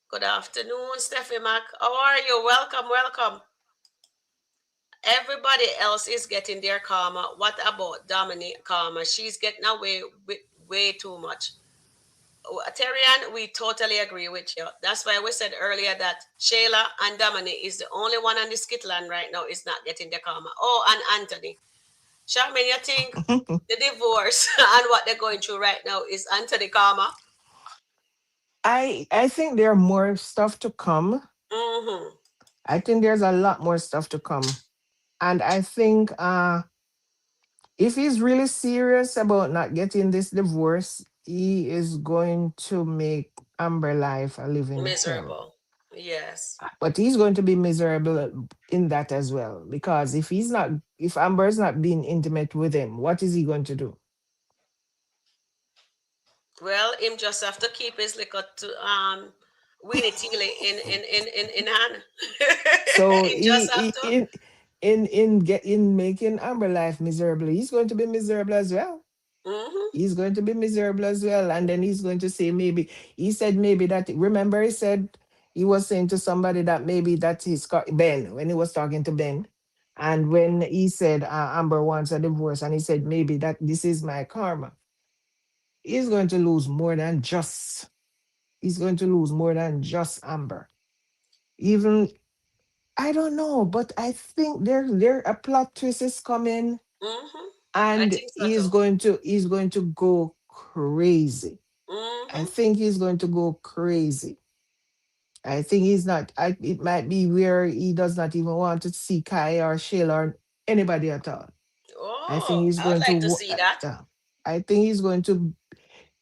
Speaker 1: Good afternoon, Steffi Mac. How are you? Welcome, welcome. Everybody else is getting their karma. What about Dominique karma? She's getting away with way too much. Terrian, we totally agree with you. That's why we said earlier that Shayla and Dominic is the only one on the Skitland right now is not getting the karma. Oh, and Anthony. Charmaine, you think the divorce and what they're going through right now is Anthony karma?
Speaker 2: I think there are more stuff to come.
Speaker 1: Mm-hmm.
Speaker 2: I think there's a lot more stuff to come. And I think if he's really serious about not getting this divorce, he is going to make Amber life a living hell.
Speaker 1: Miserable. Yes.
Speaker 2: But he's going to be miserable in that as well. Because if Amber's not being intimate with him, what is he going to do?
Speaker 1: Well, him just have to keep his liquor to Winnie Tealy in hand.
Speaker 2: So
Speaker 1: Him just have
Speaker 2: he
Speaker 1: to.
Speaker 2: in making Amber life miserable, he's going to be miserable as well.
Speaker 1: Mm-hmm.
Speaker 2: He's going to be miserable as well. And then he's going to say maybe he said maybe that remember he said he was saying to somebody that maybe that he's Ben when he was talking to Ben. And when he said Amber wants a divorce, and he said maybe that this is my karma, he's going to lose more than just he's going to lose more than just Amber. Even I don't know, but I think there a plot twist is coming,
Speaker 1: Mm-hmm. I
Speaker 2: and
Speaker 1: think so too.
Speaker 2: he's going to go crazy. I
Speaker 1: Mm-hmm.
Speaker 2: think he's going to go crazy. I think he's not. It might be where he does not even want to see Kai or Shayla or anybody at all. I think
Speaker 1: Oh,
Speaker 2: he's
Speaker 1: I would
Speaker 2: going
Speaker 1: like
Speaker 2: to.
Speaker 1: to see that.
Speaker 2: I think he's going to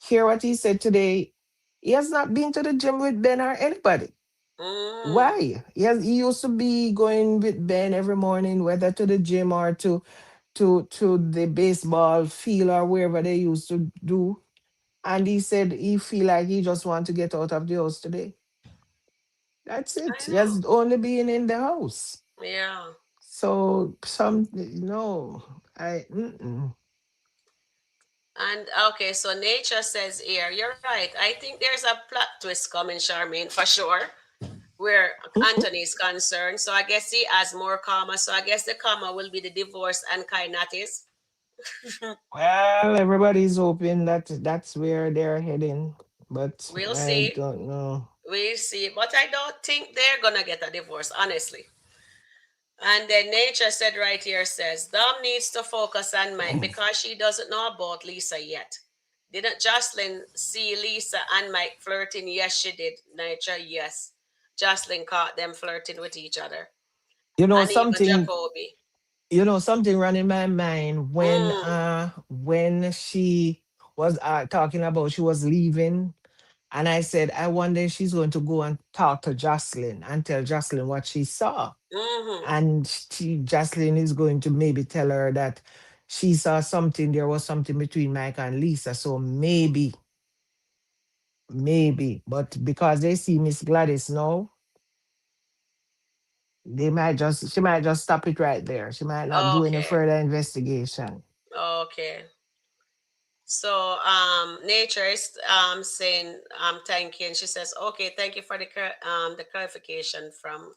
Speaker 2: hear what he said today. He has not been to the gym with Ben or anybody.
Speaker 1: Mm,
Speaker 2: Why? He used to be going with Ben every morning, whether to the gym or to the baseball field or wherever they used to do. And he said he feel like he just want to get out of the house today. That's it.
Speaker 1: I
Speaker 2: He
Speaker 1: know.
Speaker 2: has only been in the house.
Speaker 1: Yeah.
Speaker 2: So no,
Speaker 1: And okay, so nature says here, you're right. I think there's a plot twist coming, Charmaine, for sure. where Anthony is concerned. So I guess he has more karma. So I guess the karma will be the divorce and Kainatis.
Speaker 2: Well, everybody's hoping that that's where they're heading, but
Speaker 1: We'll
Speaker 2: I
Speaker 1: see.
Speaker 2: don't know.
Speaker 1: We'll see. But I don't think they're gonna get a divorce, honestly. And then Nature said right here says Dom needs to focus on Mike because she doesn't know about Lisa yet. Didn't Jocelyn see Lisa and Mike flirting? Yes, she did. Nature, yes. Jocelyn caught them flirting with each other.
Speaker 2: You know
Speaker 1: And even
Speaker 2: something.
Speaker 1: Jacoby.
Speaker 2: Something ran in my mind
Speaker 1: Mm,
Speaker 2: when she was talking about she was leaving, and I said, I wonder if she's going to go and talk to Jocelyn and tell Jocelyn what she saw.
Speaker 1: mm-hmm.
Speaker 2: And Jocelyn is going to maybe tell her that she saw something, there was something between Mike and Lisa. So maybe. But because they see Miss Gladys now, she might just stop it right there. She might not do any
Speaker 1: Okay.
Speaker 2: further investigation.
Speaker 1: Okay. So Nature is saying thanking. She says, okay, thank you for the clarification from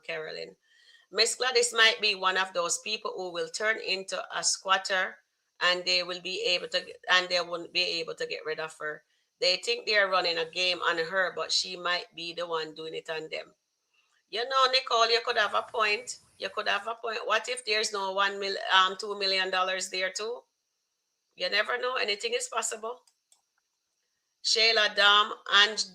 Speaker 1: Carolyn. Miss Gladys might be one of those people who will turn into a squatter and they won't be able to get rid of her. They think they are running a game on her, but she might be the one doing it on them. You know, Nicole, you could have a point. You could have a point. What if there's no $2 million there too? You never know. Anything is possible. Shayla, Dom, and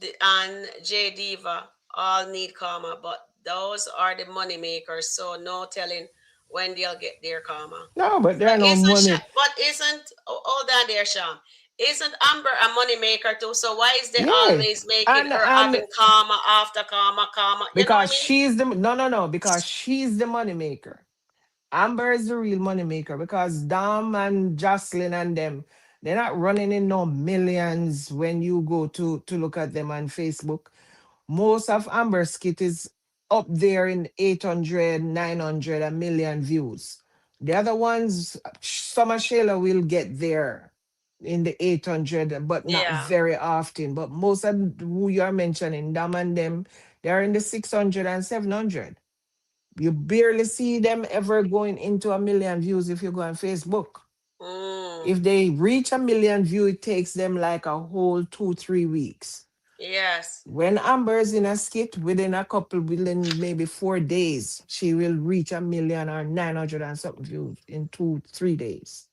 Speaker 1: J Diva all need karma, but those are the money makers. So no telling when they'll get their karma.
Speaker 2: No, but there
Speaker 1: But
Speaker 2: are no money.
Speaker 1: hold on there, Sham. Isn't Amber a money maker too? So why is they
Speaker 2: Yeah.
Speaker 1: always making her
Speaker 2: And
Speaker 1: having karma after karma, karma? You know what
Speaker 2: because
Speaker 1: I mean?
Speaker 2: she's the no, because she's the money maker. Amber is the real money maker because Dom and Jocelyn and them, they're not running in no millions when you go to look at them on Facebook. Most of Amber's skit is up there in 800, 900, a million views. The other ones, some of Shayla will get there in the 800, but not
Speaker 1: Yeah.
Speaker 2: very often. But most of who you're mentioning, them and them, they're in the 600 and 700. You barely see them ever going into a million views if you go on Facebook.
Speaker 1: Mm,
Speaker 2: If they reach a million view, it takes them like a whole 2, 3 weeks.
Speaker 1: yes.
Speaker 2: When Amber's in a skit, within maybe 4 days, she will reach a million or 900 and something views in 2, 3 days.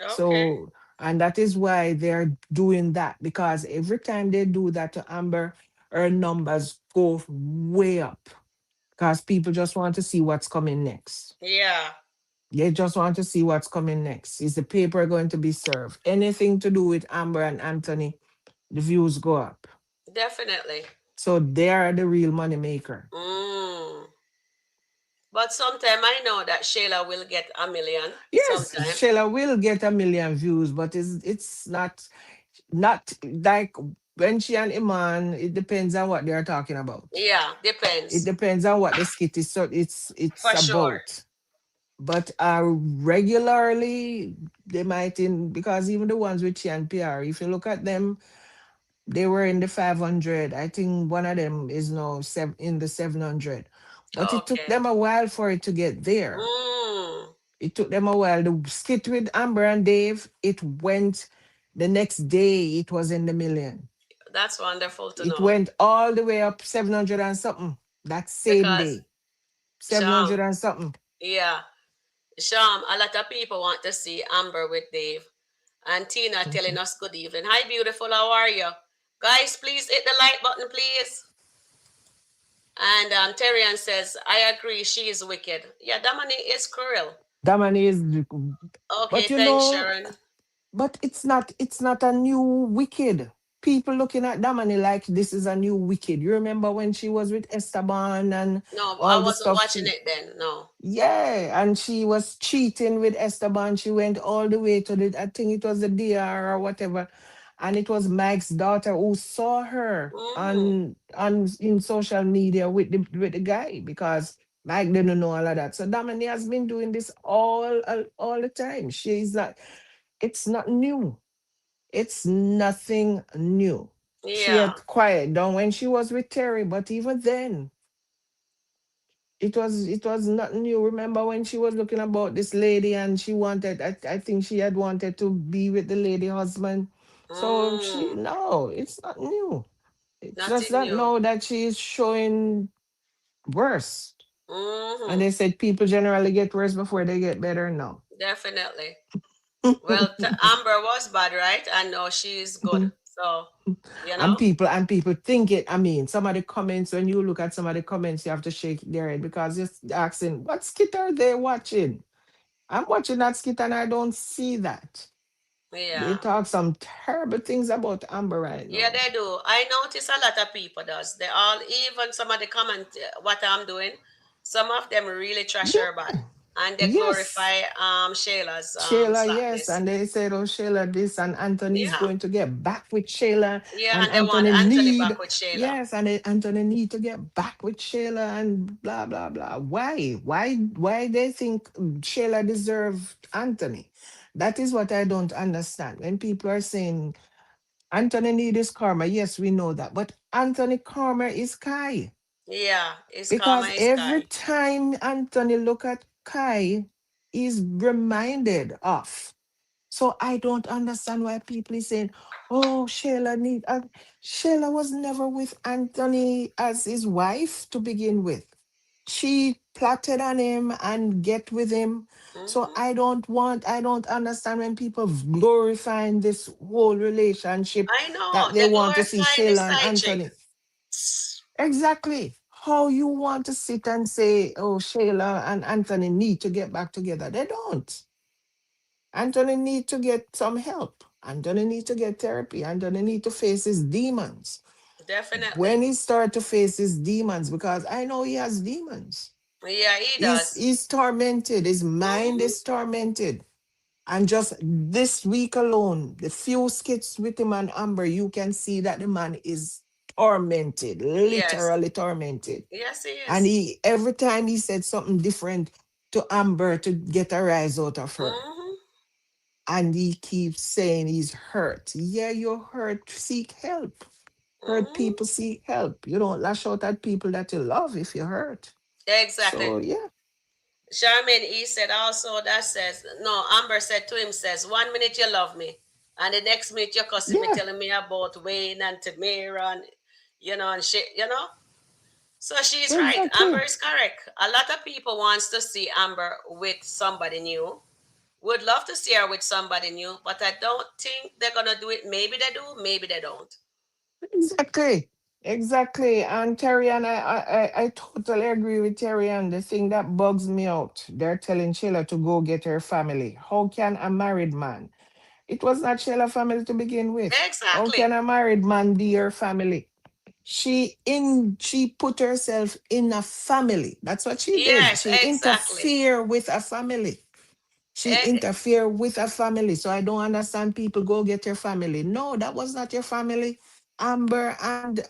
Speaker 1: Okay.
Speaker 2: So, and that is why they're doing that because every time they do that to Amber, her numbers go way up because people just want to see what's coming next.
Speaker 1: Yeah.
Speaker 2: They just want to see what's coming next. Is the paper going to be served? Anything to do with Amber and Anthony, the views go up.
Speaker 1: Definitely.
Speaker 2: So they are the real money maker.
Speaker 1: Mm. But sometime I know that Shayla will get a million
Speaker 2: Yes,
Speaker 1: sometime.
Speaker 2: Shayla will get a million views, but it's not like when she and Iman, it depends on what they're talking about.
Speaker 1: Yeah,
Speaker 2: It
Speaker 1: depends.
Speaker 2: depends on what the skit is so it's
Speaker 1: For sure.
Speaker 2: about. But regularly they might in because even the ones with Chi and PR, if you look at them, they were in the 500. I think one of them is now in the 700. But it took
Speaker 1: Okay.
Speaker 2: them a while for it to get there.
Speaker 1: Mm.
Speaker 2: It took them a while. The skit with Amber and Dave, it went the next day, it was in the million.
Speaker 1: That's wonderful to
Speaker 2: It
Speaker 1: know.
Speaker 2: went all the way up 700 and something that same
Speaker 1: Because
Speaker 2: day. 700
Speaker 1: Sham,
Speaker 2: and something.
Speaker 1: yeah, Sham, a lot of people want to see Amber with Dave. And Tina telling
Speaker 2: Mhm.
Speaker 1: us good evening. Hi, beautiful. How are you? Guys, please hit the like button, please. And Terrian says, I agree, she is wicked. Yeah, Dominic is cruel.
Speaker 2: That man is,
Speaker 1: Okay,
Speaker 2: but
Speaker 1: thanks, Sharon.
Speaker 2: but it's not a new wicked. People looking at Damani like this is a new wicked. You remember when she was with Esteban and
Speaker 1: No, I
Speaker 2: all the
Speaker 1: wasn't
Speaker 2: stuff
Speaker 1: watching
Speaker 2: she
Speaker 1: it then. No.
Speaker 2: yeah, and she was cheating with Esteban. She went all the way to I think it was the DR or whatever. And it was Mike's daughter who saw her
Speaker 1: Mm,
Speaker 2: on in social media with the guy because Mike didn't know all of that. So Damani has been doing this all the time. She's not it's not new. It's nothing new. She
Speaker 1: Yeah.
Speaker 2: had quiet down when she was with Terry, but even then, it was nothing new. Remember when she was looking about this lady and she wanted, I think she had wanted to be with the lady husband. So she,
Speaker 1: Mm,
Speaker 2: no, it's not new. It's just
Speaker 1: nothing
Speaker 2: that
Speaker 1: new.
Speaker 2: now that she's showing worse. And
Speaker 1: Mm-hmm.
Speaker 2: they said people generally get worse before they get better now.
Speaker 1: Definitely. Well, Amber was bad, right? And now she's good. So, you know?
Speaker 2: And people think it. I mean, some of the comments, when you look at some of the comments, you have to shake their head because you're asking, what skit are they watching? I'm watching that skit and I don't see that. They
Speaker 1: Yeah.
Speaker 2: talk some terrible things about Amber right
Speaker 1: Yeah,
Speaker 2: now.
Speaker 1: they do. I notice a lot of people does. They all, even some of the comment what I'm doing, some of them really trash her
Speaker 2: Yeah.
Speaker 1: bad. And they
Speaker 2: Yes.
Speaker 1: glorify Shayla's
Speaker 2: Shayla, yes.
Speaker 1: slackness.
Speaker 2: And they said, oh, Shayla this, and Anthony's
Speaker 1: Yeah.
Speaker 2: going to get back with Shayla.
Speaker 1: Yeah,
Speaker 2: And
Speaker 1: and they want
Speaker 2: Anthony
Speaker 1: Anthony
Speaker 2: need,
Speaker 1: back with Shayla.
Speaker 2: yes, and Anthony need to get back with Shayla and blah, blah, blah. Why? Why they think Shayla deserved Anthony? That is what I don't understand. When people are saying Anthony need his karma, yes, we know that. But Anthony karma is Kai.
Speaker 1: Yeah, his karma
Speaker 2: Because
Speaker 1: is
Speaker 2: every
Speaker 1: Kai.
Speaker 2: time Anthony look at Kai, he's reminded of. So I don't understand why people is saying, "Oh, Shayla was never with Anthony as his wife to begin with. She plotted on him and get with him. So
Speaker 1: Hmm.
Speaker 2: I don't understand when people glorifying this whole relationship
Speaker 1: I know.
Speaker 2: that they
Speaker 1: They're
Speaker 2: want to see
Speaker 1: glorifying the
Speaker 2: Shayla and
Speaker 1: side chick.
Speaker 2: Anthony. Exactly. How you want to sit and say, oh, Shayla and Anthony need to get back together. They don't. Anthony need to get some help. Anthony need to get therapy. Anthony need to face his demons.
Speaker 1: Definitely.
Speaker 2: When he start to face his demons, because I know he has demons.
Speaker 1: Yeah, he
Speaker 2: He's
Speaker 1: does.
Speaker 2: he's tormented. His mind
Speaker 1: Hmm.
Speaker 2: is tormented. And just this week alone, the few skits with him and Amber, you can see that the man is tormented,
Speaker 1: Yes.
Speaker 2: literally tormented.
Speaker 1: Yes, he
Speaker 2: And
Speaker 1: is.
Speaker 2: he every time he said something different to Amber to get a rise out of her.
Speaker 1: Hmm.
Speaker 2: And he keeps saying he's hurt. Yeah, you're hurt. Seek help. Hurt
Speaker 1: Hmm.
Speaker 2: people seek help. You don't lash out at people that you love if you're hurt.
Speaker 1: Exactly.
Speaker 2: So yeah,
Speaker 1: Charmaine E said also that says no. Amber said to him says 1 minute you love me, and the next minute you're cussing me,
Speaker 2: yeah,
Speaker 1: telling me about Wayne and Tamira and and shit. So she's right. Amber
Speaker 2: exactly.
Speaker 1: is correct. A lot of people wants to see Amber with somebody new. Would love to see her with somebody new, but I don't think they're gonna do it. Maybe they do, maybe they don't.
Speaker 2: Exactly. Exactly. And Terry and I totally agree with Terry. And the thing that bugs me out, they're telling Sheila to go get her family. How can a married man? It was not Sheila family to begin with. How
Speaker 1: Exactly.
Speaker 2: can a married man be her family? She put herself in a family. That's what she did.
Speaker 1: Yes,
Speaker 2: She
Speaker 1: exactly.
Speaker 2: interfere with a family. She
Speaker 1: Eh,
Speaker 2: interfere with a family. So I don't understand people go get your family. No, that was not your family. Amber and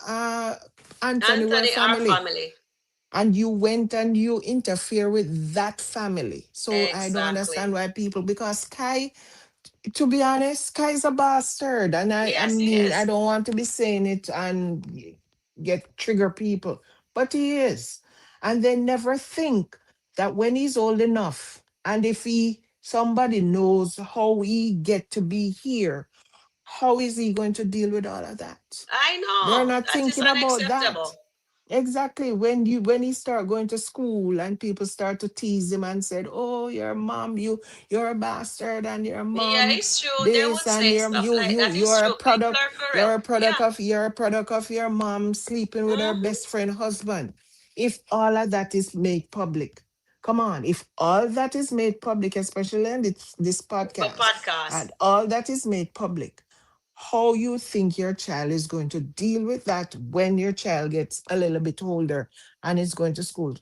Speaker 2: Anthony were
Speaker 1: Anthony, our
Speaker 2: family.
Speaker 1: family.
Speaker 2: And you went and you interfere with that family. So I don't understand
Speaker 1: Exactly.
Speaker 2: why people, because Kai, to be honest, Kai's a bastard. And I
Speaker 1: Yes, he
Speaker 2: mean, I
Speaker 1: is.
Speaker 2: don't want to be saying it and get trigger people, but he is. And they never think that when he's old enough, and if he somebody knows how he get to be here, how is he going to deal with all of that?
Speaker 1: I
Speaker 2: They're
Speaker 1: know.
Speaker 2: not
Speaker 1: That is
Speaker 2: thinking about that.
Speaker 1: unacceptable.
Speaker 2: Exactly. When he start going to school and people start to tease him and said, "Oh, your mom, you're a bastard, and your
Speaker 1: Yeah,
Speaker 2: mom
Speaker 1: it's true. They
Speaker 2: this,
Speaker 1: would
Speaker 2: and
Speaker 1: say stuff like that. It's
Speaker 2: you're a
Speaker 1: true. People
Speaker 2: product
Speaker 1: are cruel. Yeah.
Speaker 2: you're a product of your mom sleeping with her
Speaker 1: Mm-hmm.
Speaker 2: best friend husband." If all of that is made public, come on. If all that is made public, especially in this
Speaker 1: The
Speaker 2: podcast,
Speaker 1: podcast.
Speaker 2: and all that is made public, how you think your child is going to deal with that when your child gets a little bit older and is going to school.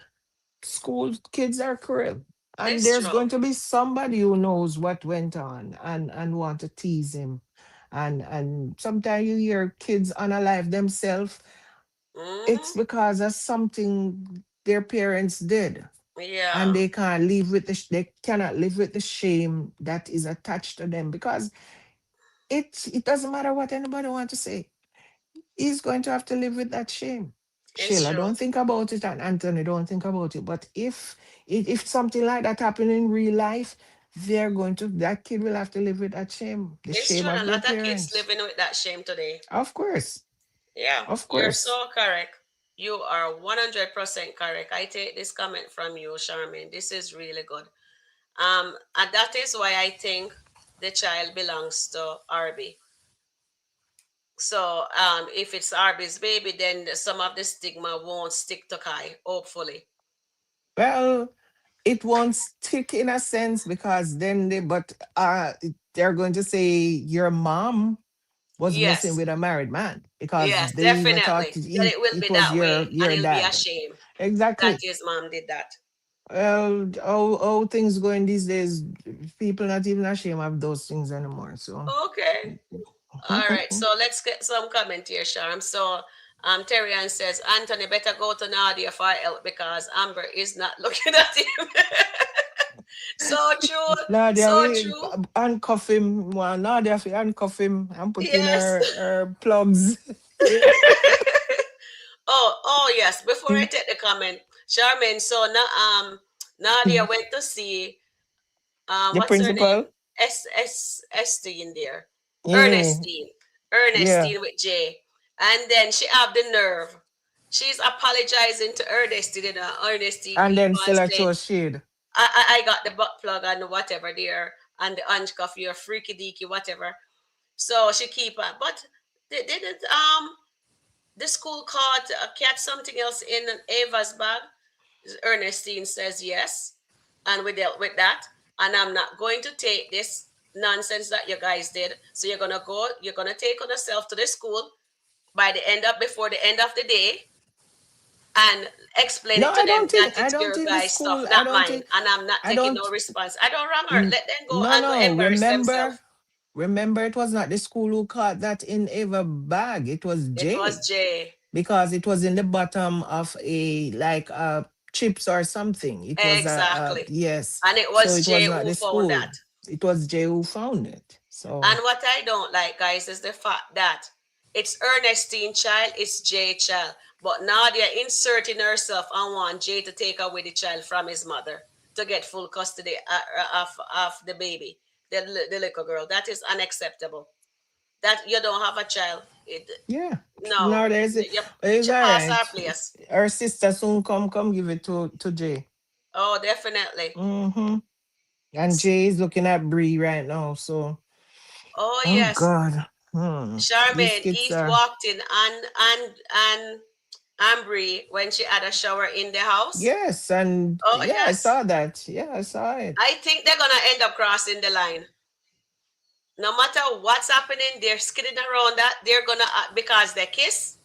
Speaker 2: School kids are cruel. And
Speaker 1: It's
Speaker 2: there's
Speaker 1: true.
Speaker 2: going to be somebody who knows what went on and want to tease him. And sometimes you hear kids unalive themselves.
Speaker 1: Mm-hmm.
Speaker 2: It's because of something their parents did. And
Speaker 1: Yeah.
Speaker 2: they can't live with they cannot live with the shame that is attached to them because it doesn't matter what anybody want to say. he's going to have to live with that shame.
Speaker 1: It's
Speaker 2: Sheila,
Speaker 1: true.
Speaker 2: don't think about it, and Anthony, don't think about it. But if something like that happen in real life, they're going to that kid will have to live with that shame, the
Speaker 1: It's
Speaker 2: shame
Speaker 1: true. And
Speaker 2: of
Speaker 1: a
Speaker 2: their
Speaker 1: lot of kids
Speaker 2: parents.
Speaker 1: living with that shame today.
Speaker 2: Of course,
Speaker 1: Yeah,
Speaker 2: of
Speaker 1: you're
Speaker 2: course.
Speaker 1: so correct. You are 100% correct. I take this comment from you, Charmaine. This is really good. And that is why I think the child belongs to Arby. So, if it's Arby's baby, then some of the stigma won't stick to Kai, hopefully.
Speaker 2: Well, it won't stick in a sense because then they're going to say your mom was messing
Speaker 1: Yes,
Speaker 2: with a married man because
Speaker 1: yes,
Speaker 2: they even thought
Speaker 1: definitely. Then it will
Speaker 2: it
Speaker 1: be
Speaker 2: was
Speaker 1: that way, and
Speaker 2: your
Speaker 1: it'll be a
Speaker 2: dad.
Speaker 1: shame that
Speaker 2: Exactly.
Speaker 1: his mom did that.
Speaker 2: Well, how things going these days, people not even ashamed of those things anymore. So,
Speaker 1: Okay. All right, so let's get some comment here, Sharon. So, Terrian says Anthony better go to Nadia for help because Amber is not looking at him. So true,
Speaker 2: Nadia,
Speaker 1: so
Speaker 2: we
Speaker 1: true.
Speaker 2: handcuff him. Well, Nadia, if you handcuff him and put in
Speaker 1: Yes.
Speaker 2: her plugs.
Speaker 1: Oh yes. Before I take the comment, Charmaine. So Nadia went to see
Speaker 2: The
Speaker 1: what's her name?
Speaker 2: principal.
Speaker 1: Ernestine there.
Speaker 2: Yeah,
Speaker 1: Ernestine.
Speaker 2: yeah.
Speaker 1: Ernestine with J. And then she have the nerve. She's apologizing to Ernestine, Ernestine
Speaker 2: And
Speaker 1: keep
Speaker 2: then
Speaker 1: on
Speaker 2: still a
Speaker 1: saying,
Speaker 2: show shade.
Speaker 1: I got the butt plug and whatever there and the handcuff, you're freaky deaky, whatever. So she keep on. But they didn't the school caught catch something else in Ava's bag. Ernestine says yes, and we dealt with that. And I'm not going to take this nonsense that you guys did. So you're gonna go. You're gonna take on yourself to the school by the end of before the end of the day and explain
Speaker 2: No,
Speaker 1: it to them that
Speaker 2: I
Speaker 1: it's
Speaker 2: don't
Speaker 1: your
Speaker 2: think the
Speaker 1: guys' stuff,
Speaker 2: school, I
Speaker 1: not
Speaker 2: don't
Speaker 1: mine.
Speaker 2: think,
Speaker 1: And I'm not
Speaker 2: I
Speaker 1: taking no
Speaker 2: don't,
Speaker 1: response. I don't wrong her.
Speaker 2: n-
Speaker 1: Let them go
Speaker 2: no,
Speaker 1: and go
Speaker 2: no.
Speaker 1: embarrass themselves.
Speaker 2: Remember, it was not the school who caught that in Ava bag. It was
Speaker 1: It was
Speaker 2: Jay
Speaker 1: Jay.
Speaker 2: because it was in the bottom of a like chips or something. It was
Speaker 1: Exactly.
Speaker 2: yes.
Speaker 1: And it
Speaker 2: So
Speaker 1: was
Speaker 2: it was
Speaker 1: Jay
Speaker 2: not
Speaker 1: who
Speaker 2: the
Speaker 1: found
Speaker 2: school.
Speaker 1: that.
Speaker 2: It was Jay who found it. So
Speaker 1: And what I don't like, guys, is the fact that it's Ernestine child, it's Jay child. But Nadia inserting herself and want Jay to take away the child from his mother to get full custody of the baby, the little girl. That is unacceptable. That you don't have a child.
Speaker 2: yeah.
Speaker 1: No,
Speaker 2: No, there's it.
Speaker 1: you
Speaker 2: It's all
Speaker 1: pass our
Speaker 2: right.
Speaker 1: place.
Speaker 2: Her sister soon come give it to Jay.
Speaker 1: Oh, definitely.
Speaker 2: Mm-hmm. And Jay is looking at Bree right now. So,
Speaker 1: Oh,
Speaker 2: oh
Speaker 1: yes.
Speaker 2: God, these
Speaker 1: Charmaine,
Speaker 2: kids
Speaker 1: Eve
Speaker 2: are.
Speaker 1: walked in and Ambry when she had a shower in the house.
Speaker 2: Yes, and
Speaker 1: Oh
Speaker 2: yeah, I
Speaker 1: yes,
Speaker 2: saw that. Yeah, I saw it.
Speaker 1: I think they're gonna end up crossing the line. No matter what's happening, they're skidding around that. They're gonna because they kiss.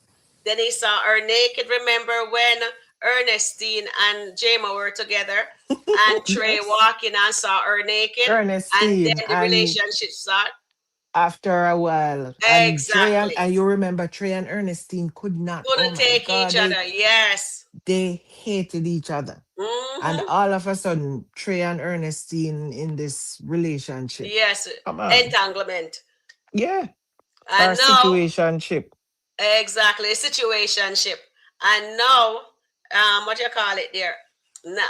Speaker 1: Then he saw her naked. Remember when Ernestine and Jama were together, and Trey
Speaker 2: Yes,
Speaker 1: walking and saw her naked, and
Speaker 2: Ernestine,
Speaker 1: then the
Speaker 2: and
Speaker 1: relationship start.
Speaker 2: after a while, and Trey
Speaker 1: Exactly.
Speaker 2: and you remember Trey and Ernestine could not. Oh
Speaker 1: Couldn't
Speaker 2: my
Speaker 1: take each
Speaker 2: God,
Speaker 1: other. Yes.
Speaker 2: they hated each other, and
Speaker 1: Mm-hmm.
Speaker 2: all of a sudden, Trey and Ernestine in this relationship.
Speaker 1: Yes.
Speaker 2: Come on,
Speaker 1: Entanglement.
Speaker 2: yeah, our
Speaker 1: And now
Speaker 2: situationship.
Speaker 1: exactly, situationship. And now, what you call it there? Nah,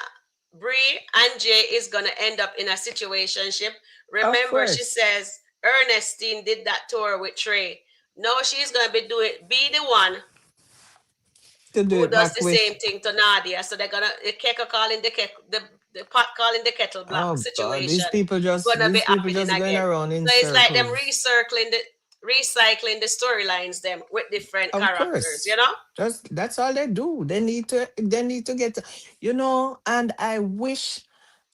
Speaker 1: Bree and Jay is gonna end up in a situationship.
Speaker 2: Of
Speaker 1: Remember, she
Speaker 2: course,
Speaker 1: says Ernestine did that to her with Trey. Now she's gonna be the one
Speaker 2: to do
Speaker 1: who
Speaker 2: it
Speaker 1: does
Speaker 2: back
Speaker 1: the
Speaker 2: with.
Speaker 1: same thing to Nadia. So they're gonna the kettle calling the pot calling the kettle black
Speaker 2: Oh God,
Speaker 1: situation gonna be
Speaker 2: these people
Speaker 1: happening
Speaker 2: just going
Speaker 1: again.
Speaker 2: around in
Speaker 1: So it's like them
Speaker 2: circles.
Speaker 1: recycling the storylines them with different
Speaker 2: Of
Speaker 1: characters, you
Speaker 2: course.
Speaker 1: know?
Speaker 2: Just that's all they do. They need to get, and I wish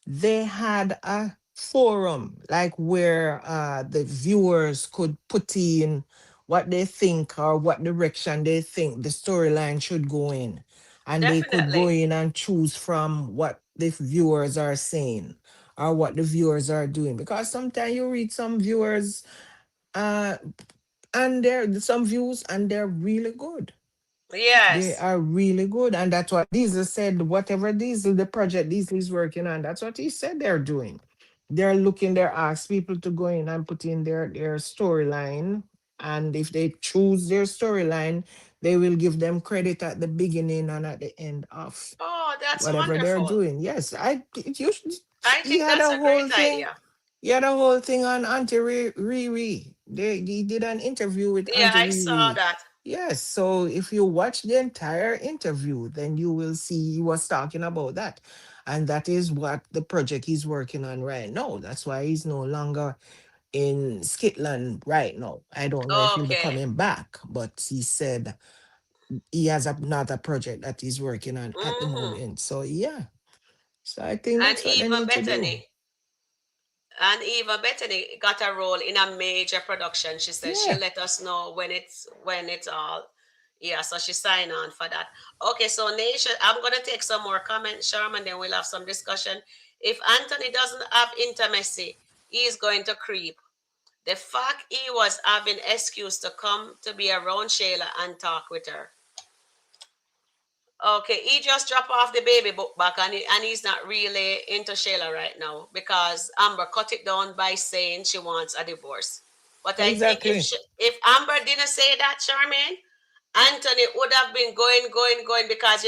Speaker 2: they had a forum like where the viewers could put in what they think or what direction they think the storyline should go in, and they could go
Speaker 1: Definitely.
Speaker 2: in and choose from what the viewers are saying or what the viewers are doing, because sometimes you read some viewers uh and they're some views and they're really good. They
Speaker 1: Yes.
Speaker 2: are really good. And that's what Diesel said. Whatever Diesel, the project Diesel is working on, that's what he said they're doing. They're ask people to go in and put in their storyline. And if they choose their storyline, they will give them credit at the beginning and at the end of
Speaker 1: Oh, that's
Speaker 2: whatever they're
Speaker 1: wonderful.
Speaker 2: doing. Yes,
Speaker 1: I
Speaker 2: he
Speaker 1: think
Speaker 2: had
Speaker 1: that's
Speaker 2: a
Speaker 1: a
Speaker 2: whole
Speaker 1: great
Speaker 2: thing.
Speaker 1: idea.
Speaker 2: He had a whole thing on Auntie Riri. He did an interview with
Speaker 1: Yeah,
Speaker 2: Auntie
Speaker 1: I saw
Speaker 2: Riri.
Speaker 1: that.
Speaker 2: Yes, so if you watch the entire interview, then you will see he was talking about that. And that is what the project he's working on right now. That's why he's no longer in Skitland right now. I don't know if he'll be
Speaker 1: Okay.
Speaker 2: coming back, but he said he has another project that he's working on at the
Speaker 1: Hmm.
Speaker 2: moment. So yeah. So I think
Speaker 1: And
Speaker 2: that's what they
Speaker 1: Eva
Speaker 2: need to do.
Speaker 1: Bethany. And Eva Bethany got a role in a major production. She said she'll
Speaker 2: Yeah,
Speaker 1: let us know when it's all. Yeah, so she signed on for that. Okay, so Nation, I'm gonna take some more comments, Sherman, then we'll have some discussion. If Anthony doesn't have intimacy, he's going to creep. The fact he was having excuse to come to be around Shayla and talk with her. Okay, he just dropped off the baby book back, and he's not really into Shayla right now because Amber cut it down by saying she wants a divorce. But I think
Speaker 2: exactly.
Speaker 1: if Amber didn't say that, Charmaine, Anthony would have been going because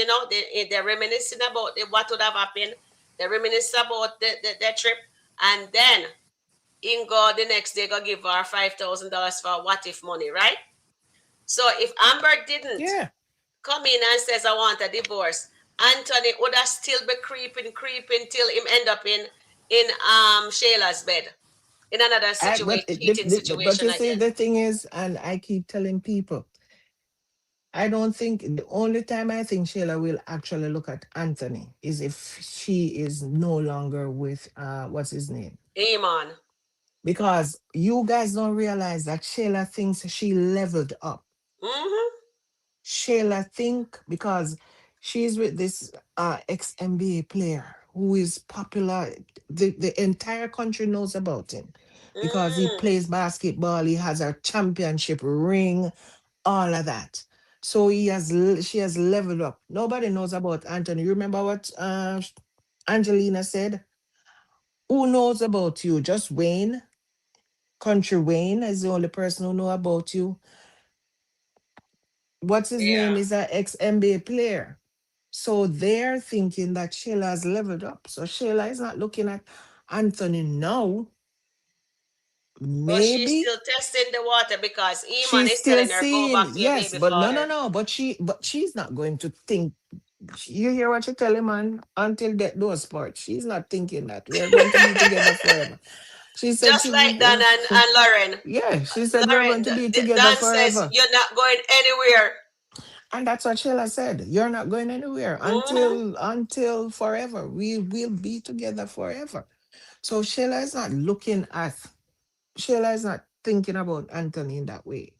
Speaker 1: they're reminiscing about what would have happened. They're reminiscing about the trip, and then Ingo the next day go give her $5,000 for what if money, right? So if Amber didn't
Speaker 2: Yeah.
Speaker 1: come in and says I want a divorce, Anthony would have still be creeping till him end up in Shayla's bed in another situation,
Speaker 2: But
Speaker 1: cheating
Speaker 2: but
Speaker 1: situation
Speaker 2: you see
Speaker 1: again.
Speaker 2: the thing is, and I keep telling people, I don't think the only time I think Shayla will actually look at Anthony is if she is no longer with what's his name.
Speaker 1: Iman.
Speaker 2: Because you guys don't realize that Shayla thinks she leveled up.
Speaker 1: Mm-hmm.
Speaker 2: Shayla think because she's with this ex NBA player who is popular. The entire country knows about him because he
Speaker 1: Mm.
Speaker 2: plays basketball. He has a championship ring, all of that. So she has leveled up. Nobody knows about Anthony. You remember what Angelina said? Who knows about you? Just Wayne. Country Wayne is the only person who know about you. What's his name
Speaker 1: Yeah.
Speaker 2: is an ex NBA player. So they're thinking that Shayla has leveled up. So Shayla is not looking at Anthony now.
Speaker 1: But she's
Speaker 2: Maybe
Speaker 1: still testing the water because Iman
Speaker 2: she's
Speaker 1: is
Speaker 2: still
Speaker 1: telling her go
Speaker 2: seeing,
Speaker 1: back to your
Speaker 2: yes,
Speaker 1: baby
Speaker 2: but no, no,
Speaker 1: father.
Speaker 2: no. But she's not going to think. You hear what you tell him, man? Until that does part. She's not thinking that we are going to be together forever. She said
Speaker 1: Just like Dan and Lauren.
Speaker 2: yeah, she said we're going
Speaker 1: Lauren,
Speaker 2: to be together
Speaker 1: Dan says
Speaker 2: forever.
Speaker 1: you're not going anywhere.
Speaker 2: And that's what Sheila said. You're not going anywhere
Speaker 1: Mm-hmm.
Speaker 2: until forever. We will be together forever. So Sheila is not thinking about Anthony in that way.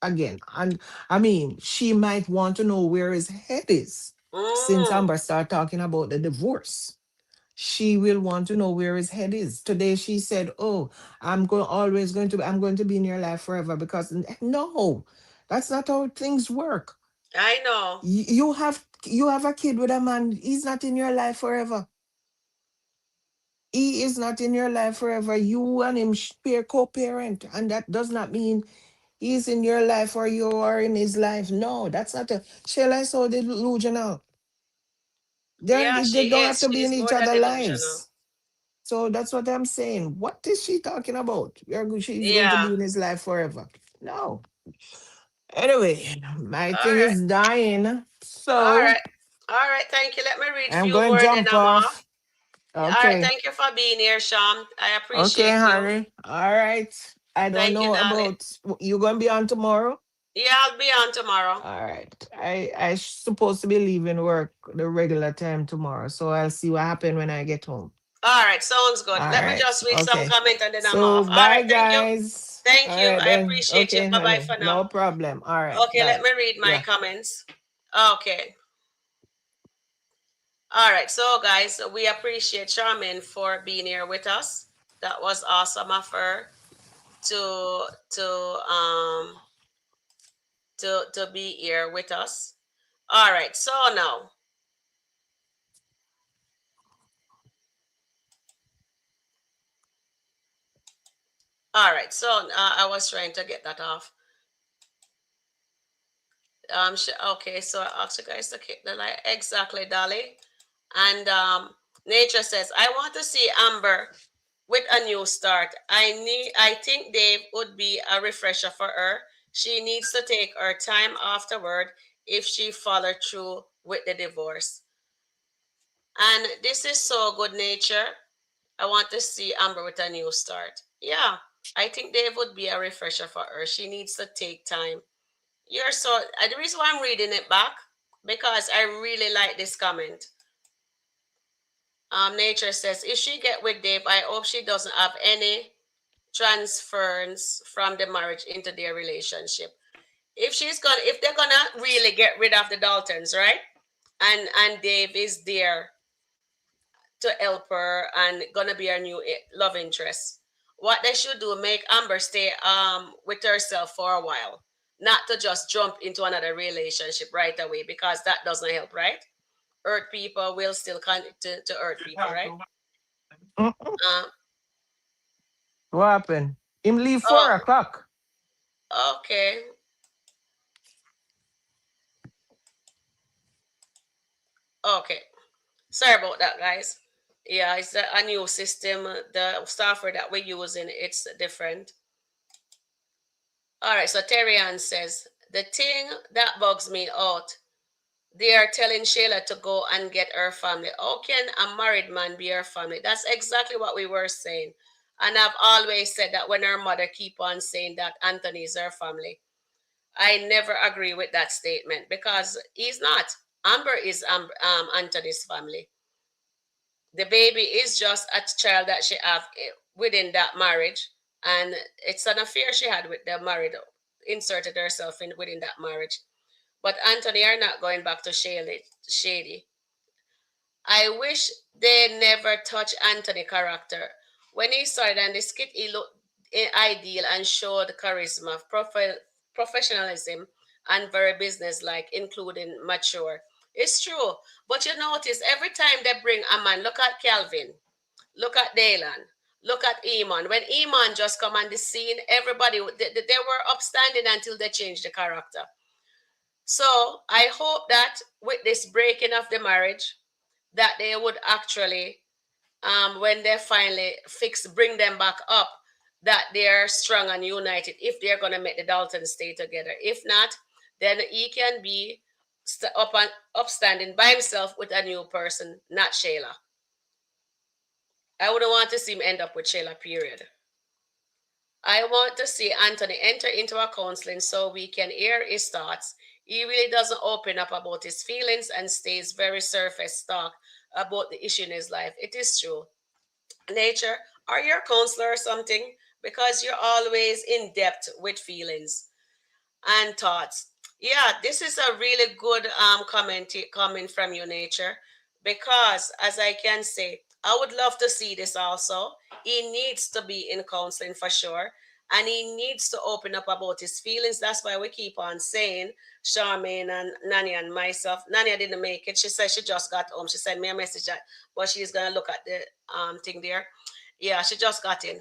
Speaker 2: Again, and I mean, she might want to know where his head is. Since
Speaker 1: Mm.
Speaker 2: Amber started talking about the divorce, she will want to know where his head is. Today she said, "Oh, I'm going to be in your life forever," because no, that's not how things work.
Speaker 1: I know.
Speaker 2: You have a kid with a man. He's not in your life forever. He is not in your life forever. You and him share co-parent, and that does not mean he's in your life or you are in his life. No, that's not a. Shall I so delusional?
Speaker 1: Yeah,
Speaker 2: They
Speaker 1: she
Speaker 2: don't have
Speaker 1: is.
Speaker 2: to be in
Speaker 1: She's
Speaker 2: each
Speaker 1: more than
Speaker 2: other's
Speaker 1: delusional.
Speaker 2: lives. So that's what I'm saying. What is she talking about? She's going to
Speaker 1: Yeah.
Speaker 2: be in his life forever. No. Anyway, my
Speaker 1: All
Speaker 2: thing
Speaker 1: right.
Speaker 2: is dying.
Speaker 1: All
Speaker 2: So
Speaker 1: right. All right. Thank you. Let me read a
Speaker 2: I'm
Speaker 1: few
Speaker 2: going to
Speaker 1: more and then
Speaker 2: jump
Speaker 1: I'm off.
Speaker 2: off.
Speaker 1: All right.
Speaker 2: Okay.
Speaker 1: Thank you for being here, Sham. I
Speaker 2: Okay,
Speaker 1: appreciate you.
Speaker 2: honey. All right. I don't
Speaker 1: Thank you,
Speaker 2: know
Speaker 1: darling.
Speaker 2: about you gonna be on tomorrow.
Speaker 1: Yeah, I'll be on tomorrow.
Speaker 2: All right. I supposed to be leaving work the regular time tomorrow, so I'll see what happen when I get home.
Speaker 1: All right. Sounds good.
Speaker 2: All
Speaker 1: Let me
Speaker 2: right.
Speaker 1: just read some
Speaker 2: Okay.
Speaker 1: comment and then I'm
Speaker 2: So
Speaker 1: off. All
Speaker 2: bye,
Speaker 1: right. Thank you.
Speaker 2: guys.
Speaker 1: Thank
Speaker 2: All
Speaker 1: you.
Speaker 2: right
Speaker 1: I
Speaker 2: then.
Speaker 1: appreciate you.
Speaker 2: Okay,
Speaker 1: Bye bye
Speaker 2: honey.
Speaker 1: for now.
Speaker 2: No problem. All right.
Speaker 1: Okay. Let
Speaker 2: Bye.
Speaker 1: me read my
Speaker 2: Yeah.
Speaker 1: comments. Okay. All right. So, guys, we appreciate Charmin for being here with us. That was awesome of her to to um to be here with us. All right. So now, All right. So I was trying to get that off. Okay. So I asked you guys to keep the light. Exactly, Dolly. And Nature says, I want to see Amber with a new start. I think Dave would be a refresher for her. She needs to take her time afterward if she follow through with the divorce. And this is so good, Nature. I want to see Amber with a new start. Yeah, I think Dave would be a refresher for her. She needs to take time. You're so the reason why I'm reading it back because I really like this comment. Nature says if she get with Dave, I hope she doesn't have any transference from the marriage into their relationship. If they're gonna really get rid of the Daltons, right? And Dave is there to help her and gonna be her new love interest. What they should do, make Amber stay with herself for a while, not to just jump into another relationship right away because that doesn't help, right? Hurt people will still continue to hurt people, right?
Speaker 2: Mm-mm.
Speaker 1: Uh,
Speaker 2: What happened? Him leave
Speaker 1: oh,
Speaker 2: 4 o'clock.
Speaker 1: okay, okay. Sorry about that, guys. Yeah, it's a new system. The software that we're using, it's different. All right, so Terry Ann says, the thing that bugs me out, they are telling Shayla to go and get her family. How can a married man be her family? That's exactly what we were saying. And I've always said that when her mother keep on saying that Anthony is her family. I never agree with that statement because he's not. Amber is Anthony's family. The baby is just a child that she have within that marriage, and it's an affair she had with the married, inserted herself in within that marriage. But Anthony are not going back to Shady. I wish they never touch Anthony character. When he started on the skit, he looked ideal and showed charisma, professionalism, and very businesslike, including mature. It's true, but you notice every time they bring a man, look at Calvin, look at Daylan. Look at Iman. When Iman just come on the scene, everybody they were upstanding until they changed the character. So I hope that with this breaking of the marriage, that they would actually, when they finally bring them back up, that they're strong and united. If they're gonna make the Daltons stay together, if not, then he can be up and upstanding by himself with a new person, not Shayla. I wouldn't want to see him end up with Shayla, period. I want to see Anthony enter into a counseling so we can hear his thoughts. He really doesn't open up about his feelings and stays very surface talk about the issue in his life. It is true. Nature, are you a counselor or something? Because you're always in depth with feelings and thoughts. Yeah, this is a really good comment coming from you, Nature, because as I can say, I would love to see this also. He needs to be in counseling for sure, and he needs to open up about his feelings. That's why we keep on saying, Charmaine and Nani and myself. Nani didn't make it. She said she just got home. She sent me a message that, but she's gonna look at the thing there. Yeah, she just got in,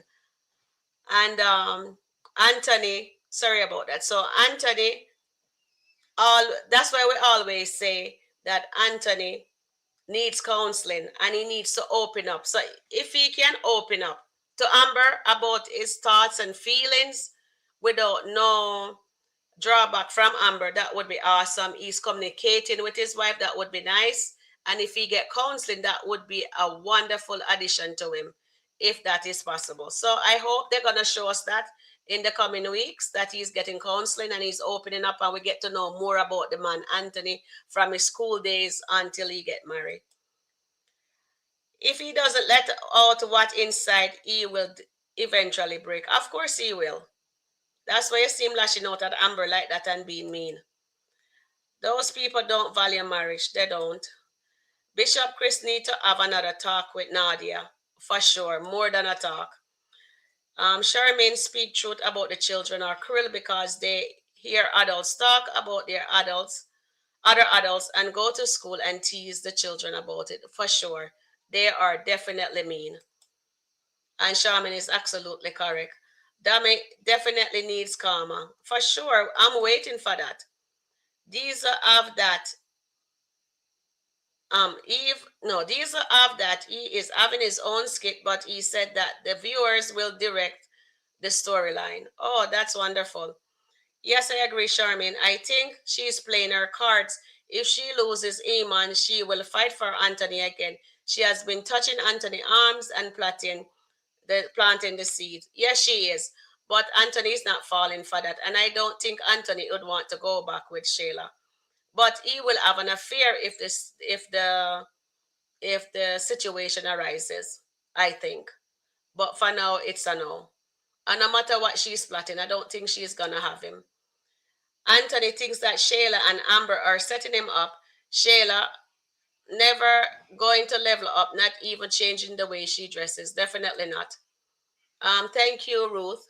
Speaker 1: and Anthony. Sorry about that. So Anthony, all that's why we always say that Anthony needs counseling and he needs to open up. So if he can open up to Amber about his thoughts and feelings without no drawback from Amber, that would be awesome. He's communicating with his wife, that would be nice. And if he get counseling, that would be a wonderful addition to him, if that is possible. So I hope they're gonna show us that in the coming weeks, that he's getting counseling and he's opening up and we get to know more about the man Anthony from his school days until he get married. If he doesn't let out what inside, he will eventually break. Of course he will. That's why you see him lashing out at Amber like that and being mean. Those people don't value marriage. They don't. Bishop Chris need to have another talk with Nadia. For sure. More than a talk. Charmaine speak truth about the children are cruel because they hear adults talk about their other adults, and go to school and tease the children about it. For sure. They are definitely mean. And Charmaine is absolutely correct. Dami definitely needs karma. For sure. I'm waiting for that. These are of that. Eve, no, these are of that. He is having his own skit, but he said that the viewers will direct the storyline. Oh, that's wonderful. Yes, I agree, Charmin. I think she's playing her cards. If she loses Iman, she will fight for Anthony again. She has been touching Anthony's arms and planting the seed. Yes, she is. But Anthony's not falling for that. And I don't think Anthony would want to go back with Shayla. But he will have an affair if the situation arises, I think. But for now, it's a no. And no matter what she's plotting, I don't think she's gonna have him. Anthony thinks that Shayla and Amber are setting him up. Shayla never going to level up, not even changing the way she dresses. Definitely not. Thank you, Ruth.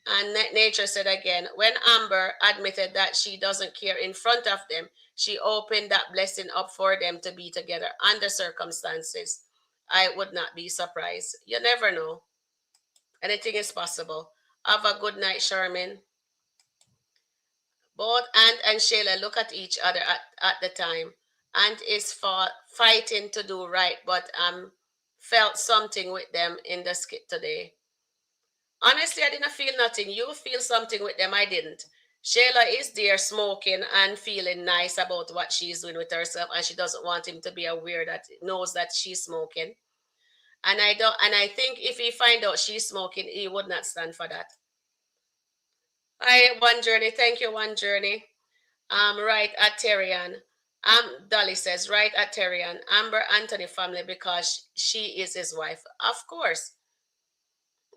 Speaker 1: And Nature said again, when Amber admitted that she doesn't care in front of them, she opened that blessing up for them to be together under circumstances. I would not be surprised. You never know. Anything is possible. Have a good night, Sherman. Both Ant and Shayla look at each other at the time. Ant is fighting to do right, but felt something with them in the skit today. Honestly, I didn't feel nothing. You feel something with them. I didn't. Shayla is there smoking and feeling nice about what she's doing with herself, and she doesn't want him to be aware that knows that she's smoking. And I don't. And I think if he find out she's smoking, he would not stand for that. Hi, One Journey. Thank you, One Journey. Right at Terrian. Dolly says, right at Terrian. Amber Anthony family because she is his wife. Of course.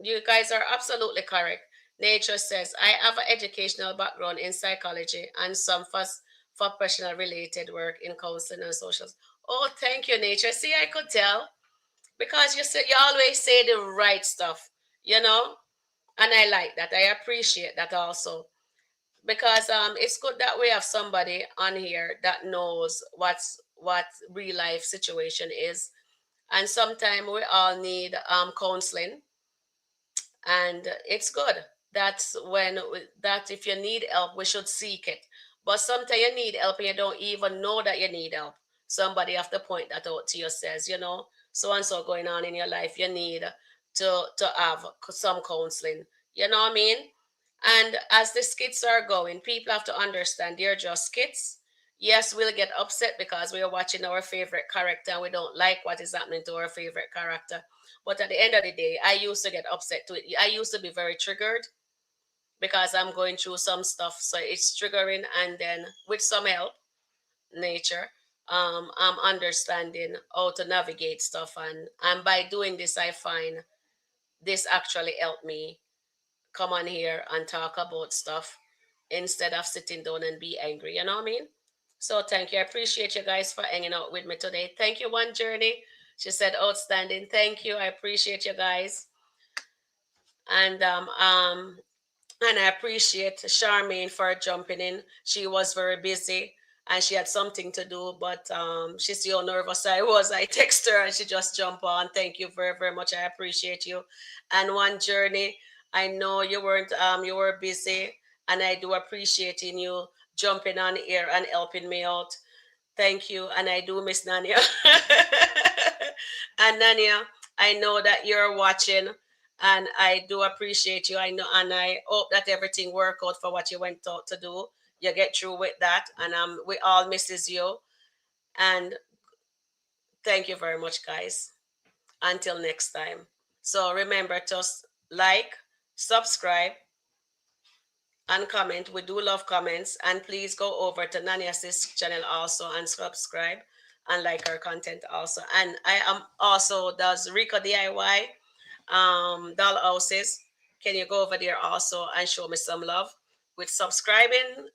Speaker 1: You guys are absolutely correct. Nature says, I have an educational background in psychology and some for professional related work in counseling and socials. Oh, thank you, Nature. See, I could tell because you always say the right stuff, you know, and I like that. I appreciate that also because it's good that we have somebody on here that knows what real life situation is, and sometimes we all need counseling, and it's good. That's when that if you need help, we should seek it. But sometimes you need help and you don't even know that you need help. Somebody have to point that out to you, says, so and so going on in your life, you need to have some counseling. You know what I mean? And as the skits are going, people have to understand they're just skits. Yes, we'll get upset because we are watching our favorite character and we don't like what is happening to our favorite character. But at the end of the day, I used to get upset to it. I used to be very triggered because I'm going through some stuff. So it's triggering. And then with some help, nature, I'm understanding how to navigate stuff. And by doing this, I find this actually helped me come on here and talk about stuff instead of sitting down and be angry. You know what I mean? So thank you. I appreciate you guys for hanging out with me today. Thank you, One Journey. She said outstanding. Thank you. I appreciate you guys. And and I appreciate Charmaine for jumping in. She was very busy and she had something to do, but she see how nervous I was. I text her and she just jumped on. Thank you very, very much. I appreciate you. And One Journey, I know you weren't you were busy, and I do appreciating you jumping on here and helping me out. Thank you. And I do miss Nania. And Nania, I know that you're watching and I do appreciate you. I know and I hope that everything work out for what you went out to do. You get through with that. And we all misses you. And thank you very much, guys. Until next time. So remember to like, subscribe, and comment. We do love comments. And please go over to Nani Assist channel also and subscribe and like our content also. And I am also does Rico DIY doll houses. Can you go over there also and show me some love with subscribing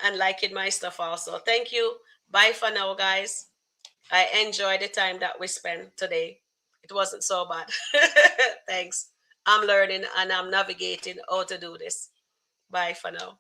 Speaker 1: and liking my stuff also. Thank you. Bye for now, guys. I enjoyed the time that we spent today. It wasn't so bad. Thanks. I'm learning and I'm navigating how to do this. Bye for now.